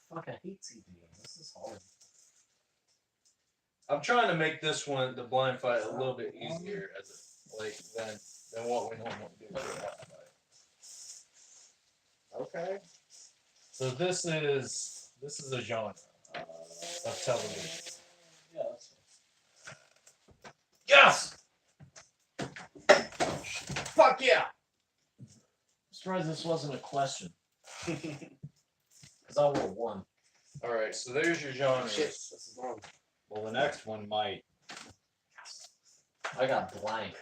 Fuck, I hate TV. This is hard. I'm trying to make this one, the blind fight, a little bit easier as a, like than what we normally do. for a blind fight. Okay. So this is a genre of television. Yeah, that's Yes. Fuck yeah. I'm surprised this wasn't a question. Because I would have won. All right, so there's your genres. Shit, this is long. Well, the next one might. I got blank.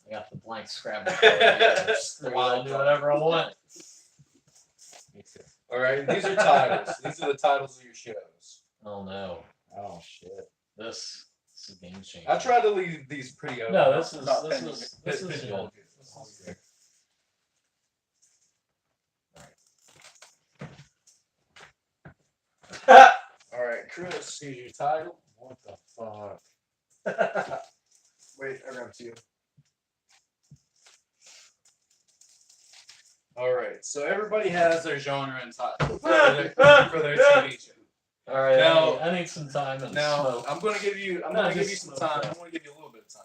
I got the blank Scrabble. I'll do whatever I want. Me too. All right, these are titles. These are the titles of your shows. Oh no. Oh shit. This is a game changer. I tried to leave these pretty open. No, this is Not this pigeon- is this is pigeonhole good. you. This is good. All right, Chris, here's your title. What the fuck? Wait, I grabbed 2. All right, so everybody has their genre and title for their TV show. All right. Now- I need some time and Now, smoke. I'm going to give you. I'm No, going to give just you some smoke time. that. I'm going to give you a little bit of time.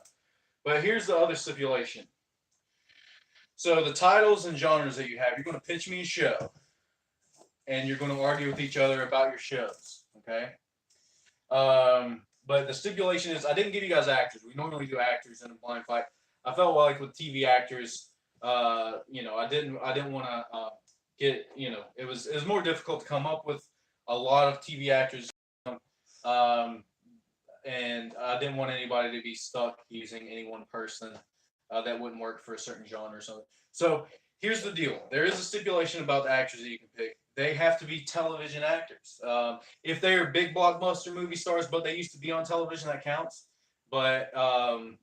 But here's the other stipulation. So the titles and genres that you have, you're going to pitch me a show, and you're going to argue with each other about your shows. Okay. But the stipulation is I didn't give you guys actors. We normally do actors in a blind fight. I felt like with TV actors, I didn't want to get, it was more difficult to come up with a lot of TV actors, and I didn't want anybody to be stuck using any one person that wouldn't work for a certain genre or something. So here's the deal: there is a stipulation about the actors that you can pick. They have to be television actors. If they are big blockbuster movie stars, but they used to be on television, that counts. But I'm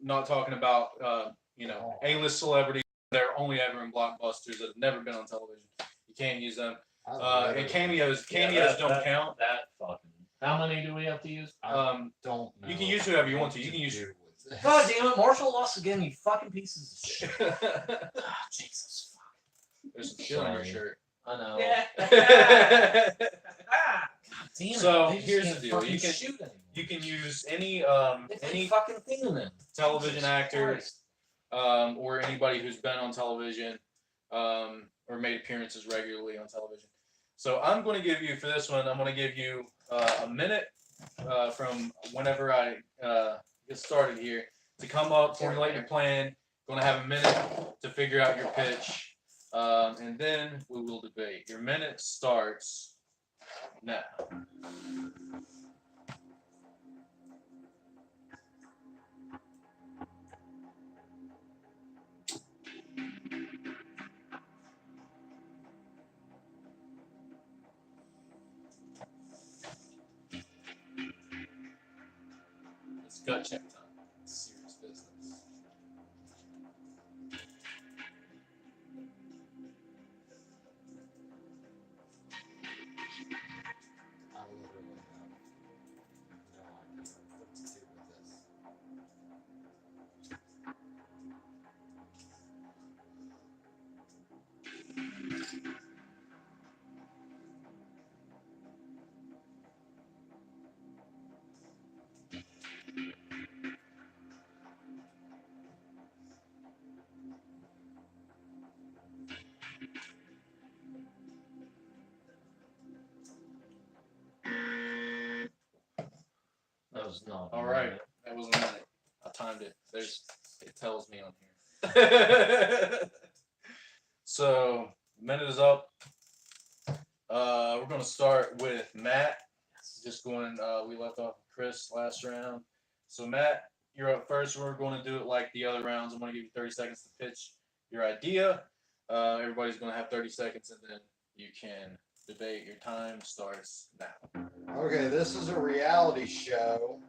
not talking about A-list celebrities. They're only ever in blockbusters that have never been on television. You can't use them. And cameos don't count. That fucking. How many do we have to use? Don't know. You can use whoever you want to. You can use. do with this. God damn it, Marshall lost again, you fucking pieces of shit. Jesus fuck. There's some shit on your Sorry. shirt. I know. Ah, Damn it, So, they just here's can't the deal. fucking You can- shoot anymore. You can use any Any fucking thing in them. television Jesus actor, Christ. or anybody who's been on television, or made appearances regularly on television. So I'm going to give you, for this one, I'm going to give you a minute from whenever I get started here to come up, formulate your plan. Going to have a minute to figure out your pitch, and then we will debate. Your minute starts now. It's gut check time. It's serious business. I literally have no idea what to do with this. That was not. All right, that was a minute. I timed it. It tells me on here. So, minute is up. We're going to start with Matt. Just going, we left off with Chris last round. So, Matt, you're up first. We're going to do it like the other rounds. I'm going to give you 30 seconds to pitch your idea. Everybody's going to have 30 seconds, and then you can debate. Your time starts now. Okay, this is a reality show.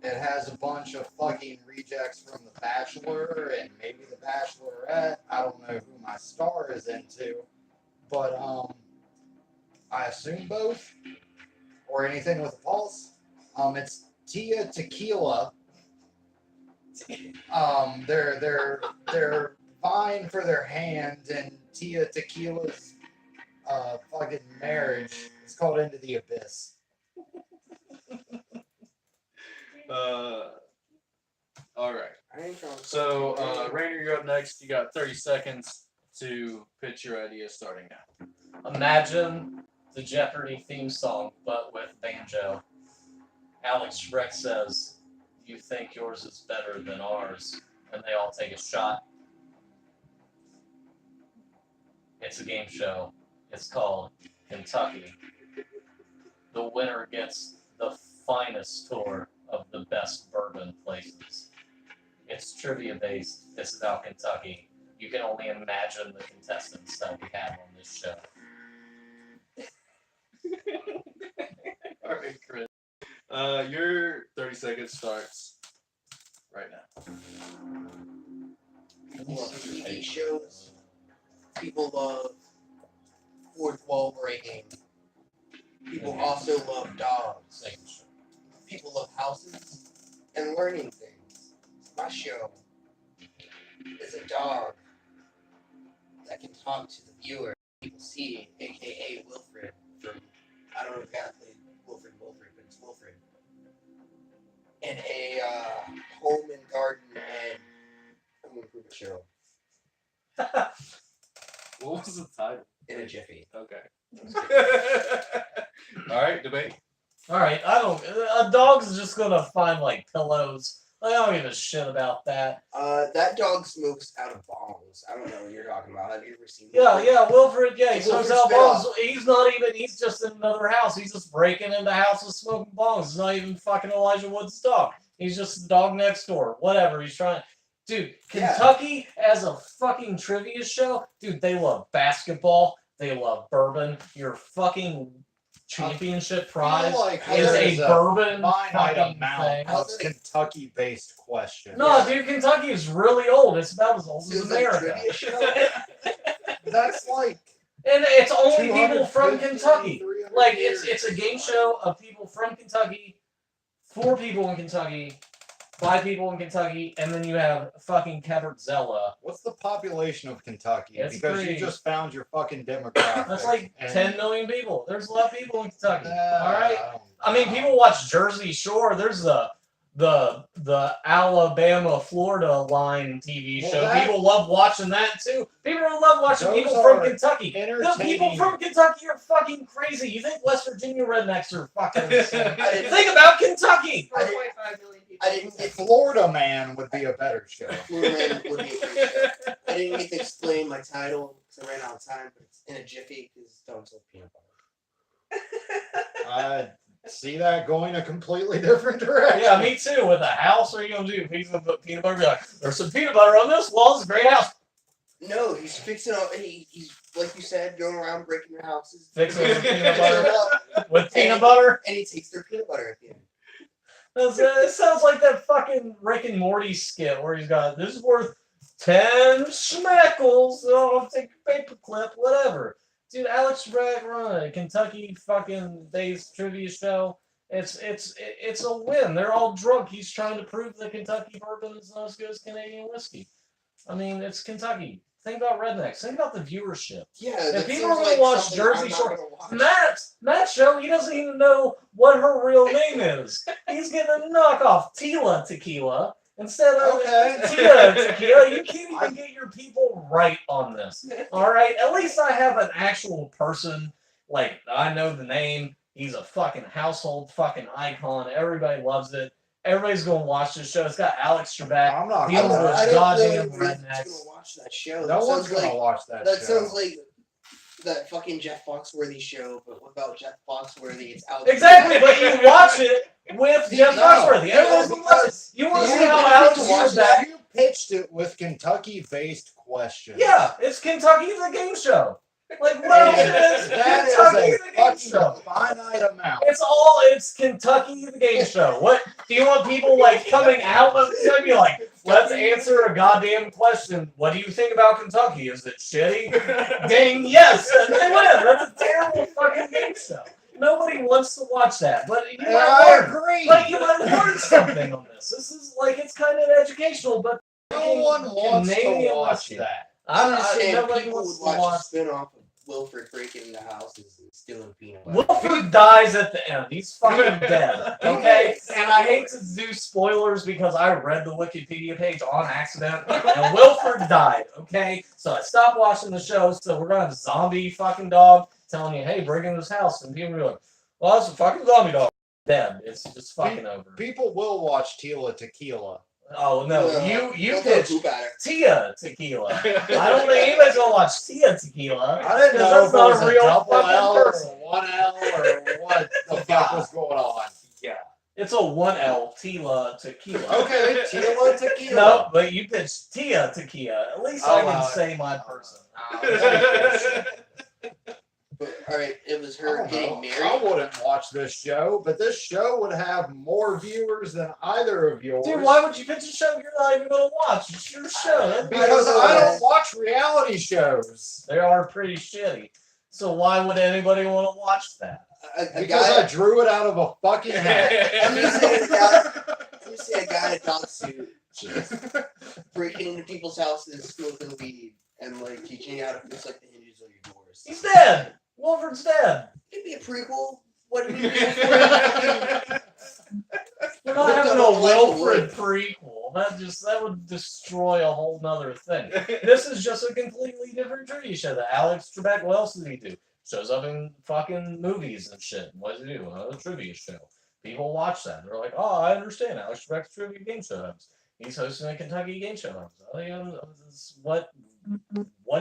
It has a bunch of fucking rejects from The Bachelor and maybe The Bachelorette. I don't know who my star is into, but I assume both or anything with a pulse. It's Tia Tequila. They're vying for their hand in Tia Tequila's fucking marriage. It's called Into the Abyss. All right. I ain't trying to So, Rainer, you're up next. You got 30 seconds to pitch your idea starting now. Imagine the Jeopardy theme song, but with banjo. Alex Shrek says, "You think yours is better than ours," and they all take a shot. It's a game show. It's called Kentucky. The winner gets the finest tour of the best bourbon places. It's trivia based. It's about Kentucky. You can only imagine the contestants that we have on this show. All right, Chris. Your 30 seconds starts right now. People love TV shows. People love fourth wall breaking. People also love dogs. Making sure. People love houses and learning things. My show is a dog that can talk to the viewer. People see, aka Wilfred from, I don't know if God played Wilfred, but it's Wilfred. In a home and garden and home improvement show. What was the title? In a jiffy. Okay. All right, debate. All right, I don't. A dog's just gonna find like pillows. I don't give a shit about that. That dog smokes out of bongs. I don't know what you're talking about. Have you ever seen Yeah, that? yeah, Wilfred. Yeah, he Wilfred smokes out Spinoff. bongs. He's not even. He's just in another house. He's just breaking into houses smoking bongs. It's not even fucking Elijah Wood's dog. He's just the dog next door. Whatever. He's trying. Dude, Yeah. Kentucky as a fucking trivia show. Dude, they love basketball. They love bourbon. Your fucking championship prize like is there's a a bourbon finite fucking amount thing. of Kentucky-based questions. No, dude, Kentucky is really old. It's about as old It as was like a America. trivia show. That's like And it's only people from 250, Kentucky. 300 Like years. it's a game show of people from Kentucky, 4 people in Kentucky, 5 people in Kentucky, and then you have fucking Zella. What's the population of Kentucky? It's Because pretty- you just found your fucking demographic. That's like and- 10 million people. There's a lot of people in Kentucky. Nah, All right. don't I mean, know. people watch Jersey Shore. There's the Alabama Florida line TV Well, show. that- People love watching that too. People love watching Those people from are Kentucky. The people entertaining. from Kentucky are fucking crazy. You think West Virginia rednecks are fucking insane? I didn't- Think about Kentucky. 4.5 million people. I didn't get Florida Man would be a better show. Fluorman would be a great show. I didn't get to explain my title because I ran out of time, but it's in a jiffy because dogs love peanut butter. I see that going a completely different direction. Yeah, me too. With a house, what are you gonna do? He's gonna put peanut butter. Be like, there's some peanut butter on this wall. It's a great house. No, he's fixing up. He's like you said, going around breaking your houses, Fixing with peanut fixing butter. it up, With peanut butter. and he takes their peanut butter at the end. It sounds like that fucking Rick and Morty skit where he's got this is worth 10 schmeckles. So I'll take a paper clip, whatever. Dude, Alex Bragg run a Kentucky fucking based trivia show. It's a win. They're all drunk. He's trying to prove that Kentucky bourbon is not as good as Canadian whiskey. I mean, it's Kentucky. Think about rednecks. Think about the viewership. Yeah, If that people sounds are gonna like watch something Jersey I'm not Shore- gonna watch. Matt's show, he doesn't even know what her real name is. He's getting a knockoff Tila tequila instead of Okay. Tia tequila. You can't even get your people right on this. All right, at least I have an actual person. Like I know the name. He's a fucking household fucking icon. Everybody loves it. Everybody's gonna watch this show. It's got Alex Trebek. I'm not He I was don't, with I don't goddamn know who's rednecks. gonna watch that show. No That one's sounds gonna like watch that, that show. sounds like that fucking Jeff Foxworthy show, but without Jeff Foxworthy, it's out. Exactly, but you watch it with Jeff No, Foxworthy. Everyone's gonna watch it. because You want to Yeah, see how but Alex you watch Trebek? You pitched it with Kentucky-based questions. Yeah, it's Kentucky the game show. Like what else is That Kentucky is the a game fucking show? finite amount. It's Kentucky the game show. What do you want people like coming out of Kentucky be like, let's answer a goddamn question. What do you think about Kentucky? Is it shitty? Dang yes, and they win. That's a terrible fucking game show. Nobody wants to watch that. But you And might I learn. agree. But you might learn something on this. This is like it's kind of educational, but No one wants to Canadian watch whiskey. that. I'm just saying, nobody people wants would to watch a spin-off of Wilfred breaking into houses and stealing peanut butter. Wilford dies at the end. He's fucking dead. Okay? And I hate to do spoilers because I read the Wikipedia page on accident. And Wilford died. Okay? So I stopped watching the show. So we're gonna have a zombie fucking dog telling you, hey, break into this house. And people are like, well, that's a fucking zombie dog. Dead. It's just fucking over. People will watch Tila Tequila. Oh no, you Don't throw pitched poop at her. Tia Tequila. I don't think anybody's gonna watch Tia Tequila. I didn't 'cause know if that's not it was a a real double L fucking or person. a 1L or what the fuck was going on. Yeah. It's a 1L Tila Tequila. Okay, Tila Tequila. No, but you pitched Tia Tequila. At least I I'll allow can it. say my person. But, all right, it was I her don't getting know. I married. wouldn't watch this show, but this show would have more viewers than either of yours. Dude, why would you pitch a show you're not even gonna watch? It's your show. That's Because I don't watch reality shows. They are pretty shitty. So why would anybody want to watch that? A Because guy, I drew it out of a fucking hat. I'm just saying, you see a guy in a dog suit breaking into people's houses, smoking weed, and like teaching you how to fix like the hinges on your doors. He's dead. Wolford's dead. It'd be a prequel. What did we do? We're not having a Wilfred prequel. all. That would destroy a whole nother thing. This is just a completely different trivia show. That Alex Trebek, what else does he do? Shows up in fucking movies and shit. What does he do? Another trivia show. People watch that. They're like, oh, I understand. Alex Trebek's trivia game show. He's hosting a Kentucky game show. What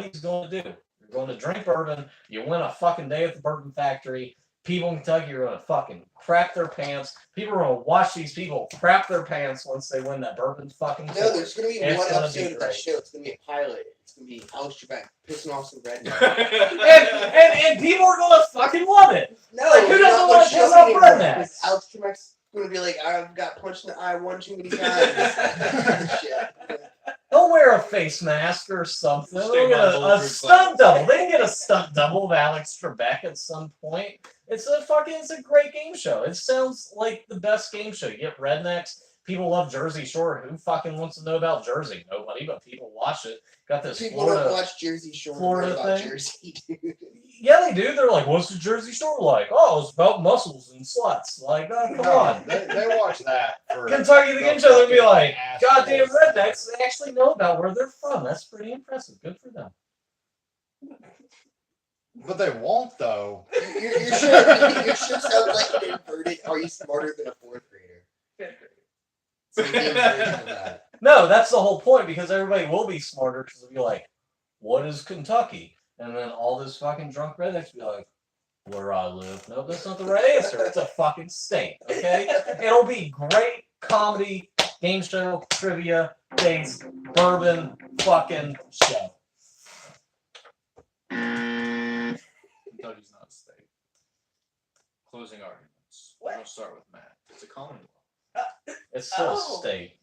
he's going to do. You're going to drink bourbon. You win a fucking day at the bourbon factory. People in Kentucky are going to fucking crap their pants. People are going to watch these people crap their pants once they win that bourbon fucking No, tour. there's gonna be It's one gonna episode be of that great. show. It's gonna be a pilot. It's gonna be Alex Trebek pissing off some rednecks. and people are going to fucking love it. No, Like, who they're doesn't not wanna gonna show piss it off anymore, rednecks? because Alex Trebek's gonna be like, I've got punched in the eye one too many times. Shit. They'll wear a face mask or something. They'll Stay get by a bulletproof stunt double. They can get a stunt double of Alex Trebek at some point. It's a great game show. It sounds like the best game show. You get rednecks. People love Jersey Shore. Who fucking wants to know about Jersey? Nobody, but people watch it. Got this People Florida. don't watch Jersey Shore. Florida Florida about thing? Jersey, dude. Yeah, they do. They're like, what's the Jersey Shore like? Oh, it's about muscles and sluts. Like, oh, come No, on. They watch that for Kentucky the game show, they'd be fucking like, assholes. goddamn rednecks, they actually know about where they're from. That's pretty impressive. Good for them. But they won't though. Your shit sounds like an inverted. Are you smarter than a fourth grader? Fifth grade. It's an Indian version of that. No, that's the whole point because everybody will be smarter because they'll be like, what is Kentucky? And then all this fucking drunk rednecks be like, where I live. No, that's not the right answer. It's a fucking state, okay? It'll be great comedy, game show, trivia, based, bourbon, fucking show. Kentucky's not a state. Closing arguments. What? We'll start with Matt. It's a commonwealth. It's still Oh. a state.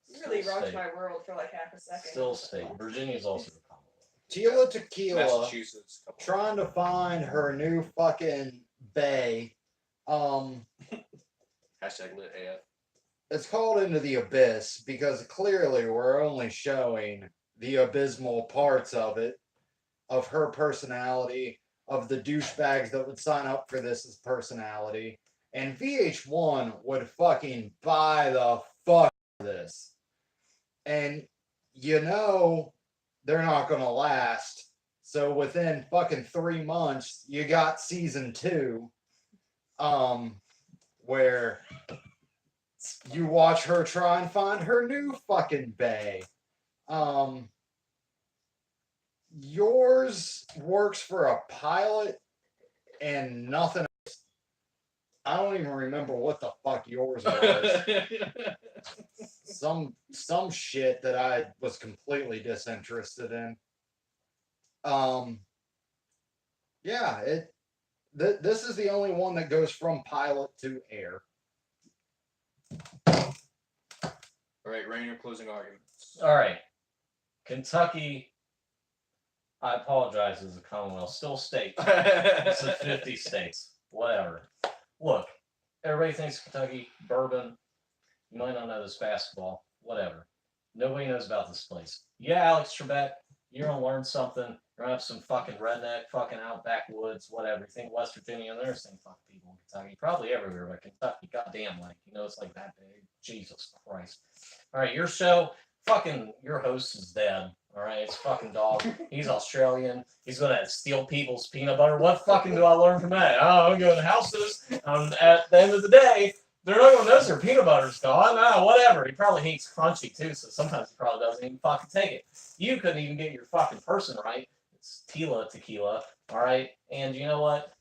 You really Still rocked state. my world for like half a second. Still a state. Virginia's also a commonwealth. Tila Tequila Massachusetts. Couple. trying to find her new fucking bay. Hashtag lit AF. It's called Into the Abyss because clearly we're only showing the abysmal parts of it, of her personality, of the douchebags that would sign up for this as personality. And VH1 would fucking buy the fuck out of this. And you know they're not gonna last. So within fucking 3 months, you got season 2. Where you watch her try and find her new fucking bae. Yours works for a pilot and nothing else. I don't even remember what the fuck yours was. some shit that I was completely disinterested in. Yeah, this is the only one that goes from pilot to air. All right, Rainier, closing arguments. All right. Kentucky, I apologize, is a commonwealth. Still state. It's a 50 states. Whatever. Look, everybody thinks Kentucky, bourbon. You might not know this basketball. Whatever. Nobody knows about this place. Yeah, Alex Trebek, you're going to learn something. You're going to have some fucking redneck, fucking out backwoods, whatever. You think West Virginia, and there's the same fucking people in Kentucky. Probably everywhere, but Kentucky, goddamn, like, you know, it's like that big. Jesus Christ. All right, your show, fucking, your host is dead. All right, it's fucking dog. He's Australian. He's gonna steal people's peanut butter. What fucking do I learn from that? Oh, I'm going to houses. At the end of the day, they're not gonna notice their peanut butter's gone. Oh, whatever. He probably hates crunchy too, so sometimes he probably doesn't even fucking take it. You couldn't even get your fucking person right. It's Tila Tequila. All right, and you know what?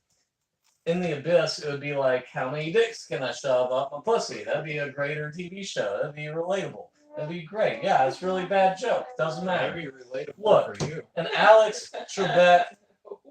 In the Abyss, it would be like, how many dicks can I shove up my pussy? That'd be a greater TV show. That'd be relatable. That'd be great. Yeah, it's a really bad joke. Doesn't matter. Maybe relatable Look. for you. An Alex Trebek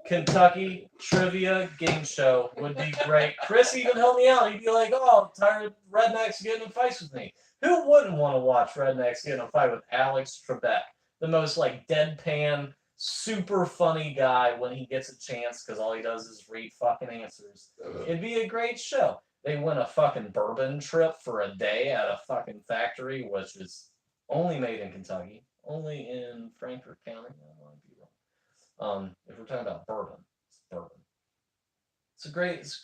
Kentucky trivia game show would be great. Chris even helped me out. He'd be like, oh, I'm tired of rednecks getting in fights with me. Who wouldn't want to watch rednecks get in a fight with Alex Trebek? The most like deadpan, super funny guy when he gets a chance because all he does is read fucking answers. It'd be a great show. They win a fucking bourbon trip for a day at a fucking factory, which is only made in Kentucky, only in Frankfort County. I might be wrong. If we're talking about bourbon, it's bourbon. It's a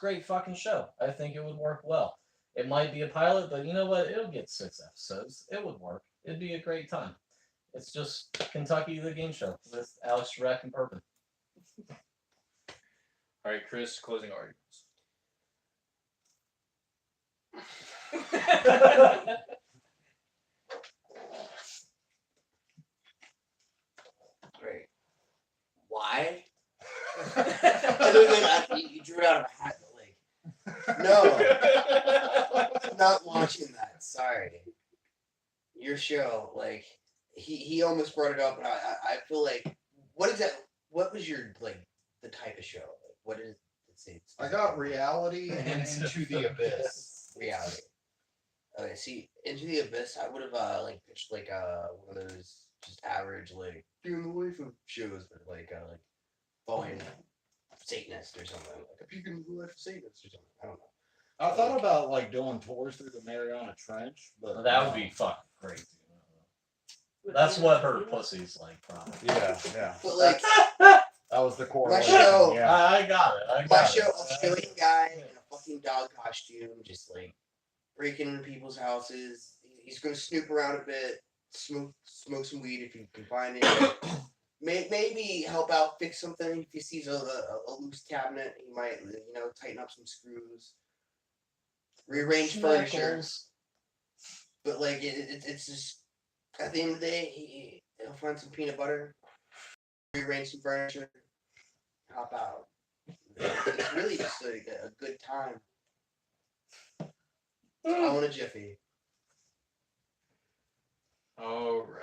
great fucking show. I think it would work well. It might be a pilot, but you know what? It'll get 6 episodes. It would work. It'd be a great time. It's just Kentucky the Game Show with Alex Trebek and Bourbon. All right, Chris, closing arguments. Great. Why? Other than you drew it out of a hat, but like, no, I'm not watching that. Sorry. Your show, like, he almost brought it up, and I feel like, what is that? What was your like the type of show? Like, what is it? I got reality and Into the Abyss. reality. Okay, see, Into the Abyss, I would have like pitched like one of those just average like doing the life of shows, but like following Satanist or something, like a peek the life of Satanist or something. I don't know. I thought about like doing tours through the Mariana Trench, but That would be fucking great. That's what her pussy's like, probably. yeah. But like That was the core. My show- Yeah. I got it. I my got show, it. Australian guy in a fucking dog costume, just like breaking into people's houses. He's gonna snoop around a bit, smoke some weed if you can find it. Maybe help out fix something if he sees a loose cabinet. He might tighten up some screws, rearrange furniture. Schmeckles. But like it's just at the end of the day, he'll find some peanut butter, rearrange some furniture, hop out. It's really just like a good time. All in a jiffy. All right.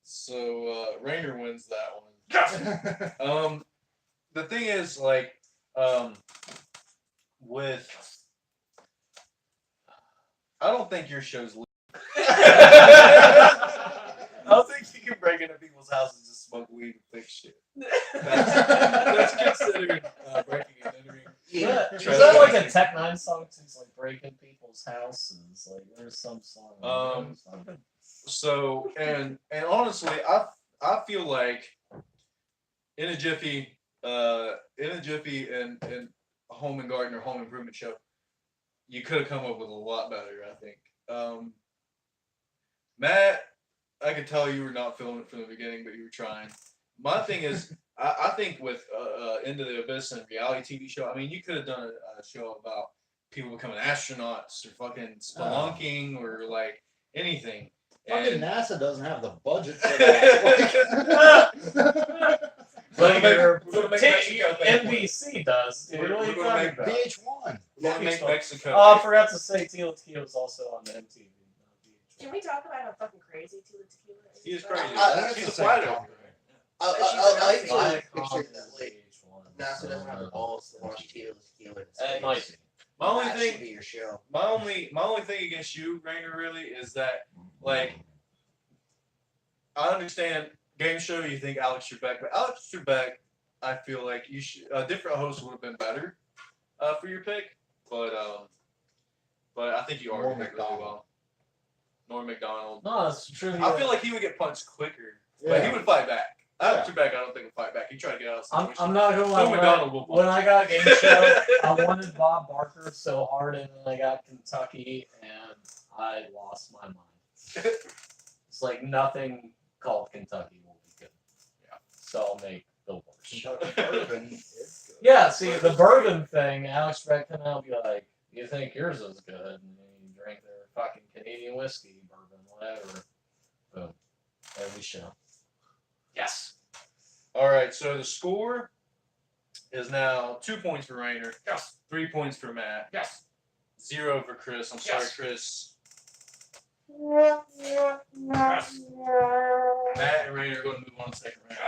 So Rainer wins that one. The thing is, like, with I don't think your show's. I don't think you can break into people's houses and just smoke weed and fix shit. That's considered breaking and entering. Yeah. Is that like a Tech Nine song? He's like breaking people's houses. Like there's some song. So and honestly, I feel like in a jiffy and a home and garden or home improvement show, you could have come up with a lot better. I think. Matt, I could tell you were not feeling it from the beginning, but you were trying. My thing is, I think with Into the Abyss and reality TV show, I mean, you could have done a show about people becoming astronauts or fucking spelunking or like anything. Fucking And NASA doesn't have the budget for that. But we're gonna make Mexico thing. NBC does. We're Really gonna make talking about? VH1. we're gonna make Mexico. Oh, I forgot to say Tila Tequila was also on the MTV. Can we talk about how fucking crazy Tila Tequila is? He is crazy. I- She's I- a flat earther. I actually Five pictured that on like VH1, NASA doesn't have the so- balls to watch Tequila. It might be. My only That thing should be your show. My only thing against you, Rainer, really is that, like, I understand game show. You think Alex Trebek, but Alex Trebek, I feel like you should a different host would have been better for your pick. But I think you Norm argued it really well. Norm Macdonald. No, it's true. I feel like he would get punched quicker, but he would fight back. Alex Trebek, I don't think would fight back. He tried to get out of the I'm situation. not gonna lie. Norm Macdonald will When punch. I got game show, I wanted Bob Barker so hard, and then I got Kentucky, and I lost my mind. It's like nothing called Kentucky will be good. Yeah. So I'll make Bill Bush. Kentucky Bourbon is good. Yeah, see the bourbon thing, Alex Trebek come out and be like, "You think yours is good?" And then you drink their fucking Canadian whiskey, bourbon, whatever. Boom, every show. Yes. All right, so the score is now 2 points for Rainer. Yes. 3 points for Matt. Yes. 0 for Chris. I'm sorry, Yes. Chris. Yes. Matt and Rainer are going to move on to the second round.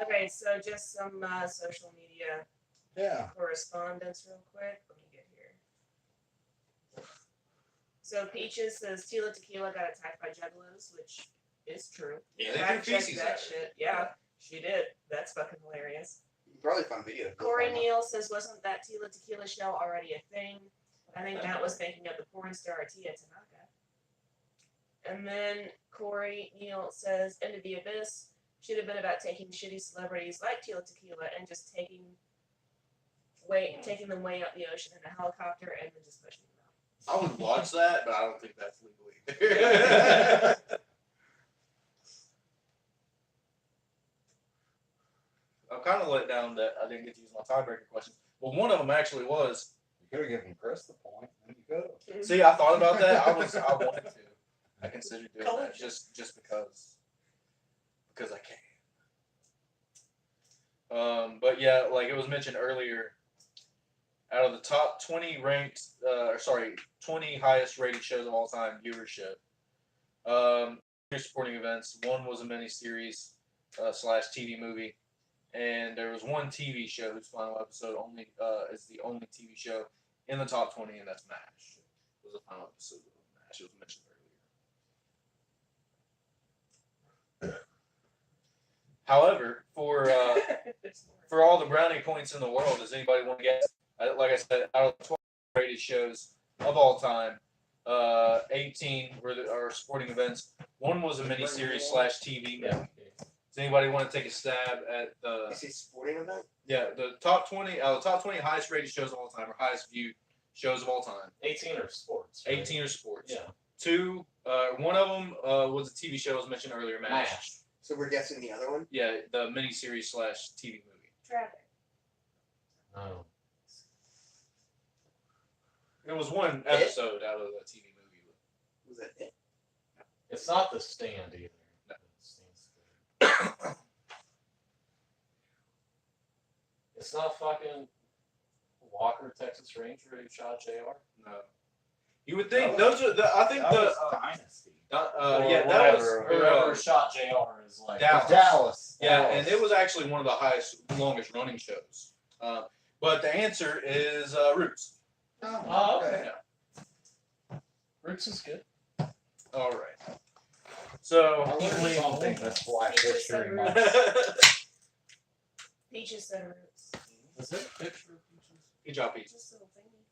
Okay, so just some social media Yeah. correspondence real quick. Let me get here. So Peaches says Tila Tequila got attacked by juggalos, which is true. Yeah, they Fact threw check feces that at her. shit. Yeah, she did. That's fucking hilarious. You can probably find video. Corey Neal says, wasn't that Tila Tequila show already a thing? I think Matt was thinking of the porn star Tia Tanaka. And then Corey Neal says, Into the Abyss should have been about taking shitty celebrities like Tila Tequila and just taking taking them way out the ocean in a helicopter and then just pushing them out. I would watch that, but I don't think that's legal either. I'm kind of let down that I didn't get to use my tiebreaker question. Well, one of them actually was. You could have given Chris the point, and you could have. See, I thought about that. I wanted to. I considered doing that Collusion. just because I can. But yeah, like it was mentioned earlier, out of the top 20 ranked, 20 highest rated shows of all time viewership, supporting events. One was a miniseries / TV movie, and there was one TV show whose final episode only is the only TV show in the top 20, and that's MASH. It was the final episode of MASH. It was mentioned earlier. However, for all the brownie points in the world, does anybody want to guess? Like I said, out of the 12 rated shows of all time, 18 are sporting events. One was a miniseries / TV movie. Yeah. Does anybody want to take a stab at the? You say sporting event? Yeah, the top 20. The top 20 highest rated shows of all time, or highest viewed shows of all time. 18 are sports. Right? 18 are sports. Yeah. Two. One of them was a TV show, as mentioned earlier, MASH. MASH. So we're guessing the other one? Yeah, the miniseries / TV movie. Traffic. No. It was one episode out of the TV movie. Was that it? It's not The Stand either. No. The Stand's good. It's not fucking Walker, Texas Ranger who shot JR. No. You would think those are the. I think That the. was Dynasty. Yeah, that was whoever shot JR is like Dallas. Yeah, Dallas. and it was actually one of the longest running shows. But the answer is Roots. Oh, okay. Yeah. Roots is good. All right. So. I learned something this Black History Month. Peaches said roots. Is there a picture of Peaches? Good job, Pete. Just little thingy.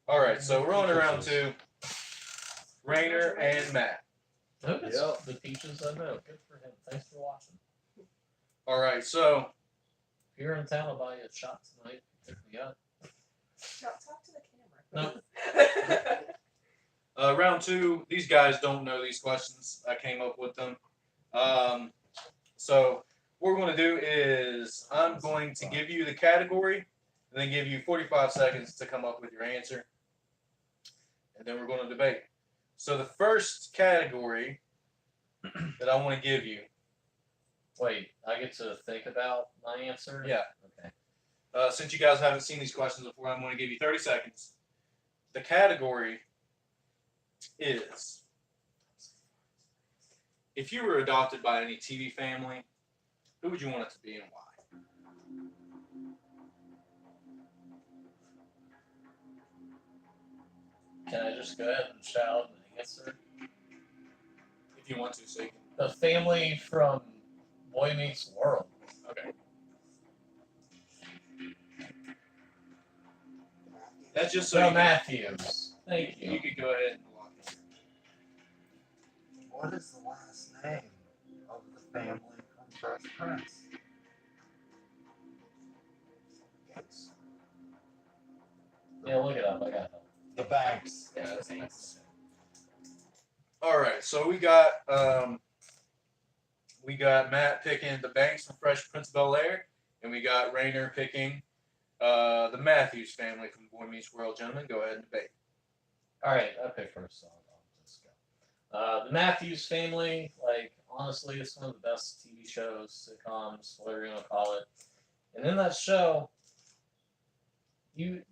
All right, so we're on to round 2. Rainer and Matt. Nope, it's Yep. the Peaches I know. Good for him. Thanks for watching. All right, so If you're in town, I'll buy you a shot tonight. Pick me up. Talk to the camera. round 2. These guys don't know these questions. I came up with them. So what we're going to do is I'm going to give you the category, and then give you 45 seconds to come up with your answer, and then we're going to debate. So the first category that I want to give you. Wait, I get to think about my answer? Yeah. Okay. Since you guys haven't seen these questions before, I'm going to give you 30 seconds. The category is, if you were adopted by any TV family, who would you want it to be and why? Can I just go ahead and shout an answer? If you want to, so you can. The family from Boy Meets World. Okay. That's just so So you, Matthews. Thank you you. could go ahead and lock it. What is the last name of the family from Fresh Prince? Yeah, look it up. I got help. The Banks. Yeah, that's nice. All right, so we got Matt picking the Banks from Fresh Prince of Bel-Air, and we got Rainer picking the Matthews family from Boy Meets World. Gentlemen, go ahead and debate. All right, I pick first, so I'll just go. The Matthews family, like, honestly, it's one of the best TV shows, sitcoms, whatever you want to call it. And in that show, you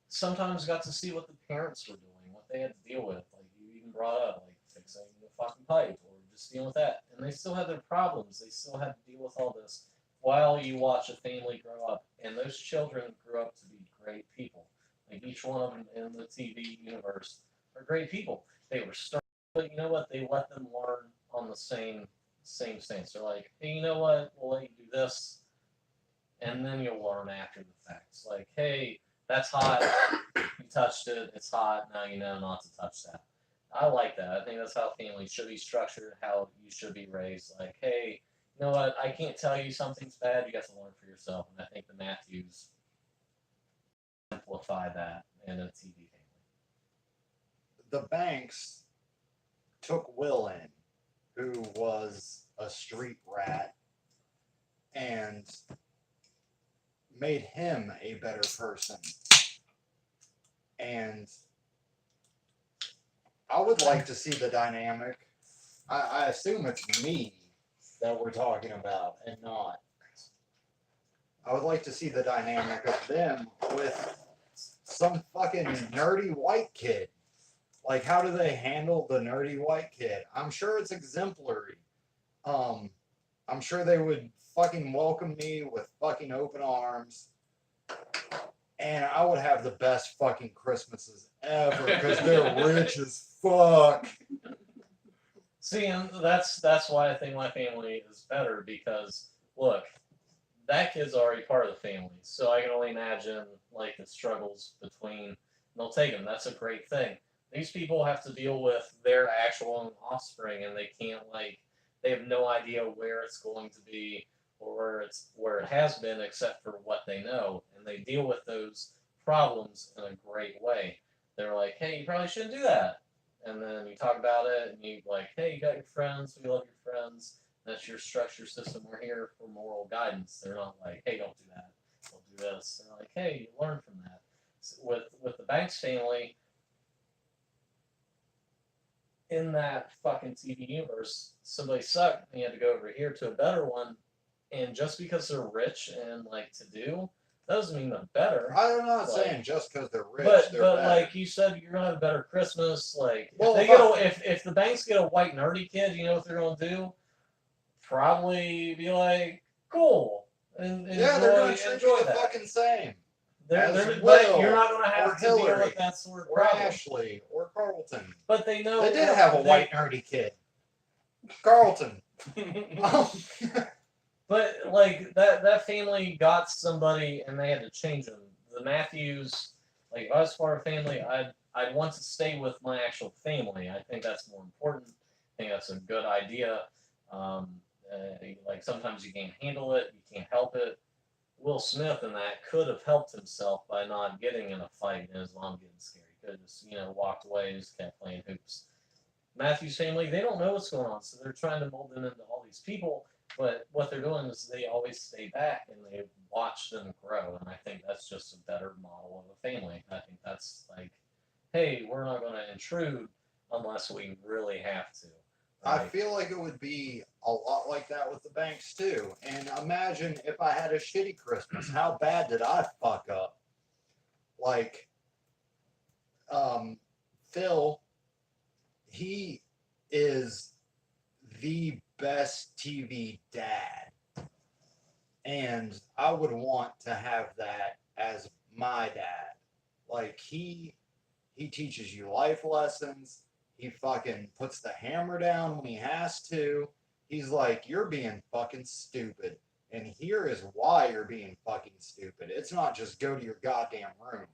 sometimes got to see what the parents were doing, what they had to deal with. Like, you even brought up, like, fixing the fucking pipe or just dealing with that. And they still had their problems. They still had to deal with all this while you watch a family grow up. And those children grew up to be great people. Like, each one of them in the TV universe are great people. They were stern, but you know what? They let them learn on the same stance. They're like, hey, you know what? We'll let you do this, and then you'll learn after the fact. It's like, hey, that's hot. You touched it. It's hot. Now you know not to touch that. I like that. I think that's how families should be structured, how you should be raised. Like, hey, You know what? I can't tell you something's bad. You got to learn for yourself. And I think the Matthews simplify that in a TV family. The Banks took Will in, who was a street rat, and made him a better person. And I would like to see the dynamic. I assume it's me that we're talking about and not. I would like to see the dynamic of them with some fucking nerdy white kid. Like, how do they handle the nerdy white kid? I'm sure it's exemplary. I'm sure they would fucking welcome me with fucking open arms. And I would have the best fucking Christmases ever because they're rich as fuck. See, and that's why I think my family is better because look, that kid's already part of the family, so I can only imagine like the struggles between. And they'll take them. That's a great thing. These people have to deal with their actual own offspring, and they can't they have no idea where it's going to be or where it has been, except for what they know, and they deal with those problems in a great way. They're like, hey, you probably shouldn't do that. And then you talk about it, and you like, hey, you got your friends. We love your friends. That's your structure system. We're here for moral guidance. They're not like, hey, don't do that. Don't do this. They're like, hey, learn from that. So with the Banks family, in that fucking TV universe, somebody sucked, and you had to go over here to a better one. And just because they're rich and like to do, doesn't mean they're better. I'm not saying just because they're rich, But they're but bad. like you said, you're gonna have a better Christmas. Like Well, if the Banks get a white nerdy kid, you know what they're gonna do? Probably be like, cool, and yeah, they're gonna treat enjoy you the that. fucking same. They're, As but Will you're not gonna have or to deal Hillary with that sort of Or problem. Ashley or Carlton. But they know They did have a white nerdy kid. Carlton. But like that family got somebody, and they had to change them. The Matthews, like if I was part of a family, I'd want to stay with my actual family. I think that's more important. I think that's a good idea. Like sometimes you can't handle it, you can't help it. Will Smith in that could have helped himself by not getting in a fight and his mom getting scared. He could have just walked away and just kept playing hoops. Matthew's family, they don't know what's going on, so they're trying to mold them into all these people. But what they're doing is they always stay back and they watch them grow. And I think that's just a better model of a family. I think that's like, hey, we're not going to intrude unless we really have to. I feel like it would be a lot like that with the Banks too. And imagine if I had a shitty Christmas, how bad did I fuck up? Like, Phil, he is the best TV dad. And I would want to have that as my dad. Like, he teaches you life lessons. He fucking puts the hammer down when he has to. He's like, you're being fucking stupid. And here is why you're being fucking stupid. It's not just go to your goddamn room.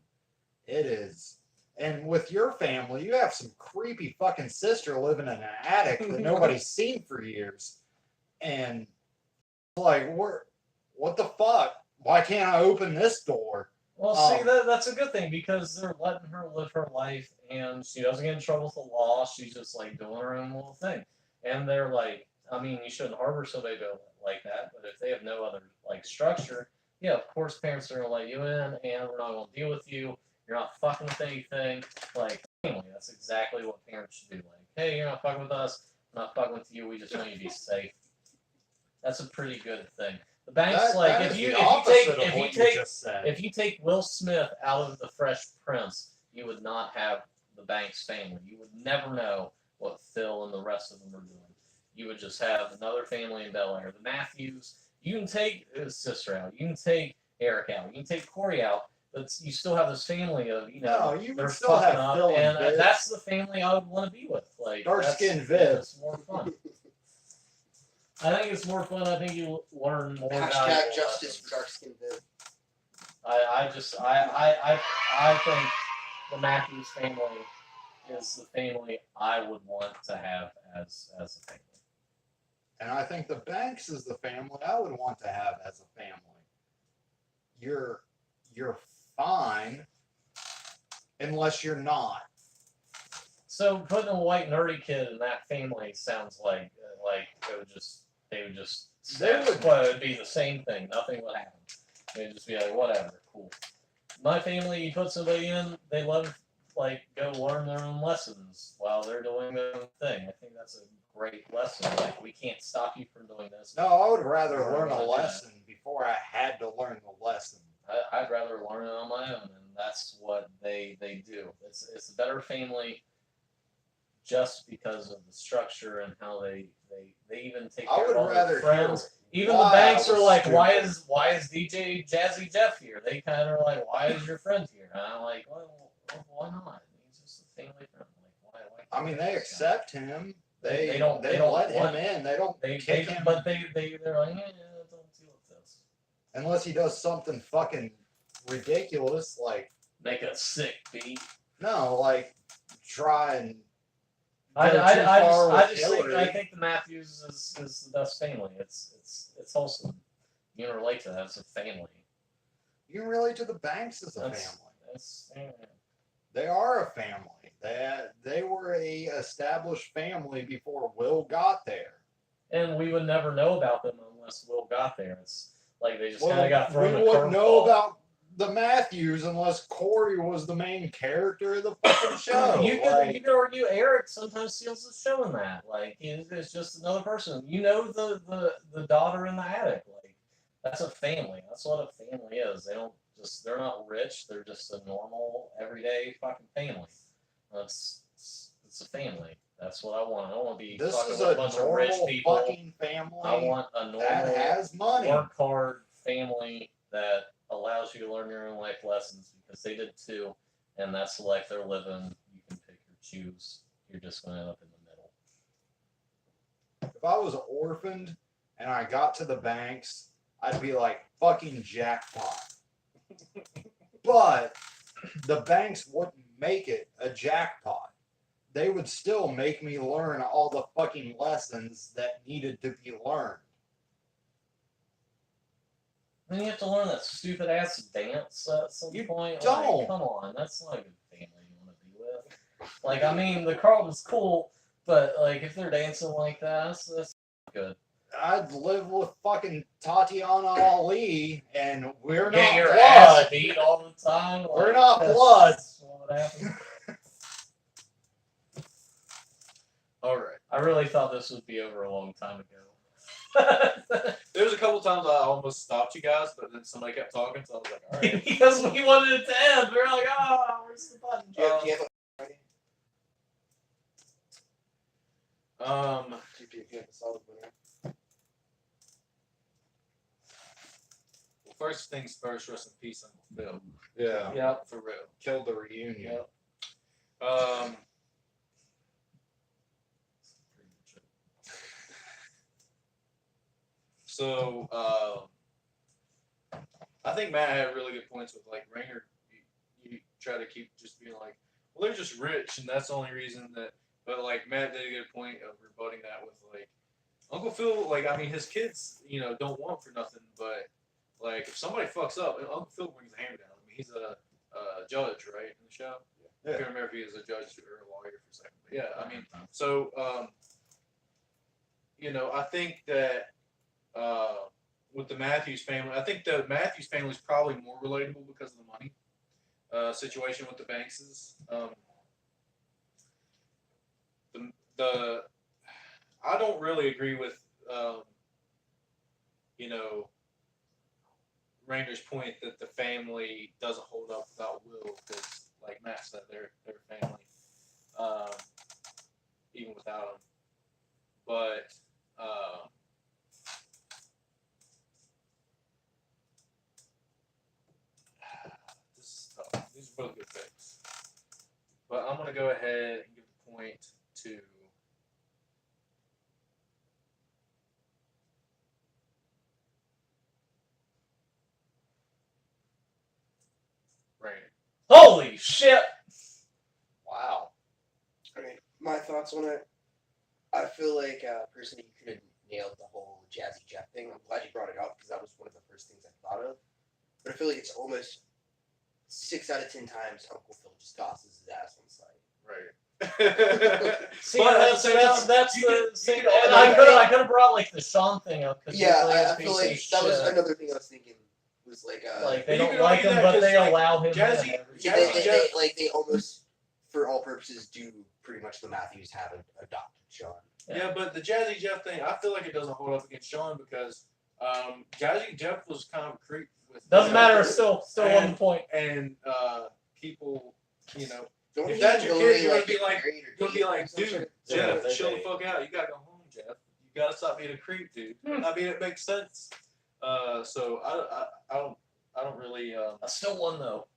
It is. And with your family, you have some creepy fucking sister living in an attic that nobody's seen for years. And like, what the fuck? Why can't I open this door? Well, see, that's a good thing because they're letting her live her life and she doesn't get in trouble with the law. She's just like doing her own little thing. And they're like, I mean, you shouldn't harbor somebody like that, but if they have no other like structure, yeah, of course parents are going to let you in and we're not going to deal with you. You're not fucking with anything. Like, family, that's exactly what parents should do. Like, hey, you're not fucking with us. I'm not fucking with you. We just want you to be safe. That's a pretty good thing. The Banks, if you take Will Smith out of the Fresh Prince, you would not have the Banks family. You would never know what Phil and the rest of them are doing. You would just have another family in Bel Air. The Matthews, you can take his sister out. You can take Eric out. You can take Corey out. But you still have this family of, No, you they're would still have fucking up, Phil and and Viv. that's the family I would want to be with. Like Dark-skinned that's Viv. just more fun. I think it's more fun. I think you learn more. Hashtag valuable justice lessons. for dark skinned Viv. I think the Matthews family is the family I would want to have as a family. And I think the Banks is the family I would want to have as a family. You're fine unless you're not. So putting a white nerdy kid in that family sounds like they would just They would. Well, it'd be the same thing. Nothing would happen. They'd just be like, whatever, cool. My family, you put somebody in, they love go learn their own lessons while they're doing their own thing. I think that's a great lesson. Like, we can't stop you from doing this. No, I would rather Or learn a like that. lesson before I had to learn the lesson. I'd rather learn it on my own, and that's what they do. It's a better family just because of the structure and how they even take I care would of all their rather friends. hear Even why the Banks I are was like, why stupid. is DJ Jazzy Jeff here? They kind of are like, why is your friend here? And I'm like, well, why not? He's just a family friend. Like, why? I mean, they accept him. They They don't- They they don't let want- him in. They don't They kick him but they're like, yeah, don't deal with this. unless he does something fucking ridiculous, like Make a sick beat. no, like try and I go too far with just think Hillary. the Matthews is the best family. It's wholesome. You can relate to that. It's a family. You can relate to the Banks as a That's- family. That's They are a family. They were a established family before Will got there. and we would never know about them unless Will got there. It's like they just kind Well, of got thrown we a wouldn't know curveball. about the Matthews unless Corey was the main character of the fucking show. You could Like, you could argue Eric sometimes steals the show in that. Like it's just another person. You know the daughter in the attic. Like that's a family. That's what a family is. They're not rich. They're just a normal everyday fucking family. It's a family. That's what I want. I don't want to be this fucking is with a a bunch of rich normal people. fucking family I want a that normal has money. work hard family that allows you to learn your own life lessons because they did too, and that's the life they're living. You can pick or choose. You're just going to end up in the middle. If I was orphaned and I got to the Banks, I'd be like fucking jackpot. But the Banks wouldn't make it a jackpot. They would still make me learn all the fucking lessons that needed to be learned. Then you have to learn that stupid ass dance at some You point. don't. Like, come on, that's not a good family you want to be with. Like, I mean, the Carlton's cool, but like if they're dancing like that, that's not good. I'd live with fucking Tatiana Ali, and we're Get not your blood. ass beat all the time. We're like, not that's blood. what happened. All right. I really thought this would be over a long time ago. There was a couple times I almost stopped you guys, but then somebody kept talking, so I was like, all right. Because we wanted it to end. We were like, oh, where's the button? Do you have a Um, you have a solid winner? well, first things first, rest in peace, Uncle Phil. Yeah. Yeah. For real. Killed the reunion. Um, so, I think Matt had really good points with like Rainer. You try to keep just being like, well, they're just rich, and that's the only reason that. But like Matt did a good point of rebutting that with like Uncle Phil. Like I mean, his kids, don't want for nothing. But like if somebody fucks up, Uncle Phil brings the hammer down. I mean, he's a judge, right, in the show. I can't remember if he was a judge or a lawyer for a second. But yeah, I mean, so I think that with the Matthews family, I think the Matthews family is probably more relatable because of the money situation with the Bankses. I don't really agree with Rainer's point that the family doesn't hold up without Will because, like Matt said, they're family even without him. But this is tough. These are both good picks. But I'm gonna go ahead and give the point to Rainer. Holy shit! Wow. I mean, my thoughts on it. I feel like a person you could nailed the whole Jazzy Jeff thing. I'm glad you brought it up because that was one of the first things I thought of. But I feel like it's almost 6 out of 10 times Uncle Phil just tosses his ass on the side. Right. See, But that's you the can- same. you can And also- I could have brought like the Sean thing up because Yeah, I feel like that was another thing I was thinking. Was like, like But they you don't can like argue him, that but 'cause, they like, allow him. Jazzy- in every yeah, time. they almost, for all purposes, do pretty much the Matthews have adopted Sean. Yeah, but the Jazzy Jeff thing, I feel like it doesn't hold up against Sean because Jazzy Jeff was kind of a creep with. Doesn't matter. Still And- on point. And people, you know, Don't If he that's your literally, kid, you're gonna be get like- married or you'll be date or like, some dude, shit? Yeah, Jeff, they chill the date. fuck out. You gotta go home, Jeff. You gotta stop being a creep, dude. I mean, it makes sense. So I don't really. I still won though.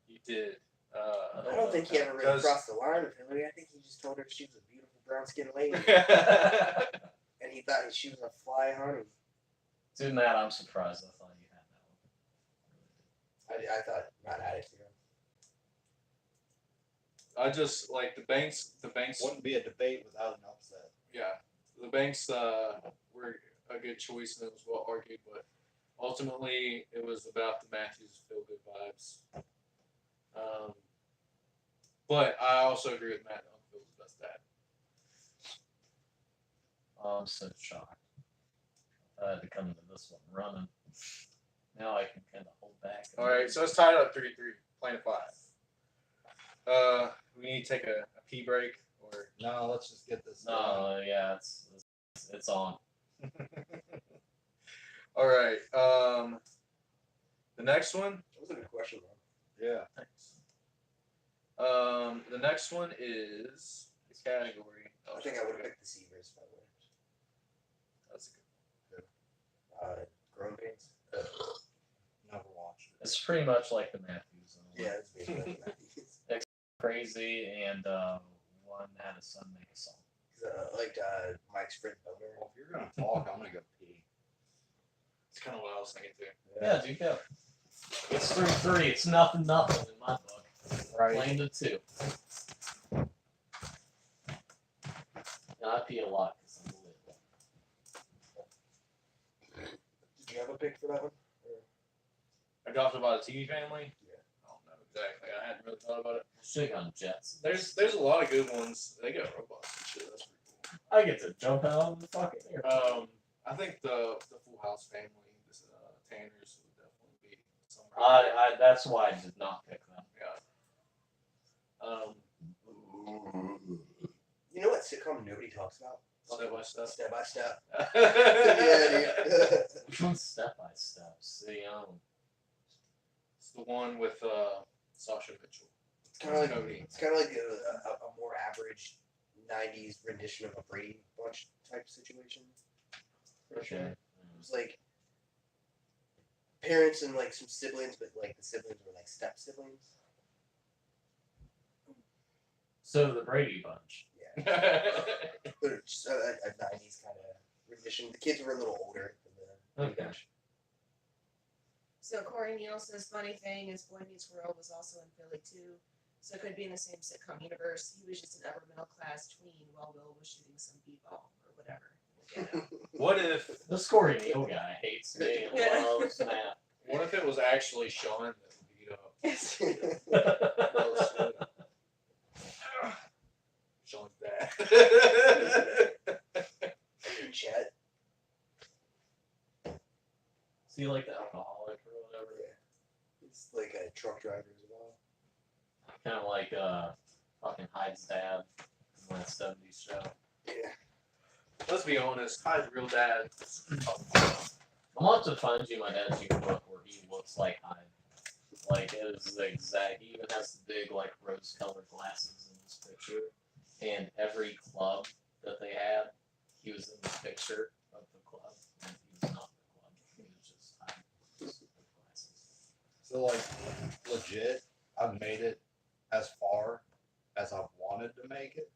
You did. I don't think he ever really Because- crossed the line with Hillary. I think he just told her she was a beautiful brown skinned lady, yeah, and he thought she was a fly honey. Dude, Matt, I'm surprised. I thought you had that one. I thought Matt had it too. I just like the Banks. Wouldn't be a debate without an upset. Yeah, the Banks were a good choice and it was well argued, but ultimately it was about the Matthews feel good vibes. But I also agree with Matt. Uncle Phil's the best dad. Oh, I'm so shocked. I had to come into this one running. Now I can kind of hold back. All right, so it's tied up 3-3, playing at 5. We need to take a pee break or. No, let's just get this done. No, yeah, it's on. All right. The next one. That was a good question, though. Yeah. Thanks. The next one is the category. I think I would have picked the Seavers, by the way. That's a Growing Pains. Never watched it. It's pretty much like the Matthews. Yeah, it's basically like Matthews. Crazy and one that had a son make a song. Mike's friend Boner. Well, if you're gonna talk, I'm gonna go pee. It's kind of what I was thinking too. Yeah, dude, go. It's 3-3. It's nothing in my book. Right. Playing to 2. And I pee a lot because I'm lit. Did you have a pick for that one? Adopted by the TV family? Yeah. I don't know exactly. I hadn't really thought about it. Shit on Jets. There's a lot of good ones. They got robots and shit. That's pretty cool. I get to jump out of the fucking air. I think the Full House family, this Tanners would definitely be somewhere. I that's why I did not pick them. Yeah. You know what sitcom nobody talks about? Step by Step. Step by Step. Yeah, Yeah, dude. Which one's Step by Step? See, It's the one with Sasha Mitchell. It's kind of like Cody. it's kind of like a more average '90s rendition of a Brady Bunch type situation. For sure. It was like parents and like some siblings, but like the siblings were like step siblings. So the Brady Bunch. Yeah, but it's just a '90s kind of rendition. The kids were a little older than the Brady Okay. Bunch. So Corey Neal says, funny thing is Boy Meets World was also in Philly too. So it could be in the same sitcom universe. He was just an upper middle class tween while Will was shooting some b-ball or whatever. Yeah. What if This Corey Neal guy hates me and Yeah. loves Matt. What if it was actually Sean that beat up Sean's dad? Chet. Is he like the alcoholic or whatever? He's like a truck driver as well. Kind of like fucking Hyde's dad in that 70s show. Yeah. Let's be honest, Hyde's real dad. I'm about to find you my dad's yearbook where he looks like Hyde. Like it is the exact. He even has the big like rose-colored glasses in this picture. And every club that they had, he was in the picture of the club, and he was not the club. He was just Hyde with glasses. So like, legit, I've made it as far as I've wanted to make it.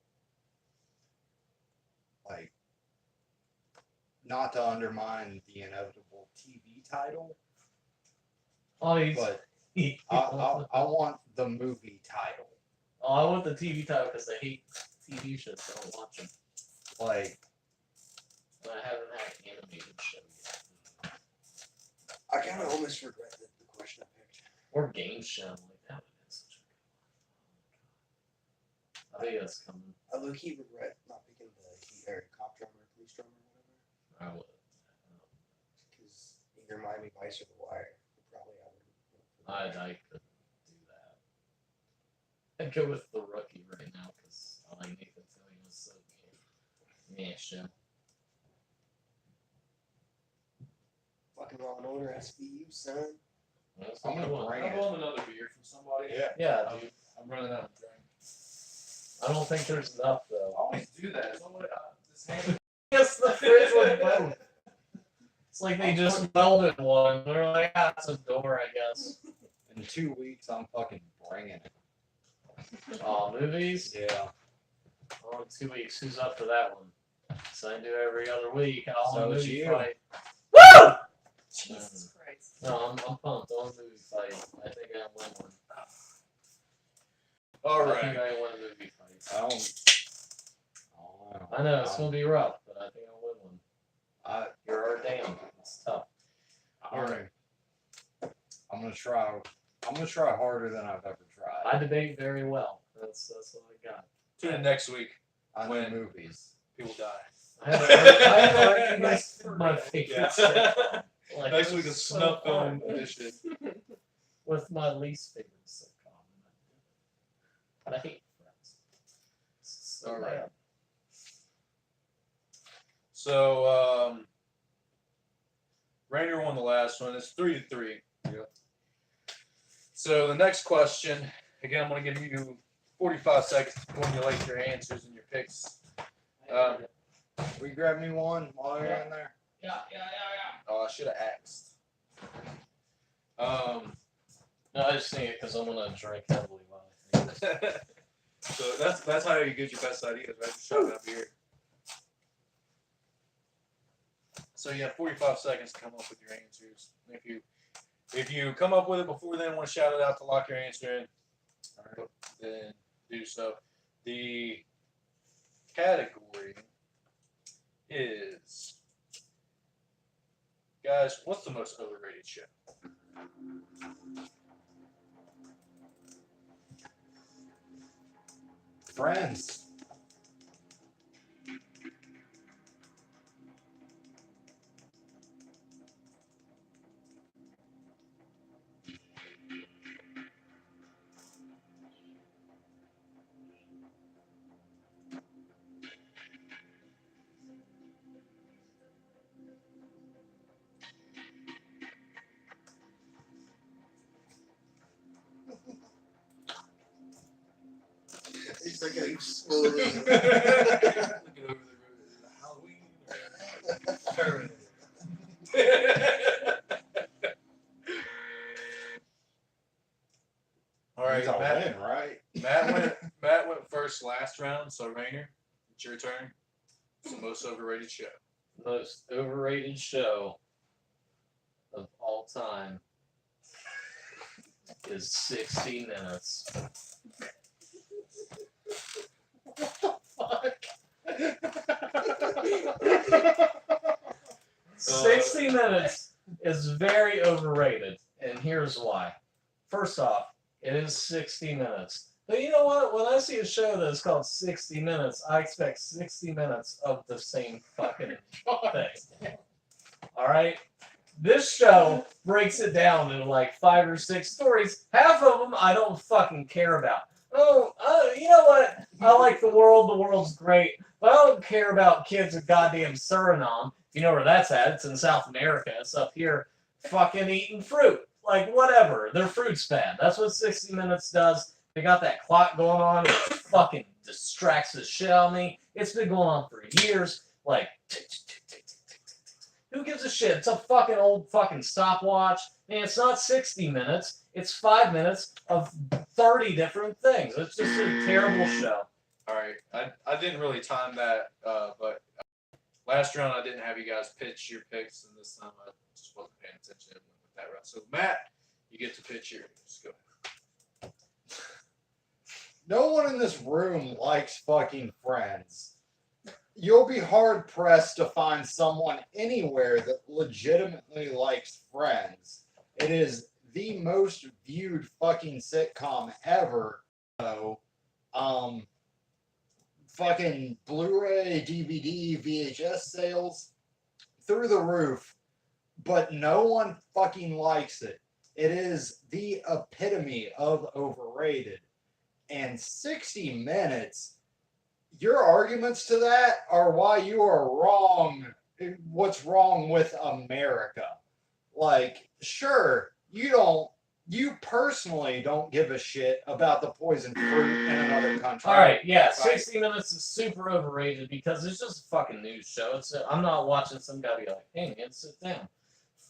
Like, not to undermine the inevitable TV title, Oh, he's. but I I want the movie title. want the TV title because they hate TV shows. So I don't watch them. Like, And I I kind of almost regret the question I picked. Or Game Show. Like, that would have been such a good one. I think that's coming. I low key regret not picking the cop drummer, police drummer, whatever. I would. Because either Miami Vice or The Wire. Probably I would. I couldn't do that. I'd go with the rookie right now because I like Nathan Fillion was so good. Yeah, sure. Fucking Law and Order SVU, son. That's I'm a good gonna one. bring I it. want another beer from somebody. Yeah. Yeah, dude. I'm running out of drink. I don't think there's enough I though. always do that. Somebody just hand it. Yes, the fridge with both. It's like they just welded one. They're like, it's a door, I guess. In 2 weeks, I'm fucking bringing it. Oh, movies? Yeah. Oh, in 2 weeks. Who's up for that one? So I do every other week. I'll So it's movie you. fight. Woo! Jesus Christ. No, I'm pumped on movie fight. I think I win one. All I think right. I win movie fights. I don't. I know it's gonna be rough, but I think I'll win one. I, You're our damn. It's tough. all right. I'm gonna try. I'm gonna try harder than I've ever tried. I debate very well. That's what I got. Tune in next week. I when- know movies. People die. I have a argument for my favorite Yeah. sitcom. Like, Next it week was is so snuff fun. film edition. With my least favorite sitcom. But I hate Friends. So All right. bad. So, Rainer won the last one. It's 3-3. Yeah. So the next question, again, I'm going to give you 45 seconds to formulate your answers and your picks. Will you grab me one while you're in there? Yeah. Oh, I should have asked. No, I just think it because I'm gonna drink heavily while I think this. So that's how you get your best ideas, right? Just shut it up here. So you have 45 seconds to come up with your answers. If you come up with it before then, want to shout it out to lock your answer in, then do so. The category is, guys, what's the most overrated show? Friends. He's like getting slowly. Looking over the Halloween. All right, He's all Matt. in, right? Matt went first last round, so Rainer, it's your turn. It's the most overrated show. Most overrated show of all time is 60 Minutes. Fuck. 60 Minutes is very overrated, and here's why. First off, it is 60 minutes. But you know what? When I see a show that's called 60 Minutes, I expect 60 minutes of the same fucking thing. Alright? This show breaks it down into like 5 or 6 stories. Half of them I don't fucking care about. You know what? I like the world. The world's great. But I don't care about kids in goddamn Suriname. If you know where that's at, it's in South America. It's up here fucking eating fruit. Like, whatever. Their fruit's bad. That's what 60 Minutes does. They got that clock going on. It fucking distracts the shit out of me. It's been going on for years. Like, tick, tick, tick, tick, tick, tick, tick. Who gives a shit? It's a fucking old fucking stopwatch. And it's not 60 minutes. It's 5 minutes of 30 different things. It's just a terrible show. All right, I didn't really time that, but last round I didn't have you guys pitch your picks, and this time I just wasn't paying attention and went with that route. So Matt, you get to pitch yours. Go ahead. No one in this room likes fucking Friends. you'll be hard pressed to find someone anywhere that legitimately likes Friends. It is the most viewed fucking sitcom ever. So, fucking Blu-ray, DVD, VHS sales through the roof, but no one fucking likes it. It is the epitome of overrated. And 60 Minutes, your arguments to that are why you are wrong. What's wrong with America? Like, sure, you personally don't give a shit about the poison fruit in another country. All right, yeah, Right. 60 Minutes is super overrated because it's just a fucking news show. I'm not watching some guy be like, hey man, sit down.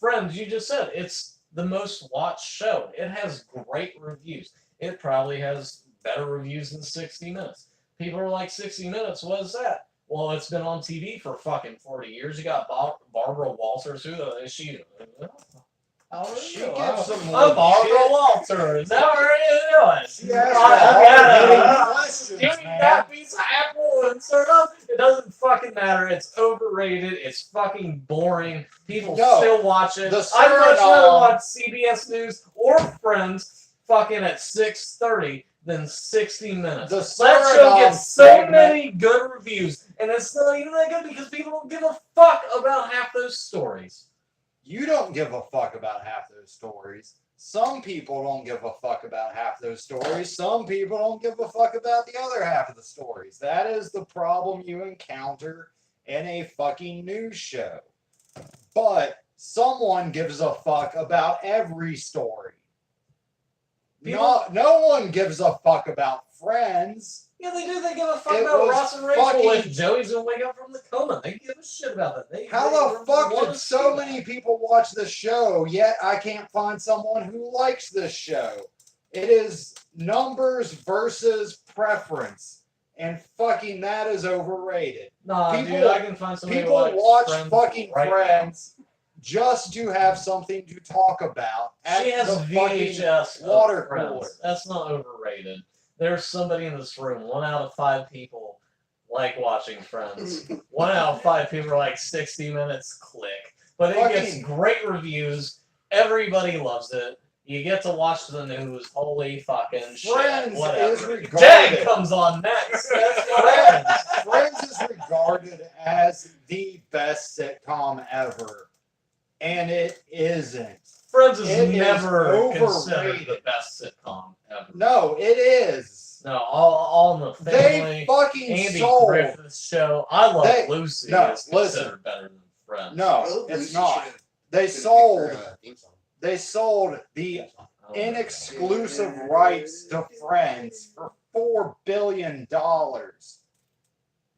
Friends, you just said it's the most watched show. It has great reviews. It probably has better reviews than 60 Minutes. People are like, 60 Minutes, what is that? Well, it's been on TV for fucking 40 years. You got Barbara Walters. Who is she? How are She you? gives some I'm Barbara legit- Walters. How are you doing? She asked I questions, Give me man. that piece of apple and syrup. It doesn't fucking matter. It's overrated. It's fucking boring. People No, still watch it. the I'd much rather Suriname- watch CBS News or Friends fucking at 6:30 than 60 Minutes. The That show Suriname gets so segment- many good reviews, and it's not even that good because people don't give a fuck about half those stories. You don't give a fuck about half those stories. Some people don't give a fuck about half those stories. Some people don't give a fuck about the other half of the stories. That is the problem you encounter in a fucking news show. But someone gives a fuck about every story. No one gives a fuck about Friends. Yeah, they do. They give a fuck It about was Ross and Rachel fucking- if Joey's gonna wake up from the coma. They give a shit about that. How the fuck did so many people watch this show, yet I can't find someone who likes this show? It is numbers versus preference. And fucking that is overrated. Nah, People- dude, I can find somebody who People likes watch Friends fucking right Friends just to have something to talk about now. at She has the fucking VHS of water Friends. cooler. That's not overrated. There's somebody in this room. 1 out of 5 people like watching Friends. 1 out of 5 people are like 60 Minutes. Click, but it gets Fucking- great reviews. Everybody loves it. You get to watch the news. Holy fucking shit! Friends Whatever. is regarded. Jag comes on next. That's what happens. Friends is regarded as the best sitcom ever, and it isn't. Friends is It is never considered overrated. the best sitcom ever. No, it is. No, all in the They family. fucking Andy sold. Griffith's show. I Love They- Lucy no, is considered listen. better than Friends. No, it's Lucy not. should've They been picked sold. for a theme song. They sold the I don't know. inexclusive rights to Friends for $4 billion.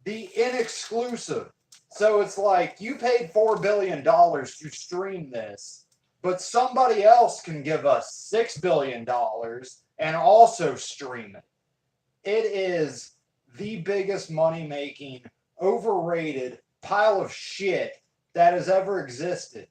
The inexclusive. So it's like you paid $4 billion to stream this, but somebody else can give us $6 billion and also stream it. It is the biggest money making, overrated pile of shit that has ever existed.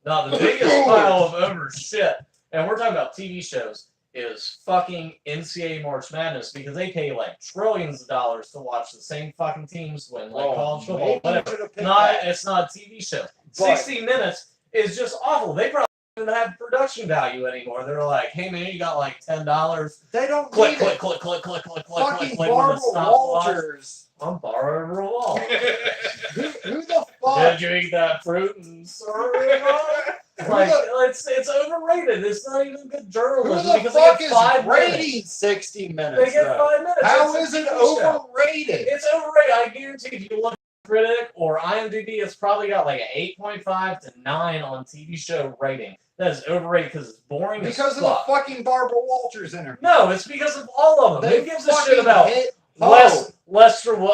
No, the biggest pile of over shit, and we're talking about TV shows, is fucking NCAA March Madness because they pay like trillions of dollars to watch the same fucking teams win, like college football, maybe you whatever. should have picked Not, that. it's not a TV show. But- 60 Minutes is just awful. They probably don't even have production value anymore. They're like, hey man, you got like $10. They don't Click, need click, it. click, click, click, click, click, Fucking click, click. When Barbara the stopwatch. Walters. I'm Barbara Wall. Who the fuck? Did you eat that fruit and sorry? Like, it's overrated. It's not even good Who journalism the because fuck they is get 5 rating minutes. 60 They minutes? get though? 5 minutes. How It's is a it TV show. overrated? It's overrated. I guarantee if you look at Critic or IMDb, it's probably got like an 8.5 to 9 on TV show rating. That is overrated because it's boring Because as of the fuck. fucking Barbara Walters interview. No, it's because of all of them. They Who gives a fucking shit about hit Lester?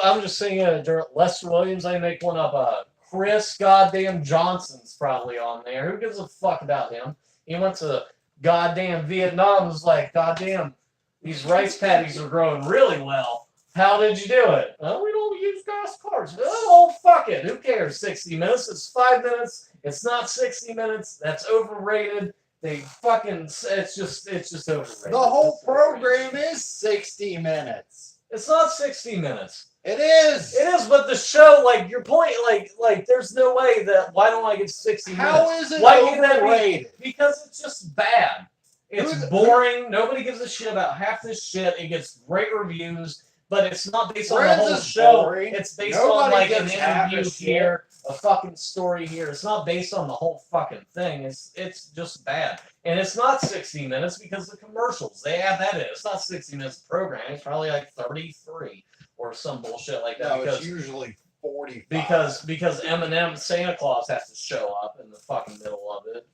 I'm just saying, Lester Williams. I make one up. Chris goddamn Johnson's probably on there. Who gives a fuck about him? He went to goddamn Vietnam. Was like, goddamn, these rice paddies are growing really well. How did you do it? Oh, we don't use gas cars. Oh, fuck it. Who cares? 60 minutes. It's 5 minutes. It's not 60 minutes. That's overrated. They fucking. It's just overrated. The whole It's overrated. program is 60 minutes. It's not 60 minutes. It is. It is, but the show, like your point, like there's no way that why don't I get 60 minutes? How is it Why can't that be? overrated? Because it's just bad. It's boring. Nobody gives a shit about half this shit. It gets great reviews, but it's not based on the Friends whole is show. boring. It's based Nobody on like an gives half a interview shit. here, a fucking story here. It's not based on the whole fucking thing. It's just bad. And it's not 60 minutes because the commercials, they add that in. It's not 60 minutes of programming. It's probably like 33 or some bullshit like that. No, because it's usually 45. because Eminem Santa Claus has to show up in the fucking middle of it.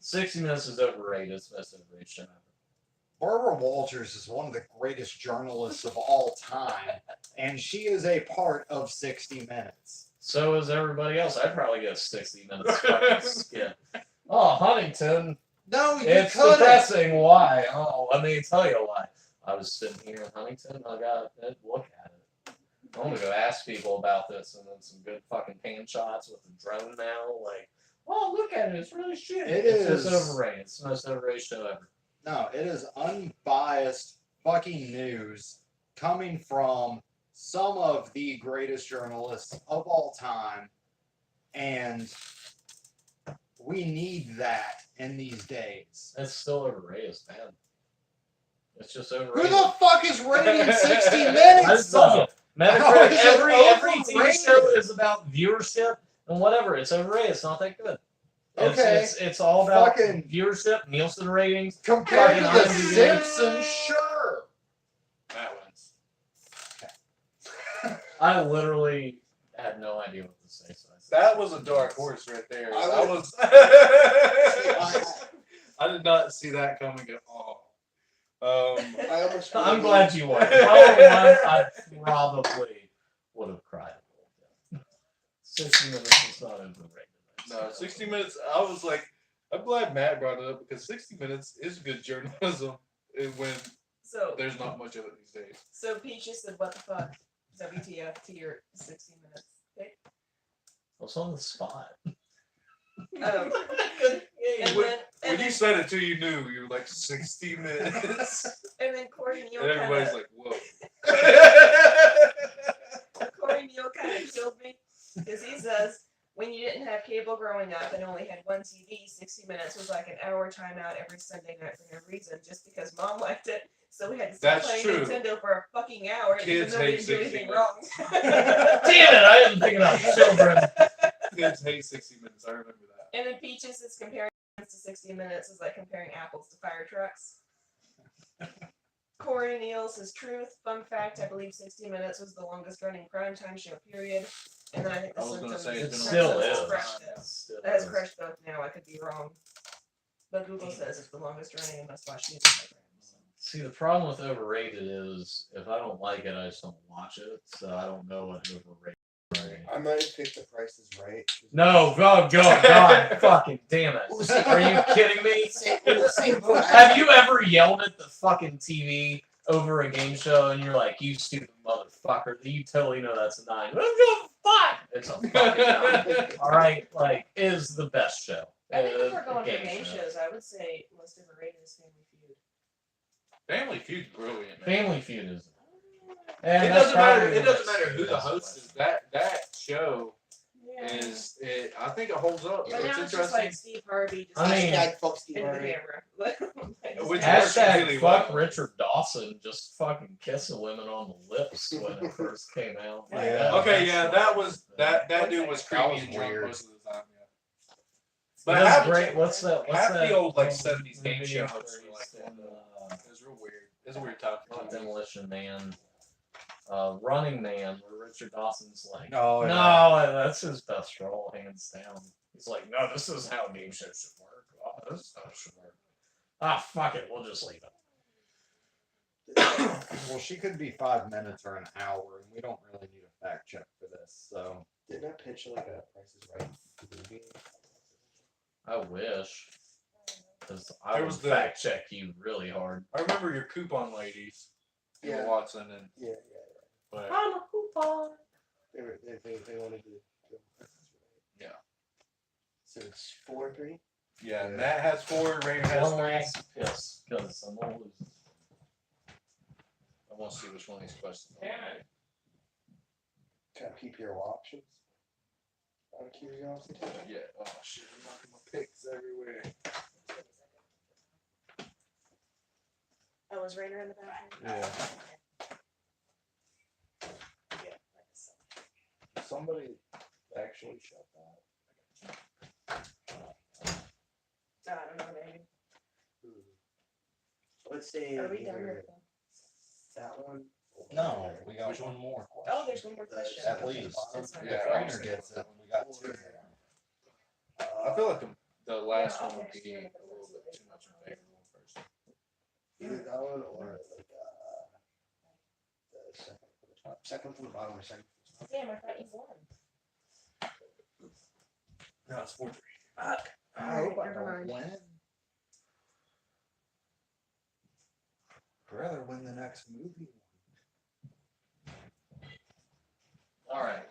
60 minutes is overrated. It's the most overrated show ever. Barbara Walters is one of the greatest journalists of all time, and she is a part of 60 Minutes. So is everybody else. I'd probably get a 60 minutes fucking skit. Oh, Huntington. No, you It's couldn't. depressing. Why? Oh, let me tell you why. I was sitting here in Huntington. I got to look at it. I'm gonna go ask people about this, and then some good fucking pan shots with the drone now. Like, oh, look at it. It's really shit. It's just overrated. It's the most overrated show ever. No, it is unbiased fucking news coming from some of the greatest journalists of all time, and we need that in these days. It's still overrated. It's bad. It's just Who overrated. the fuck is rating 60 I Minutes? just told you. Metacritic, How is it every TV overrated? show is about viewership and whatever. It's overrated. It's not that good. Okay. It's all about Fucking- viewership, Nielsen ratings. Compared to Fucking The IMDb. Simpsons, sure. That wins. I literally had no idea what to say. So I said, That was a dark horse right there. I That would- was. I I did not see that coming at all. almost. I'm glad you won. If I won, I probably would have cried. 60 minutes is not overrated. No, 60 Minutes. I was like, I'm glad Matt brought it up because 60 Minutes is good journalism when So, there's not much of it these days. so Peaches said, "What the fuck?" WTF to your 60 minutes. Okay. What's on the spot? Um, and When- then, When and you then, said it too, you knew. You were like 60 minutes. and then Corey Neal And everybody's kind like, whoa. of Corey Neal kind of killed me because he says when you didn't have cable growing up and only had one TV, 60 Minutes was like an hour timeout every Sunday night for no reason, just because mom liked it. So we had to stop That's playing true. Nintendo for a fucking hour, Kids even though we hate didn't do 60 anything minutes. wrong. Damn it! I didn't think about children. Kids hate 60 Minutes. I remember that. And then Peaches is comparing to 60 Minutes is like comparing apples to fire trucks. Corey Neal says truth. Fun fact, I believe 60 Minutes was the longest running primetime show period. And then I think the I was gonna Simpsons, say It it's still Simpsons is. has crushed it. Still That has is. crushed both now, I could be wrong. But Google says it's the longest running and must watch news program. So. See, the problem with overrated is if I don't like it, I just don't watch it. So I don't know what overrated is. I might have picked The Price is Right. No, God, fucking damn it. Are you kidding me? Have you ever yelled at the fucking TV over a game show and you're like, you stupid motherfucker, you totally know that's a 9. Fuck! It's a fucking 9. Alright, like, it is the best show. I think if we're Uh, going for game shows, I would say most overrated is Family Feud. Family Feud's brilliant, man. Family Feud is. And It that's doesn't matter. probably It doesn't the matter best who the show. host is. That show Yeah. is. I think it holds up. But It's now it's just interesting. like Steve Harvey just I mean- Hashtag fuck Steve into the Harvey. camera. Which Hashtag really fuck well. Richard Dawson just fucking kissing women on the lips when it first came out. Like, Yeah. that- Okay, that's yeah, not that good. was that dude was That creepy was and drunk weird. most of the time. Yeah. But But half, great. What's that? What's half that? the old like um, 70s game movie show where hosts were like he's that. in, It was real weird. It was a weird time. not Demolition Man. Running Man, where Richard Dawson's like, Oh, yeah. no, that's his best role, hands down. He's like, no, this is how game shows should work. Oh, this is how it should work. Ah, fuck it, we'll just leave it. Well, she could be 5 minutes or an hour, and we don't really need a fact check for this. So Didn't I pitch like a Price is Right movie? I wish. Because I There would was the- fact check you really hard. I remember your coupon ladies, Emma Yeah. Watson, and Yeah. but I'm a coupon. They wanted to do Price is Right. Yeah. So it's 4-3. yeah, Yeah. Matt has 4, Rainer has One 3. last piss, because I'm gonna lose. I want to see which one of these questions. Can I keep your options? Out of curiosity. Yeah. Oh shit! I'm knocking my picks everywhere. Oh, was Rainer in the bathroom? Yeah. Yeah, like I said. Somebody actually shut that. I don't know, maybe. Let's say Are we done either with them? that one. No, we got Which one more. Oh, there's one more question. At least. That's fine. Yeah. If Rainer gets it, we got two. I feel like the last Yeah, one would okay. be a little bit too much in favor of one person. Either that one or like the second from the bottom or second. Damn, I thought you won. No, it's 4-3. I hope I Never mind. Win. I'd rather win the next movie. All right.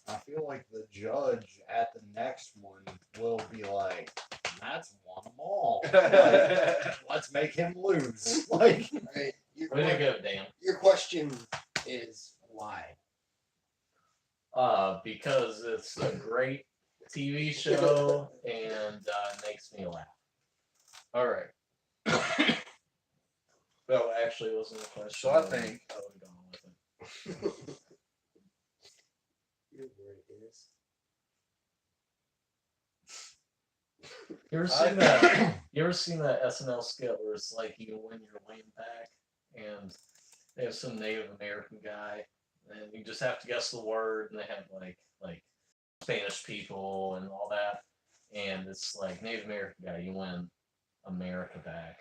I feel like the judge at the next one will be like, "That's won them all. Like, let's make him lose." Like, Right. Way to go, Dan. Your question is why? Because it's a great TV show and makes me laugh. All right. Well, actually, it wasn't a question. So I think I would have gone with it. You know where it is. You ever seen that? You ever seen that SNL skit where it's like you win your lane back, and they have some Native American guy, and you just have to guess the word, and they have like Spanish people and all that, and it's like Native American guy, you win America back.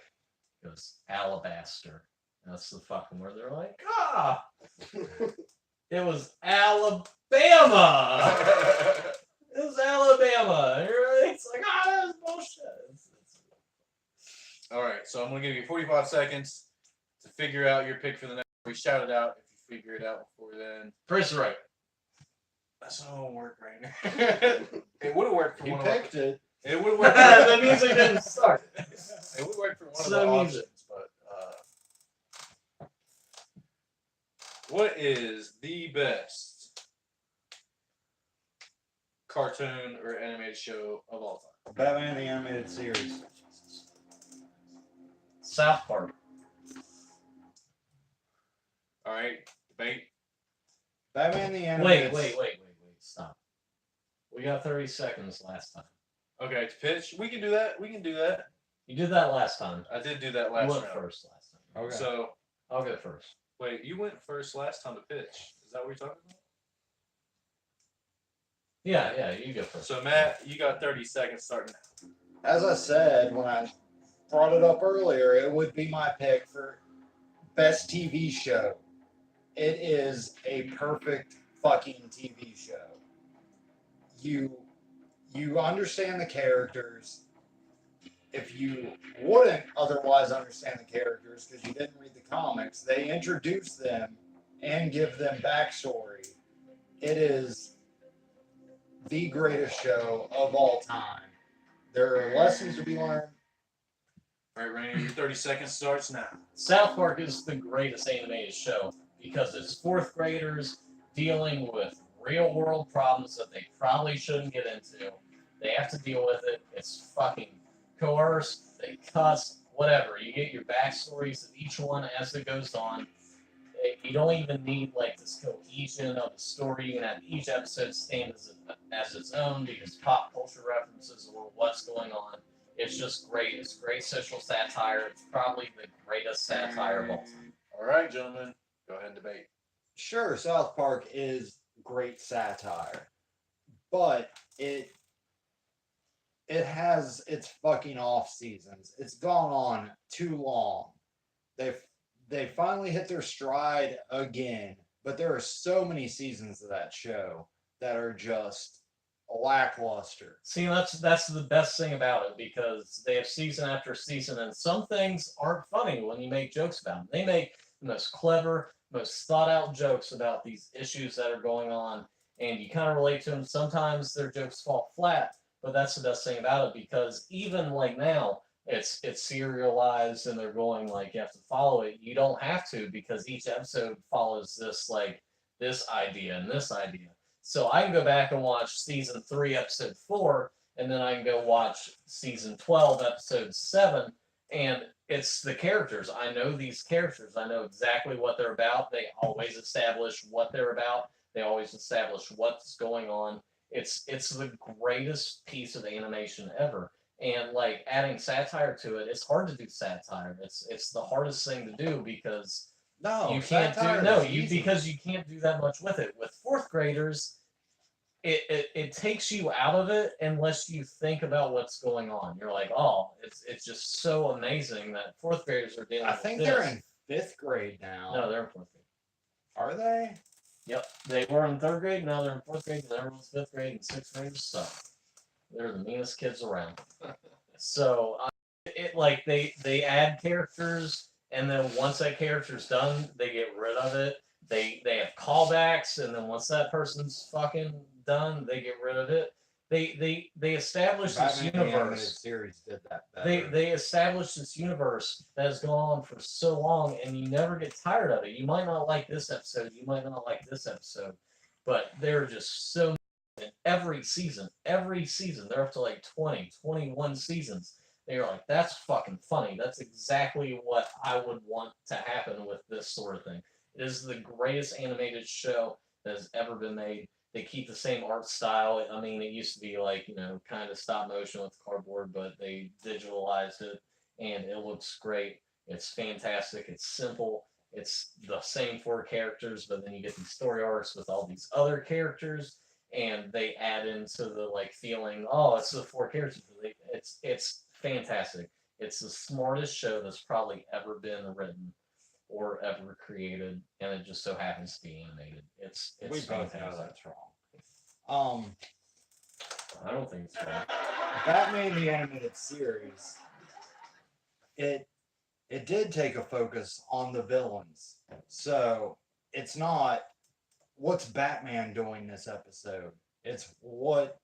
It goes alabaster. And that's the fucking word. They're like, it was Alabama. It was Alabama. And it's like, that was bullshit. All right, so I'm gonna give you 45 seconds to figure out your pick for the next. We shout it out if you figure it out before then. Price is right. That's not gonna work right now. It would have worked for he one of our, picked it. it would have worked. The music didn't start. It would work for one of Slow the music. options, but what is the best cartoon or animated show of all time? Batman the Animated Series. South Park. All right, debate. Batman the Animated. Wait. Stop. We got 30 seconds last time. Okay, to pitch, we can do that. We can do that. You did that last time. I did do that You last went round. first last time. Okay. So I'll go first. wait, you went first last time to pitch. Is that what you're talking about? Yeah, you go first. So Matt, you got 30 seconds starting now. As I said when I brought it up earlier, it would be my pick for best TV show. It is a perfect fucking TV show. You understand the characters. If you wouldn't otherwise understand the characters because you didn't read the comics, they introduce them and give them backstory. It is the greatest show of all time. There are lessons to be learned. All right, Rainer, your 30 seconds starts now. South Park is the greatest animated show because it's fourth graders dealing with real world problems that they probably shouldn't get into. They have to deal with it. It's fucking coerced. They cuss, whatever. You get your backstories of each one as it goes on. You don't even need like this cohesion of the story. You can have each episode stand as its own because pop culture references or what's going on. It's just great. It's great social satire. It's probably the greatest satire of all time. All right, gentlemen, go ahead and debate. Sure, South Park is great satire, but it has its fucking off seasons. It's gone on too long. They finally hit their stride again, but there are so many seasons of that show that are just lackluster. See, that's the best thing about it because they have season after season, and some things aren't funny when you make jokes about them. They make the most clever, most thought out jokes about these issues that are going on, and you kind of relate to them. Sometimes their jokes fall flat, but that's the best thing about it because even like now, It's serialized, and they're going like you have to follow it. You don't have to, because each episode follows this idea and this idea. So I can go back and watch season 3, episode 4, and then I can go watch season 12, episode 7, and it's the characters. I know these characters. I know exactly what they're about. They always establish what they're about. They always establish what's going on. It's the greatest piece of animation ever. And like adding satire to it, it's hard to do satire. It's the hardest thing to do, because No, you can't satire do is easy. because you can't do that much with it. With fourth graders, it takes you out of it unless you think about what's going on. You're like, oh, it's just so amazing that fourth graders are dealing I with think this. they're in 5th grade now. No, they're in fourth grade. Are they? Yep, they were in 3rd grade. Now they're in 4th grade, and everyone's 5th grade and 6th graders. So they're the meanest kids around. So like they add characters, and then once that character's done, they get rid of it. They have callbacks, and then once that person's fucking done, they get rid of it. They establish this Batman the Animated universe. Series did that better. They establish this universe that has gone on for so long, and you never get tired of it. You might not like this episode, you might not like this episode, but they're just so in every season, they're up to like 20, 21 seasons. They're like, that's fucking funny. That's exactly what I would want to happen with this sort of thing. It is the greatest animated show that has ever been made. They keep the same art style. I mean, it used to be like, kind of stop motion with cardboard, but they digitalized it, and it looks great. It's fantastic. It's simple. It's the same 4 characters, but then you get these story arcs with all these other characters, and they add into the like feeling, oh, it's the 4 characters. It's fantastic. It's the smartest show that's probably ever been written or ever created, and it just so happens to be animated. It's We both know fantastic. that's wrong. I don't think it's wrong. Batman the Animated Series, it did take a focus on the villains. So it's not what's Batman doing this episode. It's what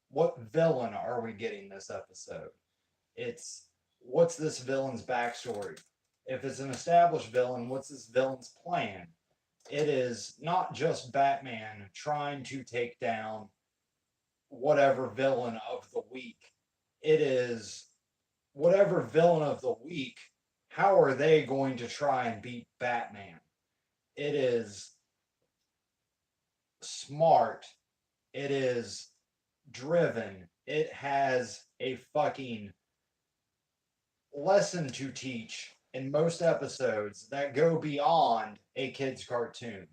villain are we getting this episode? It's what's this villain's backstory? If it's an established villain, what's this villain's plan? It is not just Batman trying to take down whatever villain of the week. It is whatever villain of the week, how are they going to try and beat Batman? It is smart. It is driven. It has a fucking lesson to teach in most episodes that go beyond a kid's cartoon.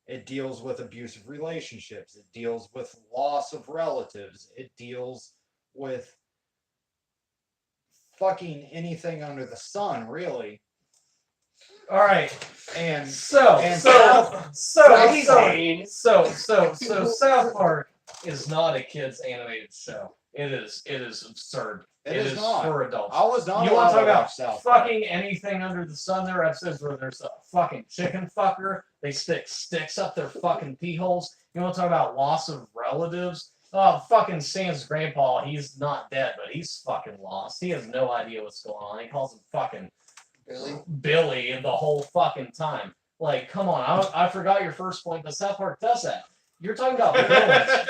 It deals with abusive relationships. It deals with loss of relatives. It deals with fucking anything under the sun, really. All right. And So Zane. South Park is not a kids animated show. It is absurd. It is not. for adults. I was not You allowed want to talk to about watch South Park. fucking anything under the sun? There are episodes where there's a fucking chicken fucker. They stick sticks up their fucking pee holes. You want to talk about loss of relatives? Oh, fucking Sam's grandpa, he's not dead, but he's fucking lost. He has no idea what's going on. He calls him fucking Billy the whole fucking time. Like, come on, I forgot your first point, but South Park does that. You're talking about villains.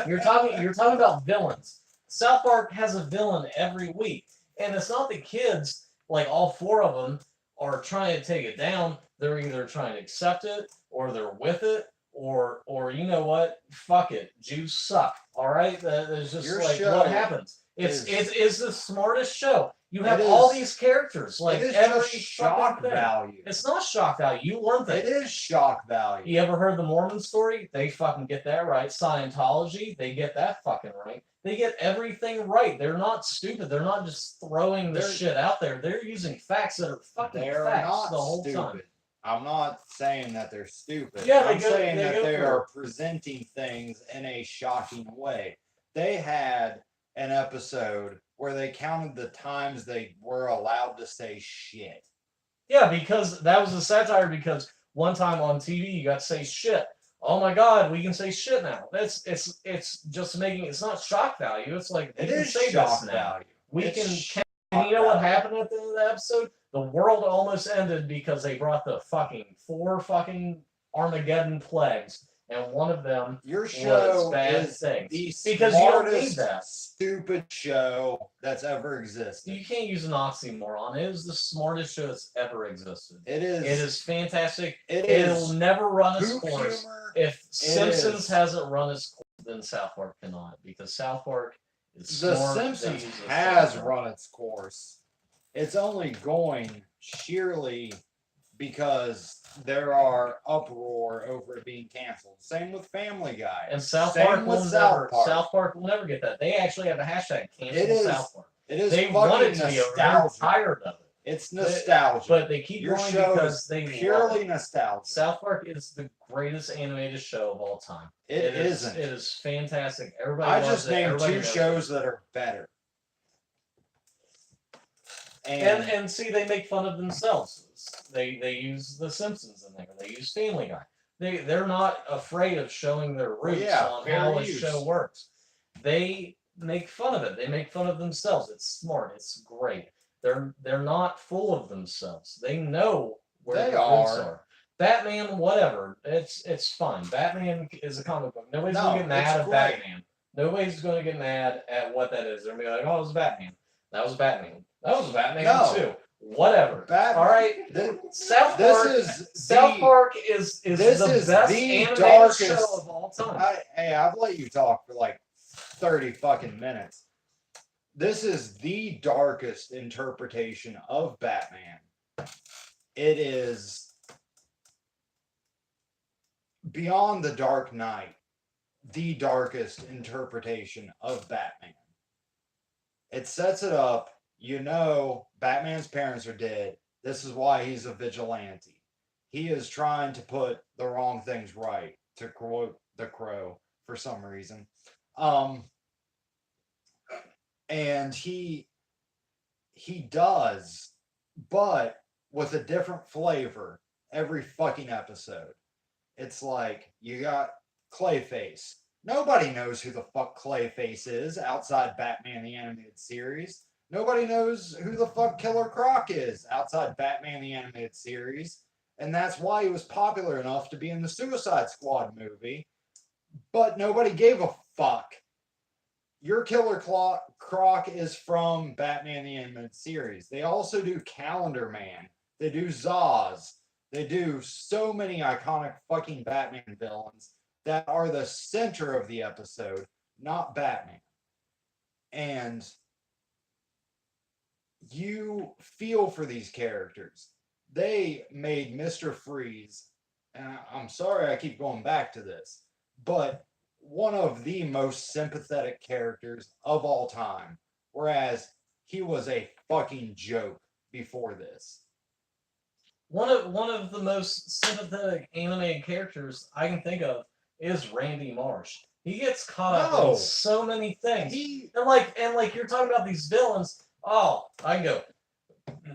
You're talking about villains. South Park has a villain every week, and it's not the kids. Like all 4 of them are trying to take it down. They're either trying to accept it, or they're with it, or you know what? Fuck it. Jews suck. All right, that is just Your like show what happens. It's the smartest show. You have It all is- these characters, like it is every just shock fucking thing. value. It's not shock value. You learn It things. is shock value. You ever heard the Mormon story? They fucking get that right. Scientology, they get that fucking right. They get everything right. They're not stupid. They're not just throwing the They're- shit out there. They're using facts that are fucking They're facts not the whole stupid. time. I'm not saying that they're stupid. Yeah, they I'm go- saying they that go they for are presenting things in a shocking way. They had an episode where they counted the times they were allowed to say shit. Yeah, because that was a satire. Because one time on TV, you got to say shit. Oh my God, we can say shit now. It's just making. It's not shock value. It's like we It can is say shock this now. value. We It's can shock And you know what happened at the end of the episode? The world almost ended because they brought the four Armageddon plagues, and one of them Your was show bad is things. the Because you don't need smartest, that. stupid show that's ever existed. You can't use an oxymoron. It is the smartest show that's ever existed. It is. It is fantastic. It It'll is never run its poop course. humor. If Simpsons is. hasn't run its course, then South Park cannot, because South Park is The smart. They Simpsons use the has South Park. run its course. It's only going sheerly because there are uproar over it being canceled. Same with Family Guy. And South Same Park with will South never. Park. South Park will never get that. They actually have a hashtag cancel It is South Park. It is They want fucking it to be. They're nostalgia. tired of it. It's nostalgia. But they keep Your going show because is they love purely it. nostalgia. South Park is the greatest animated show of all time. It is. isn't. It is fantastic. Everybody I loves just it. named Everybody two knows shows that are better. And see, they make fun of themselves. They use The Simpsons in there. They use Family Guy. They're not afraid of showing their roots yeah, on fair how a use. show works. They make fun of it. They make fun of themselves. It's smart. It's great. They're not full of themselves. They know where They their roots are. are. Batman, whatever. It's fine. Batman is a comic book. Nobody's No, gonna get mad it's at great. Batman. Nobody's gonna get mad at what that is. They're gonna be like, oh, it was Batman. That was Batman. That was Batman No. too. Whatever. Batman. All right. Th- South this Park. is South the- Park is this the is best the animated darkest- show of all time. Hey, I've let you talk for like 30 fucking minutes. This is the darkest interpretation of Batman. It is beyond the Dark Knight, the darkest interpretation of Batman. It sets it up, you know, Batman's parents are dead. This is why he's a vigilante. He is trying to put the wrong things right, to quote the Crow for some reason. And he does, but with a different flavor every fucking episode. It's like you got Clayface. Nobody knows who the fuck Clayface is outside Batman the Animated Series. Nobody knows who the fuck Killer Croc is outside Batman the Animated Series. And that's why he was popular enough to be in the Suicide Squad movie. But nobody gave a fuck. Your Killer Croc is from Batman the Animated Series. They also do Calendar Man. They do Zaz. They do so many iconic fucking Batman villains that are the center of the episode, not Batman. And you feel for these characters. They made Mr. Freeze, and I'm sorry I keep going back to this, but one of the most sympathetic characters of all time, whereas he was a fucking joke before this. One of the most sympathetic animated characters I can think of is Randy Marsh. He gets caught up No. in so many things. He And like you're talking about these villains. Oh, I can go.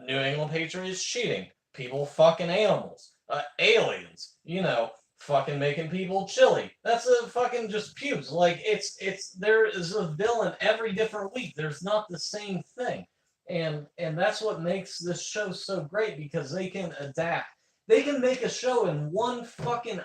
New England Patriots cheating. People fucking animals. Aliens. You know, fucking making people chilly. That's a fucking just pubes. Like it's there is a villain every different week. There's not the same thing. And that's what makes this show so great, because they can adapt. They can make a show in one fucking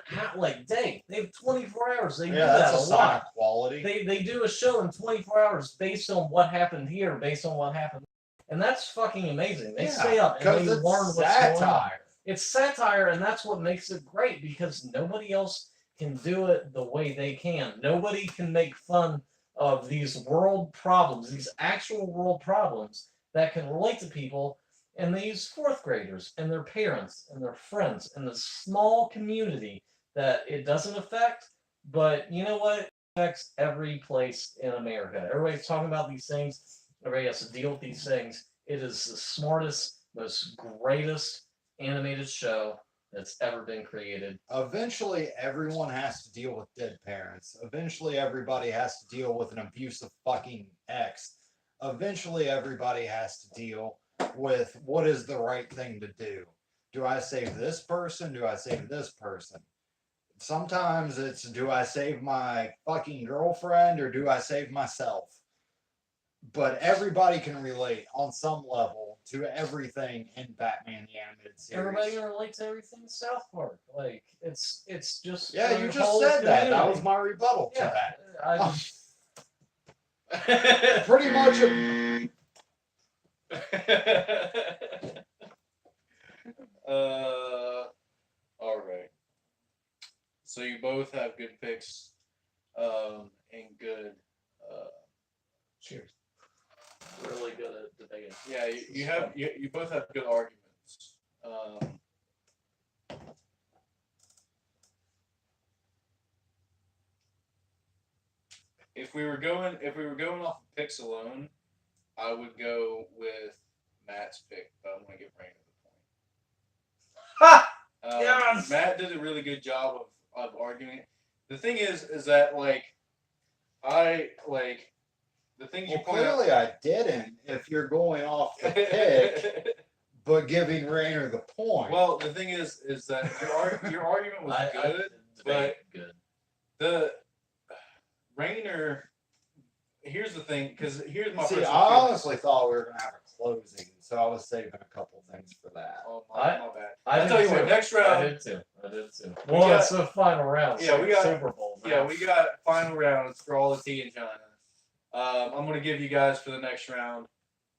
day. They have 24 hours. They do that that's a a lot. sign of quality. They do a show in 24 hours based on what happened here, based on what happened. And that's fucking amazing. They stay up and because they it's learn what's going on. satire. It's satire, and that's what makes it great, because nobody else can do it the way they can. Nobody can make fun of these world problems, these actual world problems that can relate to people. And they use fourth graders and their parents and their friends and the small community that it doesn't affect. But you know what? It affects every place in America. Everybody's talking about these things. Everybody has to deal with these things. It is the smartest, most greatest animated show that's ever been created. Eventually, everyone has to deal with dead parents. Eventually, everybody has to deal with an abusive fucking ex. Eventually, everybody has to deal with what is the right thing to do. Do I save this person? Do I save this person? Sometimes it's, do I save my fucking girlfriend or do I save myself? but everybody can relate on some level to everything in Batman the Animated Series. Everybody can relate to everything in South Park. Like it's just Yeah, for you the just whole said that. That community. was my rebuttal to Yeah, that. I, Pretty much. All right. So you both have good picks, and good. cheers. Really good at debating. Yeah, you both have good arguments. If we were going off of picks alone, I would go with Matt's pick, but I'm gonna give Rainer the point. Yes! Matt did a really good job of arguing. The thing is that like I like the things you Well, point out. clearly I didn't. If you're going off the pick, but giving Rayner the point. Well, the thing is that your argument was good, but good. the Rayner. Here's the thing, because here's my See, I personal feeling. honestly thought we were gonna have a closing, so I was saving a couple things for that. Oh, my bad. I I'll tell you what. Next I round. did too. Well, got- it's the final round. Yeah, we got- Super Bowl. now. Yeah, we got final rounds for all the tea in China. I'm gonna give you guys for the next round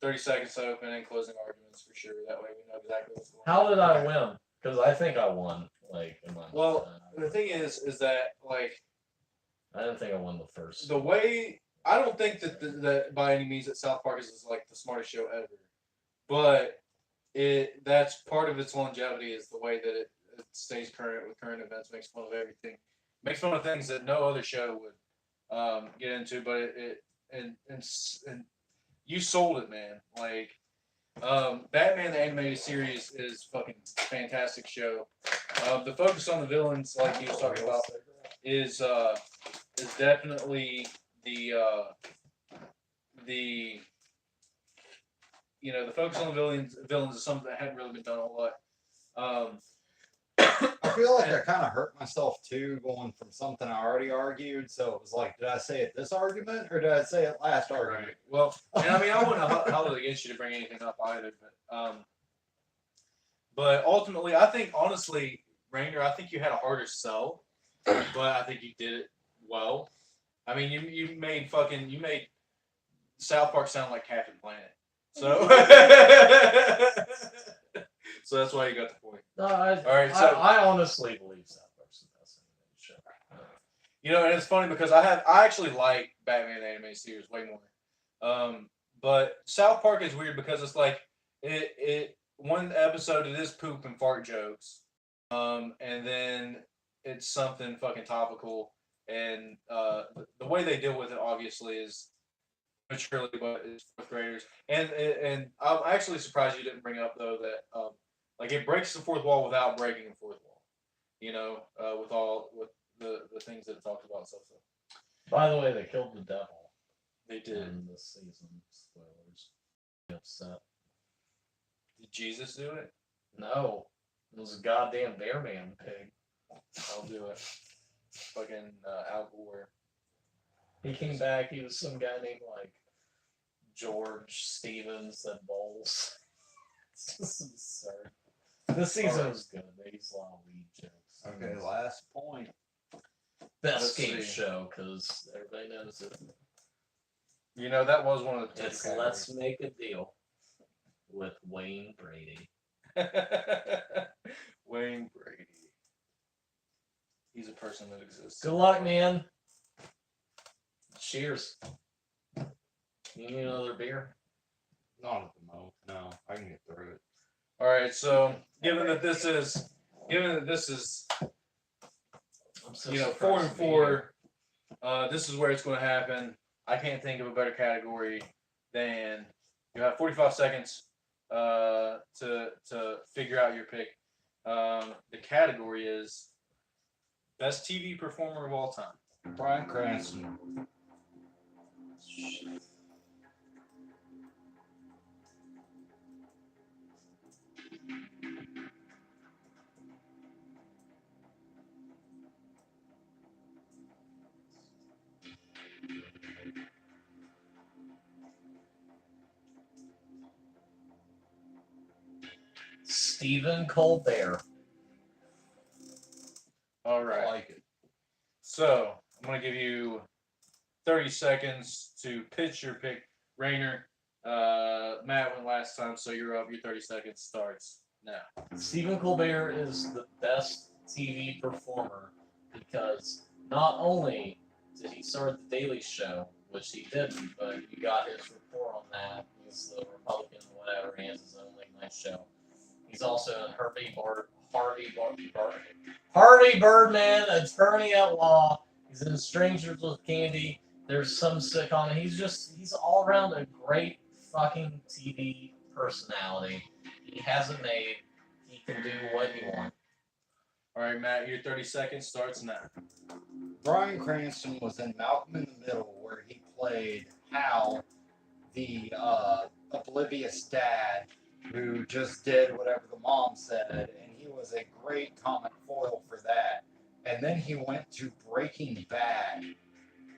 30 seconds to open and closing arguments for sure. That way we know exactly what's going on. How did I win? Because I think I won. Like, in my Well, the thing is that like I didn't think I won the first. the way I don't think that by any means that South Park is like the smartest show ever, but that's part of its longevity is the way that it stays current with current events, makes fun of everything, makes fun of things that no other show would get into, but and you sold it, man. Like Batman the Animated Series is fucking fantastic show. The focus on the villains, like he was talking about, is definitely the the focus on the villains is something that hadn't really been done a lot. I feel like I kind of hurt myself too, going from something I already argued. So it was like, did I say it this argument or did I say it last argument? Right. Well, and I mean, I wouldn't hold it against you to bring anything up either, but ultimately, I think honestly, Rainer, I think you had a harder sell, but I think you did it well. I mean, you made South Park sound like Captain Planet, so so that's why you got the point. No, All right, so I honestly believe South Park's the best animated show. and it's funny because I actually like Batman the Animated Series way more. But South Park is weird because it's like it one episode it is poop and fart jokes, and then it's something fucking topical, and the way they deal with it obviously is maturely, but it's fourth graders, and I'm actually surprised you didn't bring up though that like it breaks the fourth wall without breaking the fourth wall, with the things that it talked about and stuff. So By the way, they killed the devil they did. in this season. Spoilers. I'm upset. Did Jesus do it? No, it was a goddamn bear man pig. I'll do it. Fucking Al Gore. He came back. He was some guy named like George Stevens that bowls. It's just absurd. This season was good. They used a lot of weed jokes. Okay, last point. Best Let's game see. show because everybody knows it. That was one of the It's potential Let's Make a Deal with Wayne Brady. categories. Wayne Brady. He's a person that exists. Good luck, man. Cheers. You need another beer? Not at the moment. No, I can get through it. All right, so given that this is I'm so 4 surprised and to be here. 4, this is where it's going to happen. I can't think of a better category than you have 45 seconds to figure out your pick. The category is best TV performer of all time. Bryan Cranston. Stephen Colbert. All I right. like it. So I'm gonna give you 30 seconds to pitch your pick. Rainer, Matt went last time, so you're up. Your 30 seconds starts now. Stephen Colbert is the best TV performer because not only did he start the Daily Show, which he didn't, but you got his report on that. He's the Republican, whatever. He has his own late night show. He's also in Harvey Birdman, Attorney at Law. He's in Strangers with Candy. There's some sitcom. He's all around a great fucking TV personality. He hasn't made. He can do what he wants. All right, Matt, your 30 seconds starts now. Bryan Cranston was in Malcolm in the Middle, where he played Hal, the oblivious dad who just did whatever the mom said, and he was a great comic foil for that. And then he went to Breaking Bad,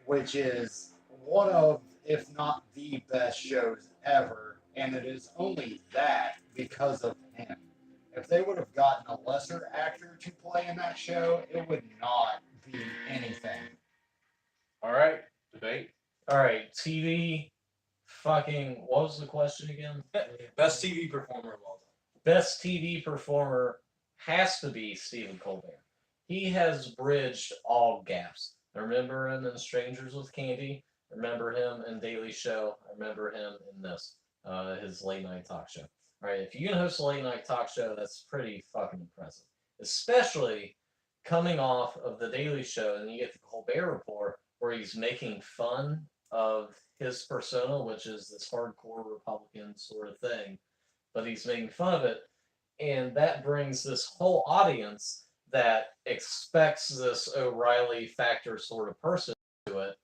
which is one of, if not the best shows ever, and it is only that because of him. If they would have gotten a lesser actor to play in that show, it would not be anything. All right, debate. All right, TV. Fucking. What was the question again? Best TV performer of all time. Best TV performer has to be Stephen Colbert. He has bridged all gaps. I remember him in Strangers with Candy. I remember him in Daily Show. I remember him in this, his late night talk show. All right, if you can host a late night talk show, that's pretty fucking impressive. Especially coming off of the Daily Show, and you get the Colbert Report, where he's making fun of his persona, which is this hardcore Republican sort of thing, but he's making fun of it, and that brings this whole audience that expects this O'Reilly factor sort of person to it,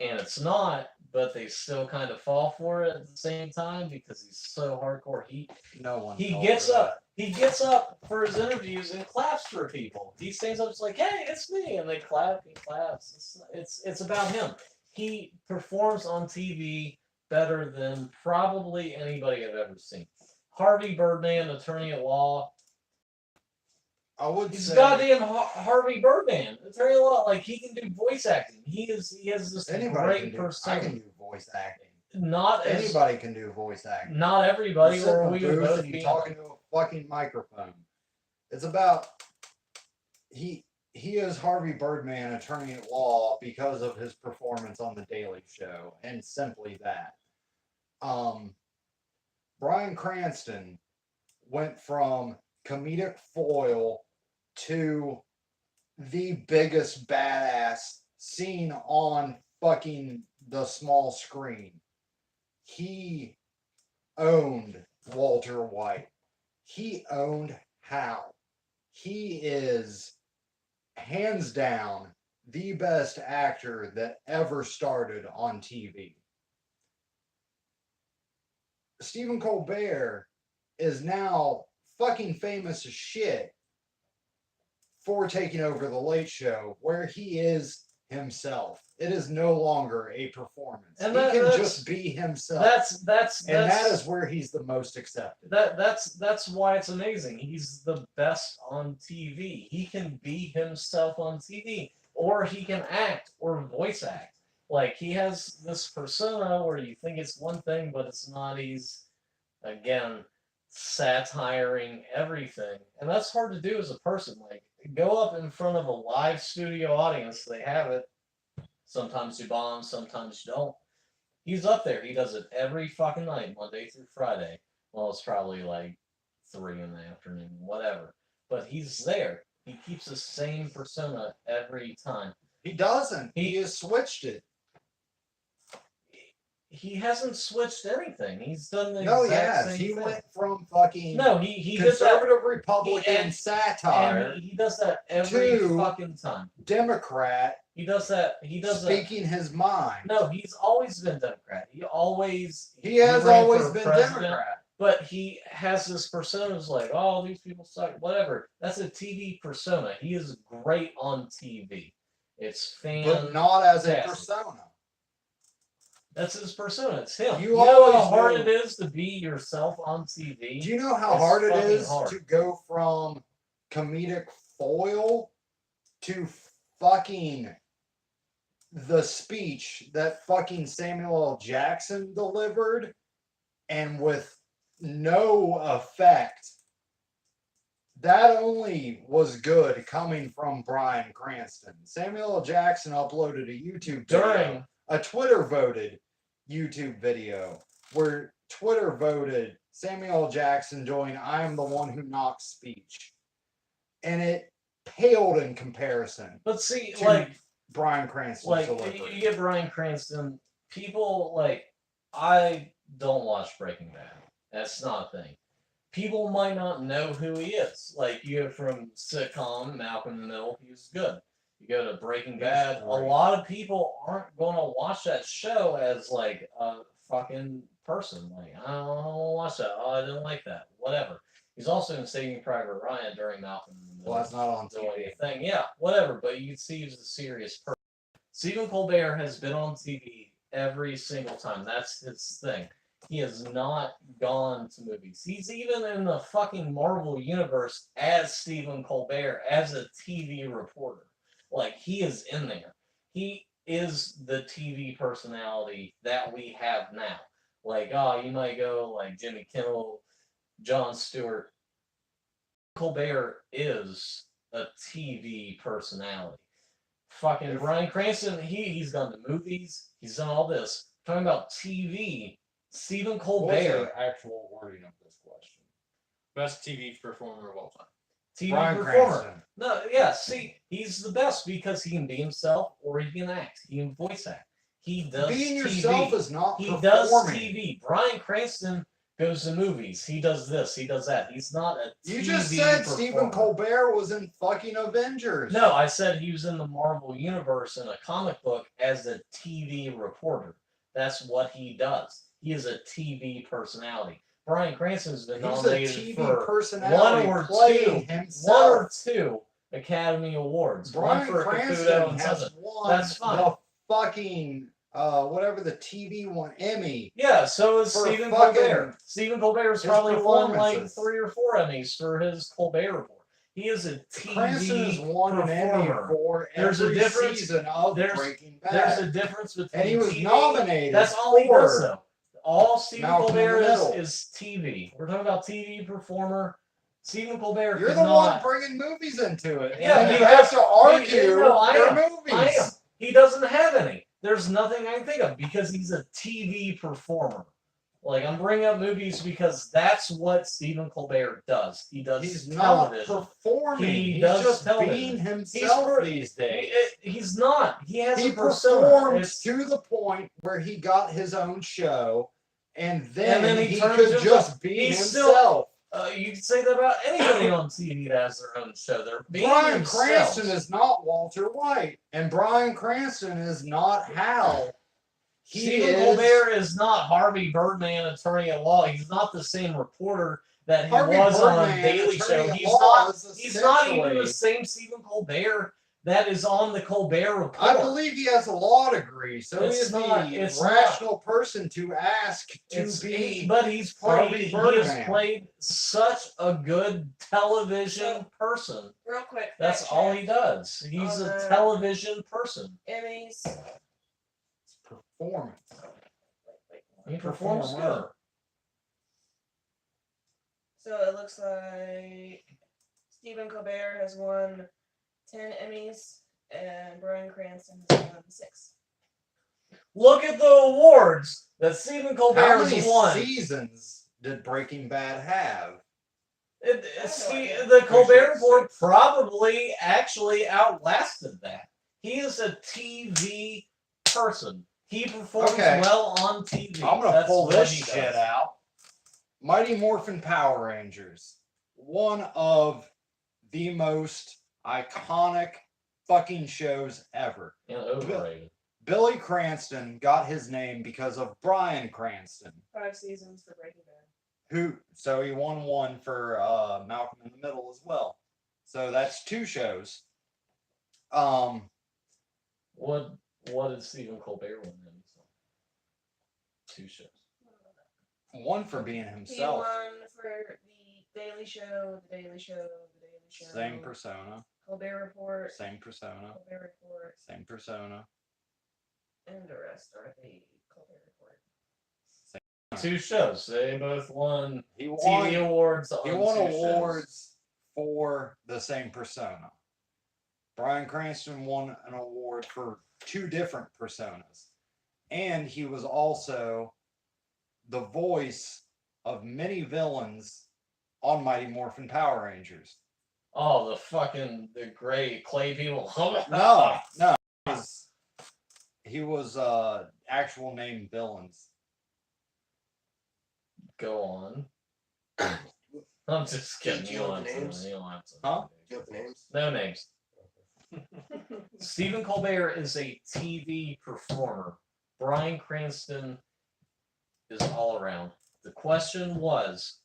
and it's not, but they still kind of fall for it at the same time because he's so hardcore. No one. He fell gets for up. He gets up for his interviews and claps for people. He stands up, it's like, "Hey, it's me," and they clap. He claps. It's about him. He performs on TV better than probably anybody I've ever seen. Harvey Birdman, Attorney at Law. I would He's say goddamn Harvey Birdman, Attorney at Law. Like, he can do voice acting. He has this anybody great can do. I persona. can do voice acting. Not as Anybody can do voice acting. not everybody, You sit in or a we would booth both and be. you talking to a fucking microphone. It's about he is Harvey Birdman, Attorney at Law, because of his performance on the Daily Show, and simply that. Bryan Cranston went from comedic foil to the biggest badass seen on fucking the small screen. He owned Walter White. He owned Hal. He is hands down the best actor that ever started on TV. Stephen Colbert is now fucking famous as shit for taking over the Late Show, where he is himself. It is no longer a performance. And he can that's- just be himself. That's and that is where he's the most accepted. That's why it's amazing. He's the best on TV. He can be himself on TV, or he can act or voice act. Like, he has this persona where you think it's one thing, but it's not. He's, again, satiring everything, and that's hard to do as a person. Like, go up in front of a live studio audience. They have it. Sometimes you bomb, sometimes you don't. He's up there. He does it every fucking night, Monday through Friday. Well, it's probably like 3 in the afternoon, whatever. But he's there. He keeps the same persona every time. He doesn't. He- He has switched it. He hasn't switched anything. He's done the No, he exact has. same He thing. went from fucking No, he did that. conservative Republican and- satire, And he does that every to- fucking time. Democrat He does that. He does that. speaking his mind. No, he's always been Democrat. He He has ran always for been president, Democrat. But he has this persona of like, oh, these people suck, whatever. That's a TV persona. He is great on TV. It's But fan. not as a fantastic. persona. That's his persona. It's him. You You know how always hard know- it is to be yourself on TV? Do you know how It's hard it fucking is hard. to go from comedic foil to fucking the speech that fucking Samuel L. Jackson delivered and with no effect? That only was good coming from Bryan Cranston. Samuel L. Jackson uploaded a YouTube video, During a Twitter voted YouTube video where Twitter voted Samuel L. Jackson doing I am the one who knocks speech. And it paled in comparison but see, to like Bryan Cranston's like delivery. you get Bryan Cranston, people like I don't watch Breaking Bad. That's not a thing. People might not know who he is. Like you go from sitcom Malcolm in the Middle, he was good. You go to Breaking Bad, a great. lot of people aren't gonna watch that show as like a fucking person. Like I don't want to watch that. Oh, I didn't like that. Whatever. He's also in Saving Private Ryan during Malcolm in the Middle. Well, that's not on doing TV. a thing. Yeah, whatever. But you can see he's a serious person. Stephen Colbert has been on TV every single time. That's his thing. He has not gone to movies. He's even in the fucking Marvel universe as Stephen Colbert, as a TV reporter. Like, he is in there. He is the TV personality that we have now. Like, oh, you might go like Jimmy Kimmel, Jon Stewart. Colbert is a TV personality. Fucking Bryan Cranston, he's gone to movies, he's done all this. Talking about TV, Stephen What's Colbert, the actual wording of this question? Best TV performer of all time. TV Bryan performer. Cranston. No, yeah, see, he's the best because he can be himself or he can act. He can voice act. He does Being TV. yourself is not He performing. does TV. Bryan Cranston goes to movies. He does this. He does that. He's not a TV You just said Stephen performer. Colbert was in fucking Avengers. No, I said he was in the Marvel Universe in a comic book as a TV reporter. That's what he does. He is a TV personality. Bryan Cranston's been He's a nominated TV for personality one or playing two himself. Academy Awards. Brian one for Caputo Cranston and has something. won That's fine. the fucking whatever the TV one Emmy. Yeah, so is For Stephen fucking- Colbert. Stephen Colbert's his probably won like performances. 3 or 4 Emmys for his Colbert Report. He is a Cranston has TV won an Emmy performer. for There's a every difference- season of there's- Breaking There's Bad, a difference between and he was TV. nominated. That's all he does, for- though. All Stephen Malcolm in the Colbert Middle. is TV. We're talking about TV performer. Stephen Colbert. You're could the one not- bring movies into it. Yeah, and you because- have to argue no, I their am. movies. I am. He doesn't have any. There's nothing I can think of because he's a TV performer. Like, I'm bringing up movies because that's what Stephen Colbert does. He does He's not television. performing. He He's does just television. being himself per- these days. He's not. He has He a persona. performed It's- to the point where he got his own show, and then, he he turns could himself- just be he's himself. you can say that about anybody on TV that has their own show. They're being Bryan themselves. Cranston is not Walter White, and Bryan Cranston is not Hal. He Stephen is Colbert is not Harvey Birdman, attorney at law. He's not the same reporter that he Harvey was on Birdman, Daily Show. attorney at He's law, not. is He's not even essentially- the same Stephen Colbert that is on the Colbert Report. I believe he has a law degree, so he It's is not- the it's rational person to ask to It's- be. but he's Harvey played. He Birdman. has played such a good television person. Real quick. That's fact all check. he does. He's On a the- television person. Emmys. Performance. He performs good. Performer. So it looks like Stephen Colbert has won 10 Emmys and Bryan Cranston has won 6. Look at the awards that Stephen How Colbert many has won. seasons did Breaking Bad have? The Colbert Report probably actually outlasted that. He is a TV person. He performs Okay. well on TV. I'm gonna That's pull what this he does. shit out. Mighty Morphin Power Rangers. One of the most iconic fucking shows ever. And overrated. Billy Cranston got his name because of Bryan Cranston, 5 seasons for Breaking Bad. so he won one for Malcolm in the Middle as well. So that's 2 shows. What did Stephen Colbert win then? 2 shows. One for being He himself. won for the Daily Show, the Daily Show, the Daily Show. Same persona. Colbert Report, Same persona. Colbert Report, Same persona. and the rest are the Colbert Report. 2 shows. They both won He TV won. awards on He 2 won shows. awards for the same persona. Bryan Cranston won an award for 2 different personas. And he was also the voice of many villains on Mighty Morphin Power Rangers. Oh, the gray clay people. No. He was actual name villains. Go on. I'm just kidding. Do You you know don't the have to. names? You don't have to. Huh? Do you have the names? No names. Stephen Colbert is a TV performer. Bryan Cranston is all around. The question was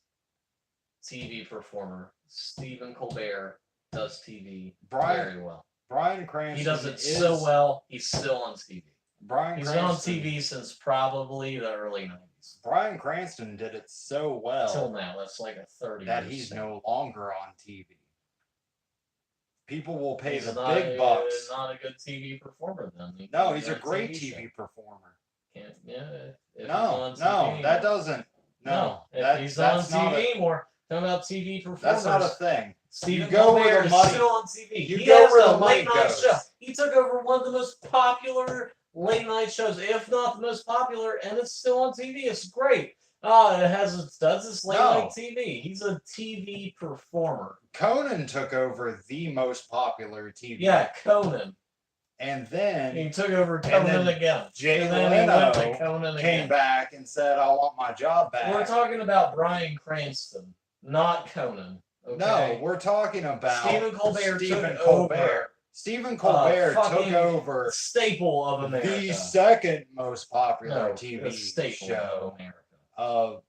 TV performer. Stephen Colbert does TV very well. Bryan Cranston. He does it is, so well, he's still on TV. Bryan He's been on Cranston, TV since probably the early 90s. Bryan Cranston did it so well Till now, that's like a 30 that year he's stint. no longer on TV. People will pay He's the not big a- bucks. Not a good TV performer then. He No, can he's do a that great show. TV performer. Can't, yeah, if he's No, on no, TV, that doesn't. No, if that, he's on that's not TV a, more, talking about TV performers. that's not a thing. Stephen you go where Colbert the is money- still on TV. you He go has where a the money late night goes. show. He took over one of the most popular late night shows, if not the most popular, and it's still on TV. It's great. Does this late No. night TV. He's a TV performer. Conan took over the most popular TV. Yeah, Conan. And then He took over And Conan then again. Jay and then he went Leno to Conan came again. back and said, I want my job back. We're talking about Bryan Cranston, not Conan. Okay? No, we're talking about Stephen Colbert Stephen took Colbert. over Stephen Colbert took fucking over staple of America. the second most popular no, TV the staple show of America. of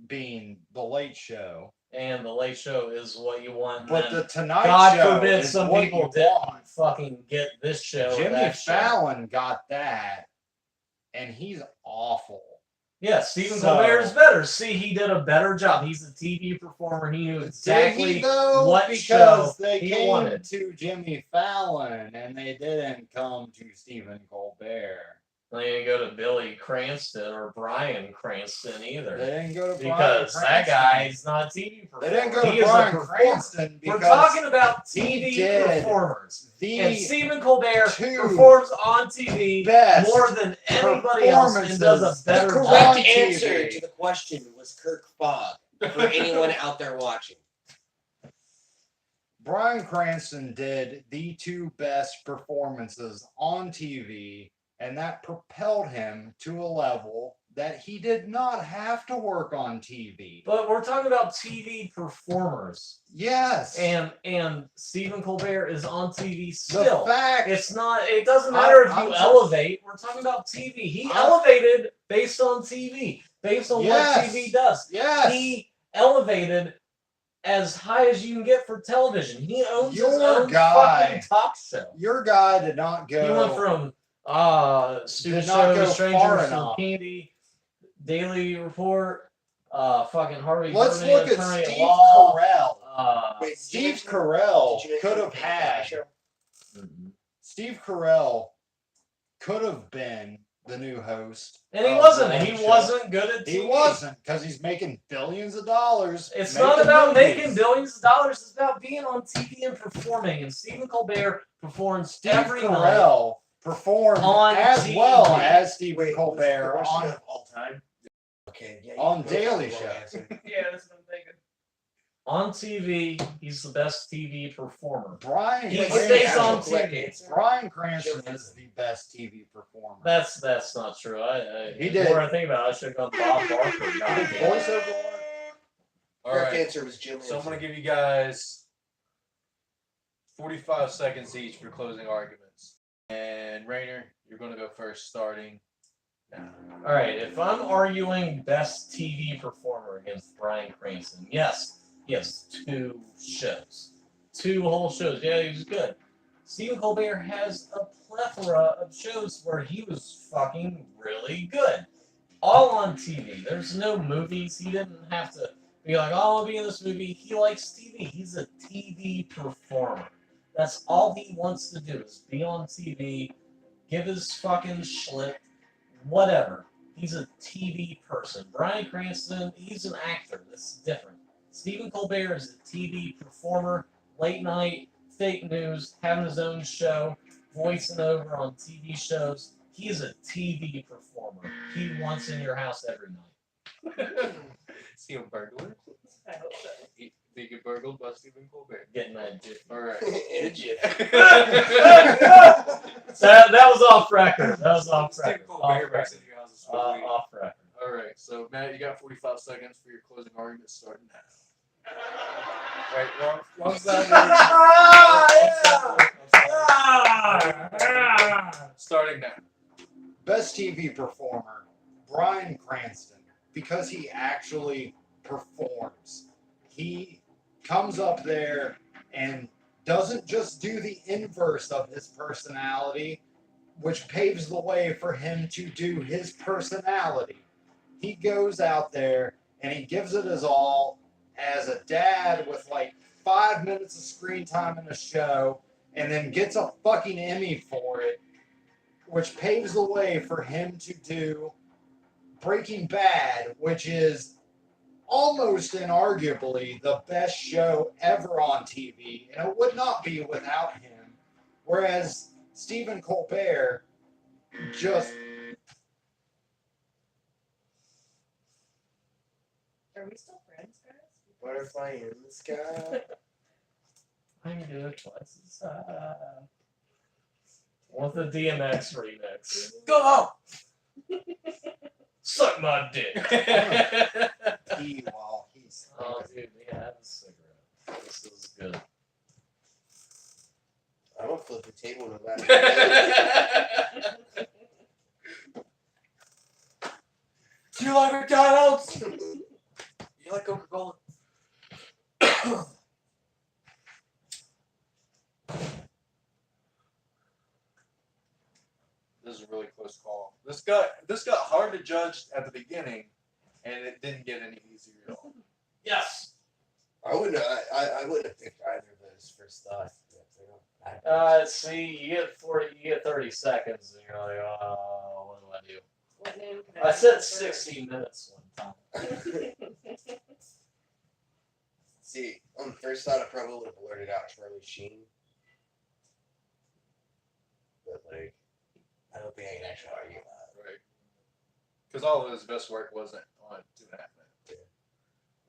being The Late Show. And the Late Show is what you want. But and the Tonight God Show forbid is some what people you didn't want. fucking get this show. or Jimmy that show. Fallon got that, and he's awful. Yeah, Stephen So- Colbert is better. See, he did a better job. He's a TV performer. He knew Did exactly he though? what Because show they he came wanted. to Jimmy Fallon and they didn't come to Stephen Colbert. They didn't go to Billy Cranston or Bryan Cranston either. They didn't go to Because Bryan that guy's not a TV performer. They didn't go to He is a Bryan performer. Cranston because We're talking about he TV did performers. And the Stephen Colbert two performs on TV best more than anybody else and does performances a better The on job. correct answer TV. to the question was Kirk Fogg. For anyone out there watching, Bryan Cranston did the 2 best performances on TV, and that propelled him to a level that he did not have to work on TV. But we're talking about TV performers. Yes. And Stephen Colbert is on TV the still. fact It's not. It doesn't matter if I'm you just- elevate. We're talking about TV. He I'm- elevated based on TV, based on Yes. what TV does. yes. He elevated as high as you can get for television. He owns his Your own guy- fucking talk show. Your guy did not go. He went from Stupid Did not Show, go Strangers far from enough. Candy, Daily Report, fucking Harvey Let's Birdman, look at Attorney at Steve Law. Carell. wait, Steve did Carell you mention could have the had. show? Steve Carell could have been the new host. And he of wasn't. the He Late Show. wasn't good at TV. He wasn't because he's making billions of dollars. It's making not about movies. making billions of dollars. It's about being on TV and performing. And Stephen Colbert performs Steve every night. Carell performed on as TV. well as Steve Wait, Colbert what's the on question of all time? Okay, yeah. you on can go Daily for the Show. wrong answer. Yeah, that's what I'm thinking. On TV, he's the best TV performer. Brian He Wait, stays wait, on actual correct TV. answer? Brian Cranston is the best TV performer. That's not true. He The did. more I think about it, I should have gone Bob Barker. He God did damn. voiceover work. All Correct right. answer was Jim. So I'm going to give you guys 45 seconds each for closing arguments. And Rainer, you're going to go first, starting now. All right, if I'm arguing best TV performer against Bryan Cranston, yes, 2 shows. 2 whole shows. Yeah, he was good. Stephen Colbert has a plethora of shows where he was fucking really good. all on TV. There's no movies. He didn't have to be like, oh, I'll be in this movie. He likes TV. He's a TV performer. That's all he wants to do is be on TV, give his fucking schlick, whatever. He's a TV person. Bryan Cranston, he's an actor. That's different. Stephen Colbert is a TV performer, late night, fake news, having his own show, voicing over on TV shows. He's a TV performer. He wants in your house every night. See him burglar. I hope so. They get burgled by Stephen Colbert. Getting that jiffy. All right. In a jiff. That was off record. That was off Stephen record. Off Colbert breaks record. into your house and smokes weed. Off record. All right. So Matt, you got 45 seconds for your closing argument starting now. Right. Long side. Starting now. Best TV performer, Bryan Cranston, because he actually performs. He comes up there and doesn't just do the inverse of his personality, which paves the way for him to do his personality. He goes out there and he gives it his all as a dad with like 5 minutes of screen time in a show and then gets a fucking Emmy for it, which paves the way for him to do Breaking Bad, which is almost inarguably the best show ever on TV, and it would not be without him. Whereas Stephen Colbert just Are we still friends, guys? Butterfly in the sky. I can do it twice as with the DMX remix. Go Suck my dick. pee while he's Oh, dude, yeah, have a cigarette. This is good. I'm gonna flip the table no matter. Do you like McDonald's? You like Coca-Cola? This is a really close call. This got hard to judge at the beginning, and it didn't get any easier at all. Yes. I wouldn't have picked either of those for stuff. They don't matter. See, you get 30 seconds, and you're like, oh, what do I do? What name can I be said considered? 60 minutes one time. See, on the first thought, I probably would have blurted out Charlie Sheen. But, like, I don't think I can actually argue that. Right. Because all of his best work wasn't on 2.5 minutes. Yeah.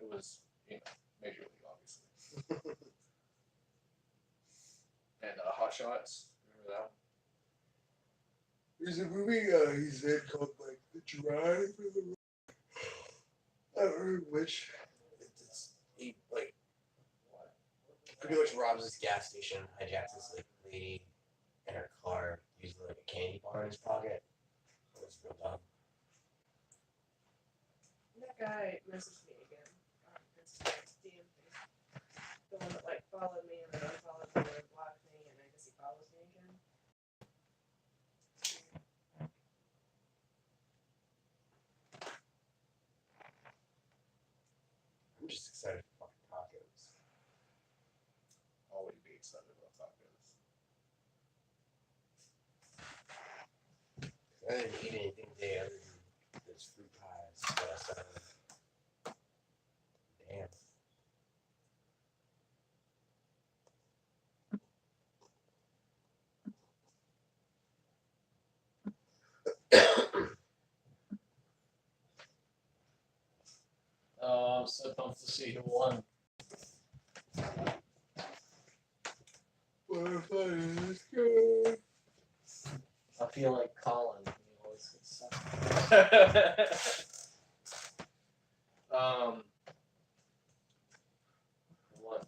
It was, Major League, obviously. And Hot Shots. Remember that one? There's a movie he's in called, like, The Drive. I don't remember which. He, like, pretty much robs this gas station, hijacks this, like, lady in her car, using, like, a candy bar in his pocket. It was real dumb. That guy messaged me again on Instagram. DM me. The one that like followed me and then unfollowed me and blocked me and I guess he follows me again. I'm just excited for fucking tacos. Always be excited about tacos. I didn't eat anything today other than those fruit pies that I said. Damn. Oh, I'm so pumped to see who won. I feel like Colin. He always gets what?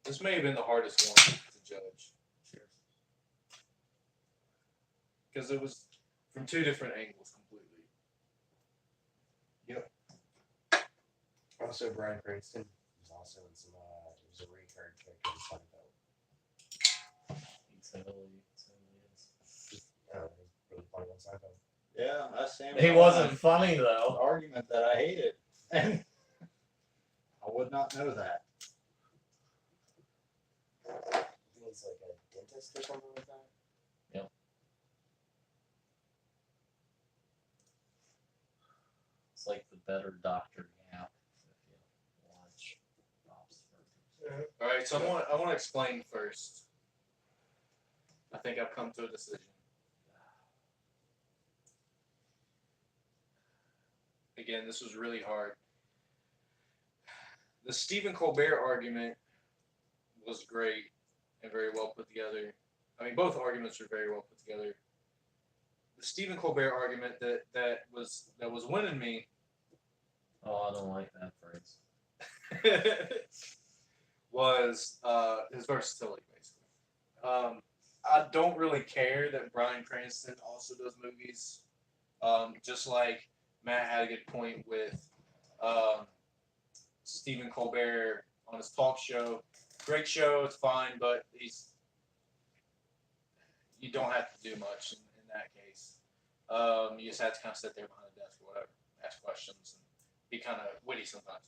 This may have been the hardest one to judge. Because it was from two different angles completely. Also, Bryan Cranston was also in some, he was a recurring character in Seinfeld. He totally is. He's really funny on Seinfeld. Yeah, I stand. He by wasn't my funny though. argument that I hated, and I would not know that. He's like a dentist or something like that. It's like the better Dr. Yap if you watch Bob's Burgers. All right, so I want to explain first. I think I've come to a decision. Again, this was really hard. The Stephen Colbert argument was great and very well put together. I mean, both arguments were very well put together. The Stephen Colbert argument that was winning me Oh, I don't like that phrase. was his versatility, basically. I don't really care that Bryan Cranston also does movies. Just like Matt had a good point with Stephen Colbert on his talk show. Great show, it's fine, but you don't have to do much in that case. You just have to kind of sit there behind the desk or whatever, ask questions, and be kind of witty sometimes.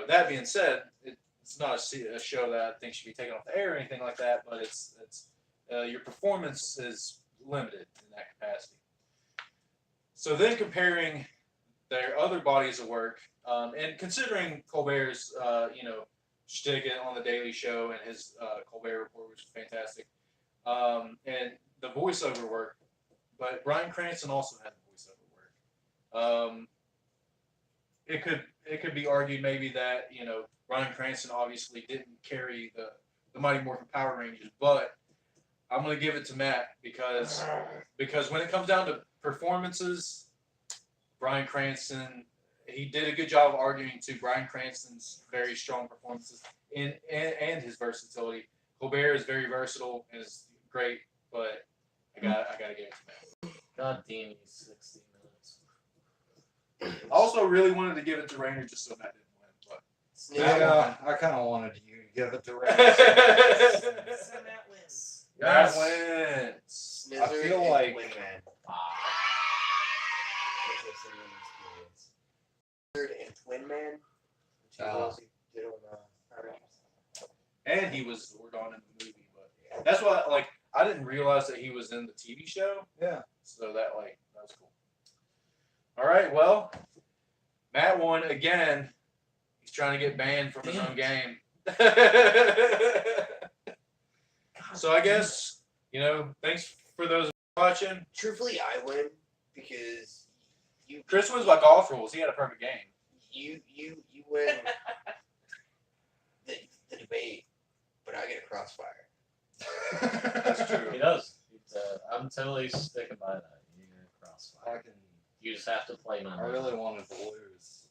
That being said, it's not a show that I think should be taken off the air or anything like that, but it's your performance is limited in that capacity. So then comparing their other bodies of work, and considering Colbert's, shtick on the Daily Show and his Colbert Report, which was fantastic, and the voiceover work, but Bryan Cranston also had the voiceover work. It could be argued maybe that Bryan Cranston obviously didn't carry the Mighty Morphin Power Rangers, but I'm gonna give it to Matt because when it comes down to performances, Bryan Cranston, he did a good job of arguing to Bryan Cranston's very strong performances and his versatility. Colbert is very versatile and is great, but I gotta give it to Matt. God damn you, 60 minutes. I also really wanted to give it to Rainer just so Matt didn't win, Yeah, I kind of wanted you to give it to Ray. but So Matt wins. Matt wins. Snizzer I feel and like- Wingman. Snizzer and Twin Man. Two Oh. roles he did on Power Rangers. And he was Zordon in the movie, but that's why I didn't realize that he was in the TV show. Yeah. So that was cool. All right, well, Matt won again. He's trying to get banned from his own game. So I guess, thanks for those watching. Truthfully, I win because Chris wins by golf rules. He had a perfect game. you win the debate, but I get a crossfire. That's true. He does. I'm totally sticking by that. You get a crossfire. You just have to play my I nana. really wanted to lose.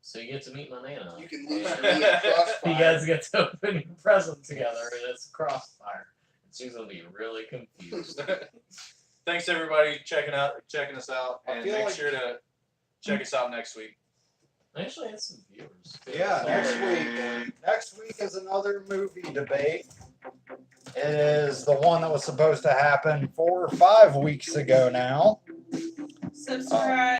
So you get to meet my nana. You can lose to me in a crossfire. You guys get to open your present together, and it's a crossfire. And she's gonna be really confused. Thanks everybody checking us out, I and feel make like- sure to check us out next week. Actually, it's some viewers. too. Yeah, So- next week is another movie debate. It is the one that was supposed to happen 4 or 5 weeks ago now. Subscribe.